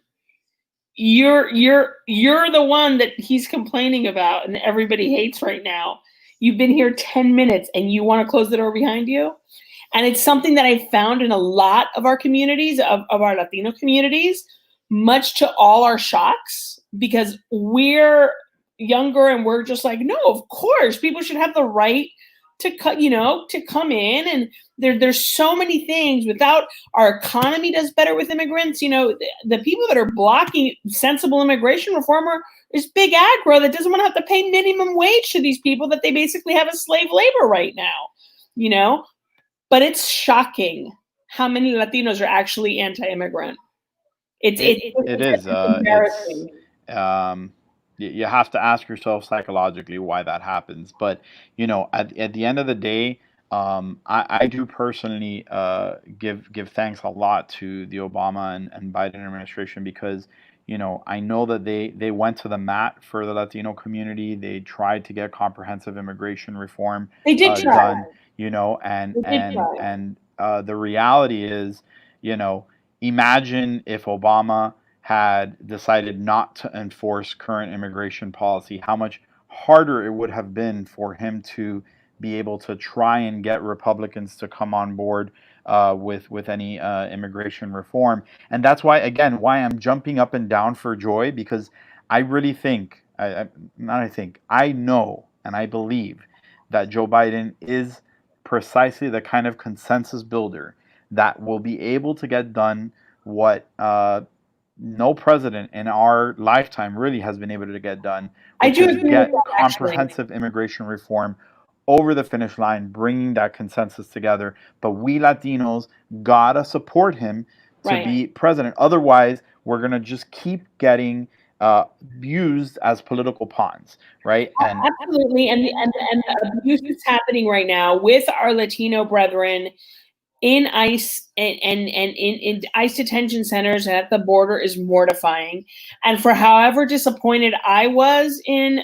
You're the one that he's complaining about and everybody hates right now. You've been here 10 minutes and you want to close the door behind you? And it's something that I found in a lot of our communities, of our Latino communities, much to all our shocks, because we're younger and we're just like, no, of course, people should have the right to come in, and there's so many things. Without our economy does better with immigrants. The people that are blocking sensible immigration reform is big agro that doesn't want to have to pay minimum wage to these people that they basically have as slave labor right now. But it's shocking how many Latinos are actually anti-immigrant. It is embarrassing. You have to ask yourself psychologically why that happens. But at the end of the day, I do personally give thanks a lot to the Obama and Biden administration, because I know that they went to the mat for the Latino community. They tried to get comprehensive immigration reform done. And the reality is, imagine if Obama had decided not to enforce current immigration policy, how much harder it would have been for him to be able to try and get Republicans to come on board with any immigration reform. And that's why I'm jumping up and down for joy, because I really think, I know and I believe that Joe Biden is precisely the kind of consensus builder that will be able to get done what no president in our lifetime really has been able to get done, which is get comprehensive immigration reform over the finish line, bringing that consensus together. But we Latinos gotta support him to be president. Otherwise, we're gonna just keep getting used as political pawns, right? Absolutely, and the abuse that's happening right now with our Latino brethren in ICE and in ICE detention centers and at the border is mortifying. And for however disappointed I was in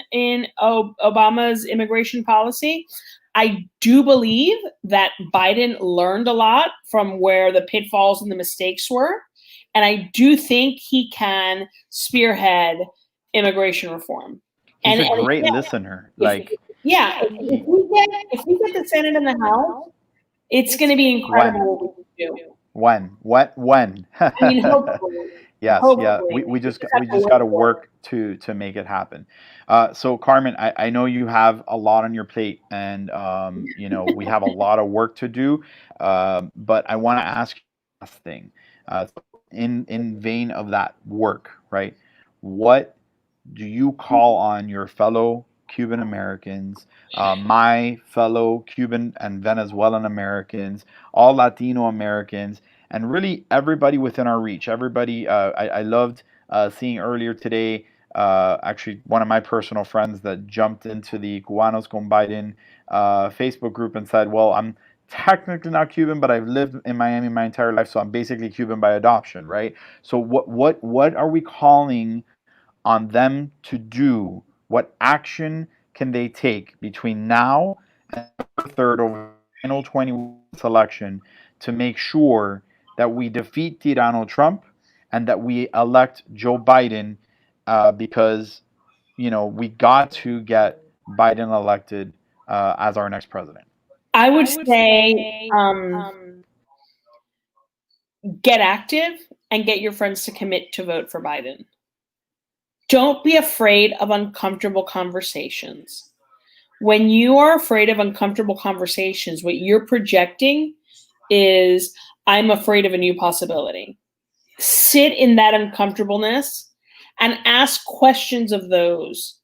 Obama's immigration policy, I do believe that Biden learned a lot from where the pitfalls and the mistakes were. And I do think he can spearhead immigration reform. He's a great listener. If we get the Senate and the House, it's going to be incredible what we can do. When? I mean, hopefully. Yes, hopefully. Yeah. We just got to work to make it happen. So Carmen, I know you have a lot on your plate, and we have a lot of work to do. But I want to ask you last thing. In vein of that work, right? What do you call on your fellow Cuban Americans, my fellow Cuban and Venezuelan Americans, all Latino Americans, and really everybody within our reach? Everybody, I loved seeing earlier today, actually one of my personal friends that jumped into the Cubanos con Biden Facebook group and said, well, I'm technically not Cuban, but I've lived in Miami my entire life, so I'm basically Cuban by adoption, right? So what are we calling on them to do? What action can they take between now and the third over the final 20 election to make sure that we defeat Donald Trump and that we elect Joe Biden? Because we got to get Biden elected as our next president. I would say get active and get your friends to commit to vote for Biden. Don't be afraid of uncomfortable conversations. When you are afraid of uncomfortable conversations, what you're projecting is, I'm afraid of a new possibility. Sit in that uncomfortableness and ask questions of those.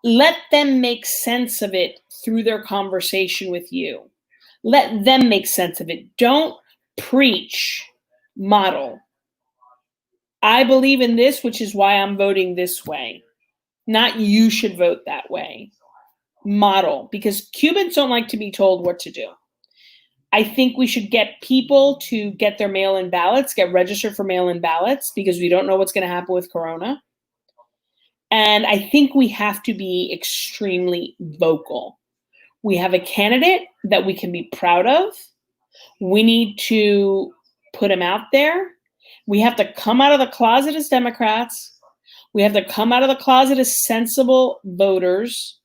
Let them make sense of it through their conversation with you. Let them make sense of it. Don't preach, model. I believe in this, which is why I'm voting this way. Not you should vote that way. Model, because Cubans don't like to be told what to do. I think we should get people to get their mail-in ballots, get registered for mail-in ballots, because we don't know what's going to happen with Corona. And I think we have to be extremely vocal. We have a candidate that we can be proud of. We need to put him out there. We have to come out of the closet as Democrats. We have to come out of the closet as sensible voters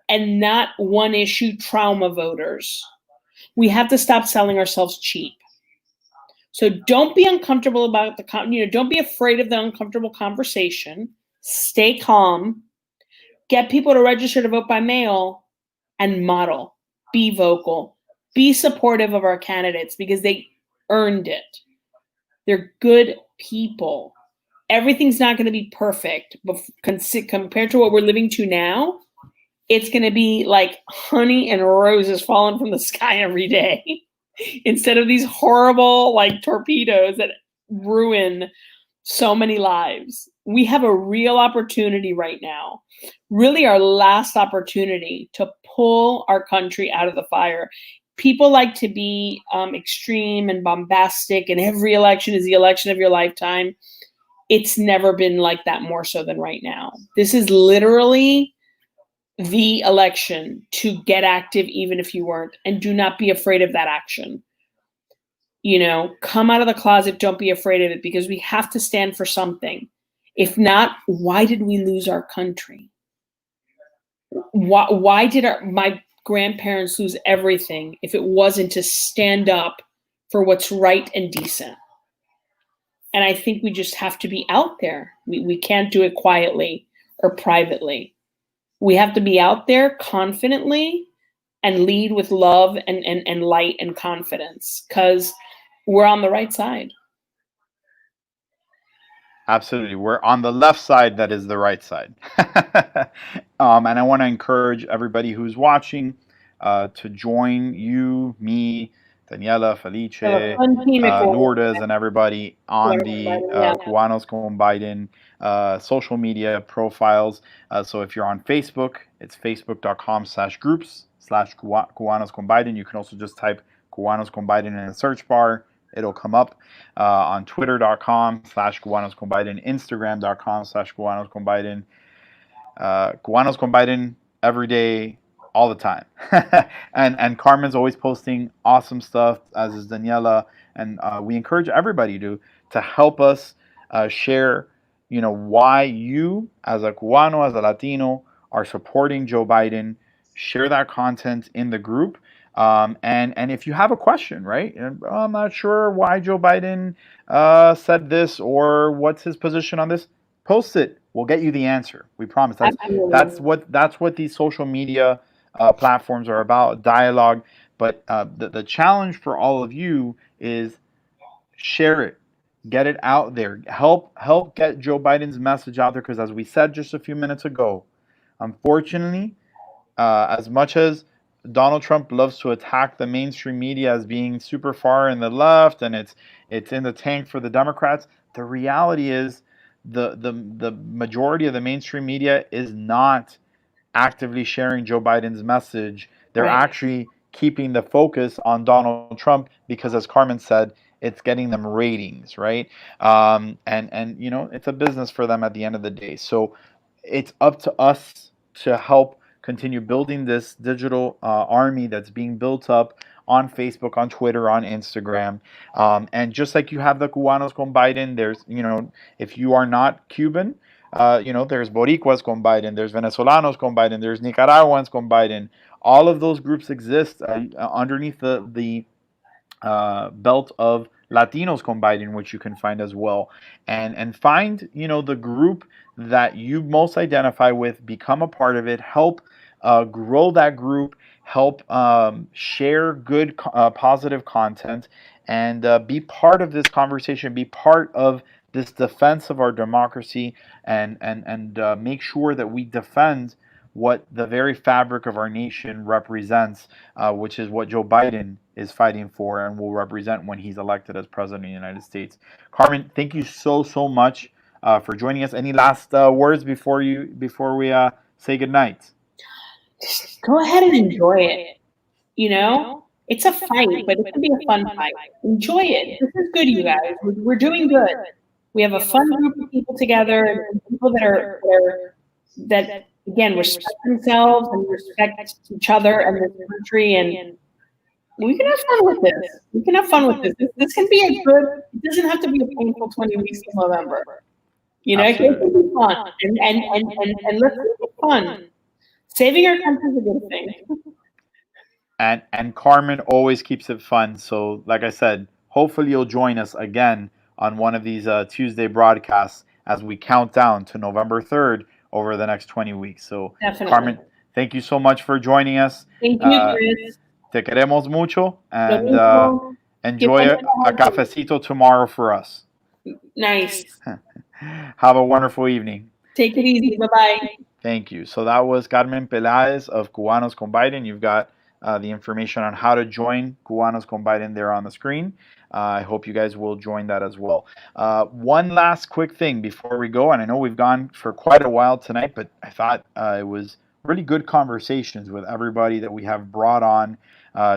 and not one-issue trauma voters. We have to stop selling ourselves cheap. So don't be uncomfortable about don't be afraid of the uncomfortable conversation. Stay calm. Get people to register to vote by mail and model. be vocal, be supportive of our candidates because they earned it. They're good people. Everything's not going to be perfect, but compared to what we're living to now, it's going to be like honey and roses falling from the sky every day instead of these horrible like torpedoes that ruin so many lives. We have a real opportunity right now, really our last opportunity to pull our country out of the fire. People like to be extreme and bombastic, and every election is the election of your lifetime. It's never been like that more so than right now. This is literally the election to get active even if you weren't, and do not be afraid of that action. You know, come out of the closet, don't be afraid of it, because we have to stand for something. If not, why did we lose our country? Why did my grandparents lose everything if it wasn't to stand up for what's right and decent? And I think we just have to be out there. We can't do it quietly or privately. We have to be out there confidently and lead with love and light and confidence, because we're on the right side. Absolutely. We're on the left side that is the right side. And I want to encourage everybody who's watching to join you, me, Daniela, Felice, Lourdes, and everybody on the Cubanos con Biden social media profiles. So if you're on Facebook, it's facebook.com/groups/Cubanos con Biden. You can also just type Cubanos con Biden in the search bar. It'll come up on twitter.com/Cubanos con Biden, Instagram.com/Cubanos con Biden, Cubanos con Biden every day, all the time. and Carmen's always posting awesome stuff, as is Daniela. And we encourage everybody to help us share, you know, why you as a Cubano, as a Latino, are supporting Joe Biden. Share that content in the group. And if you have a question, right? I'm not sure why Joe Biden said this or what's his position on this. Post it. We'll get you the answer. We promise. That's what these social media platforms are about, dialogue. But the challenge for all of you is share it, get it out there, help get Joe Biden's message out there. Because as we said just a few minutes ago, unfortunately, as much as Donald Trump loves to attack the mainstream media as being super far in the left and it's in the tank for the Democrats, the reality is the majority of the mainstream media is not actively sharing Joe Biden's message. They're actually keeping the focus on Donald Trump because, as Carmen said, it's getting them ratings, right? And you know, it's a business for them at the end of the day. So it's up to us to help continue building this digital army that's being built up on Facebook, on Twitter, on Instagram. And just like you have the Cubanos con Biden, there's, you know, if you are not Cuban, you know, there's Boricuas con Biden, there's Venezolanos con Biden, there's Nicaraguans con Biden. All of those groups exist underneath the belt of Latinos con Biden, which you can find as well. And find, you know, the group that you most identify with, become a part of it, help grow that group, help share good, positive content, and be part of this conversation, be part of this defense of our democracy, and make sure that we defend what the very fabric of our nation represents, which is what Joe Biden is fighting for and will represent when he's elected as president of the United States. Carmen, thank you so much for joining us. Any last words before we say goodnight? Just go ahead and enjoy it. You know, it's a fight, but it can be a fun fight. Enjoy it. This is good, you guys. We're doing good. We have a fun group of people together, and people that again respect themselves and respect each other and this country, and we can have fun with this. We can have fun with this. This can be a good. It doesn't have to be a painful 20 weeks in November. You know, Absolutely. It can be fun, and let's make it fun. Saving our country is a good thing. And Carmen always keeps it fun. So, like I said, hopefully you'll join us again on one of these Tuesday broadcasts as we count down to November 3rd over the next 20 weeks. So, Definitely. Carmen, thank you so much for joining us. Thank you, Chris. Te queremos mucho, and mismo. enjoy a cafecito tomorrow for us. Nice. Have a wonderful evening. Take it easy. Bye-bye. Thank you. So that was Carmen Peláez of Cubanos con Biden. You've got the information on how to join Cubanos con Biden there on the screen. I hope you guys will join that as well. One last quick thing before we go, and I know we've gone for quite a while tonight, but I thought it was really good conversations with everybody that we have brought on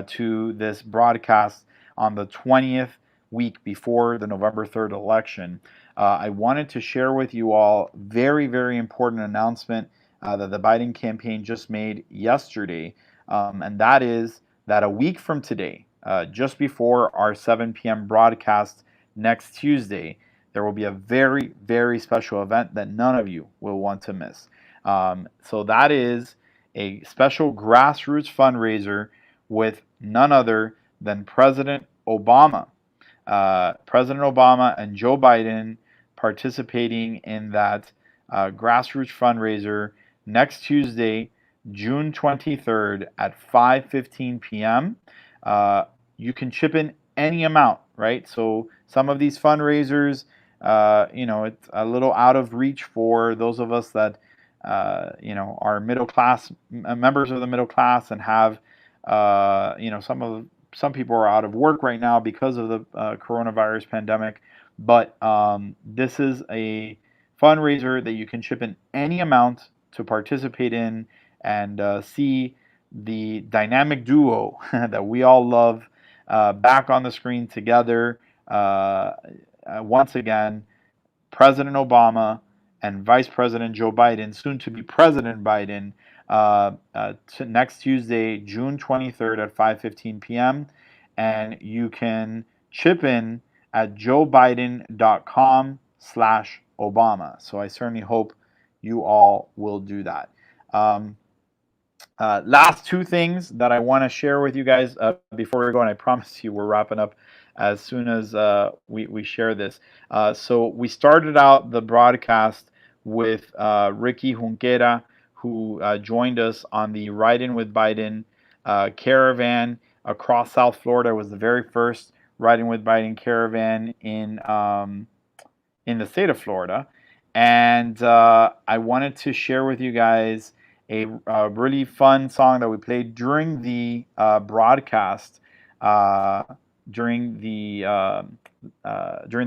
to this broadcast on the 20th week before the November 3rd election. I wanted to share with you all very, very important announcement that the Biden campaign just made yesterday, and that is that a week from today, just before our 7 p.m. broadcast next Tuesday, there will be a very, very special event that none of you will want to miss. So that is a special grassroots fundraiser with none other than President Obama. President Obama and Joe Biden participating in that grassroots fundraiser next Tuesday, June 23rd at 5:15 p.m. You can chip in any amount, right? So some of these fundraisers, it's a little out of reach for those of us that, are middle class, members of the middle class, and have, some people are out of work right now because of the coronavirus pandemic. But this is a fundraiser that you can chip in any amount to participate in and see the dynamic duo that we all love back on the screen together. Once again, President Obama and Vice President Joe Biden, soon to be President Biden, next Tuesday, June 23rd at 5:15 p.m. And you can chip in at joebiden.com/Obama. So I certainly hope you all will do that. Last two things that I want to share with you guys before we go, and I promise you we're wrapping up as soon as we share this. So we started out the broadcast with Ricky Junquera, who joined us on the Ride In with Biden caravan across South Florida. It was the very first Ride In with Biden caravan in the state of Florida. And I wanted to share with you guys a really fun song that we played during the broadcast, during the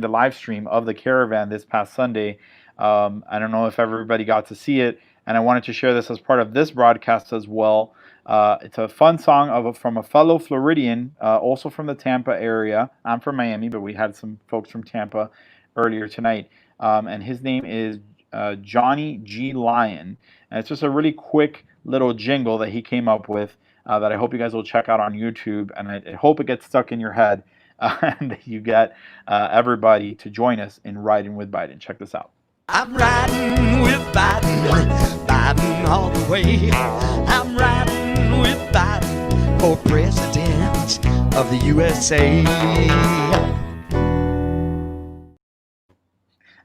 live stream of the caravan this past Sunday. I don't know if everybody got to see it, and I wanted to share this as part of this broadcast as well. It's a fun song from a fellow Floridian, also from the Tampa area. I'm from Miami, but we had some folks from Tampa earlier tonight. And his name is Johnny G. Lyon. And it's just a really quick little jingle that he came up with that I hope you guys will check out on YouTube. And I hope it gets stuck in your head and that you get everybody to join us in Riding with Biden. Check this out. I'm riding with Biden, Biden all the way. I'm riding with Biden for president of the USA.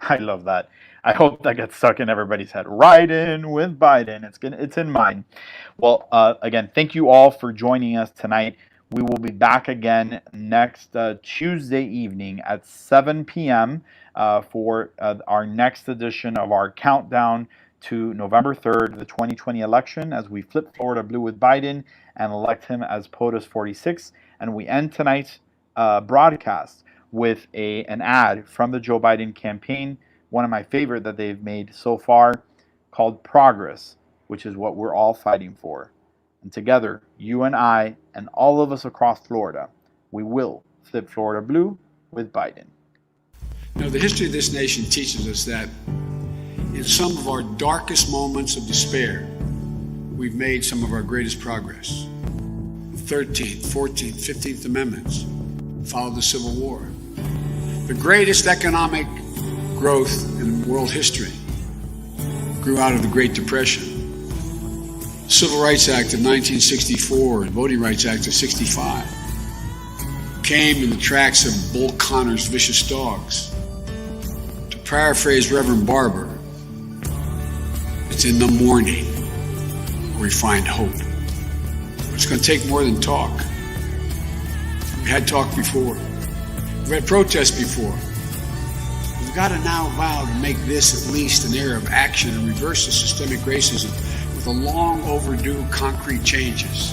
I love that. I hope that gets stuck in everybody's head. Riding with Biden. It's in mine. Well, again, thank you all for joining us tonight. We will be back again next Tuesday evening at 7 p.m. For our next edition of our countdown to November 3rd, the 2020 election, as we flip Florida blue with Biden and elect him as POTUS 46. And we end tonight's broadcast with an ad from the Joe Biden campaign, one of my favorite that they've made so far, called Progress, which is what we're all fighting for. And together, you and I and all of us across Florida, we will flip Florida blue with Biden. Now, the history of this nation teaches us that in some of our darkest moments of despair, we've made some of our greatest progress. The 13th, 14th, 15th Amendments followed the Civil War. The greatest economic growth in world history grew out of the Great Depression. The Civil Rights Act of 1964 and Voting Rights Act of 65 came in the tracks of Bull Connor's vicious dogs. To paraphrase Reverend Barber, it's in the morning where we find hope. But it's going to take more than talk. We had talk before. We've had protests before. We've got to now vow to make this at least an era of action and reverse the systemic racism with the long overdue concrete changes.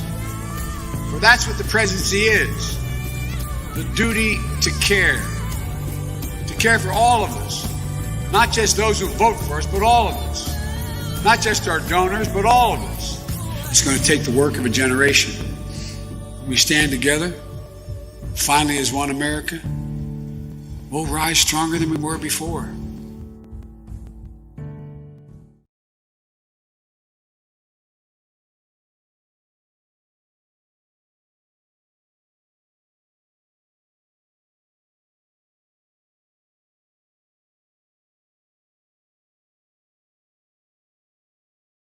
For that's what the presidency is. The duty to care for all of us, not just those who vote for us, but all of us, not just our donors, but all of us. It's going to take the work of a generation. We stand together, finally as one America, we'll rise stronger than we were before.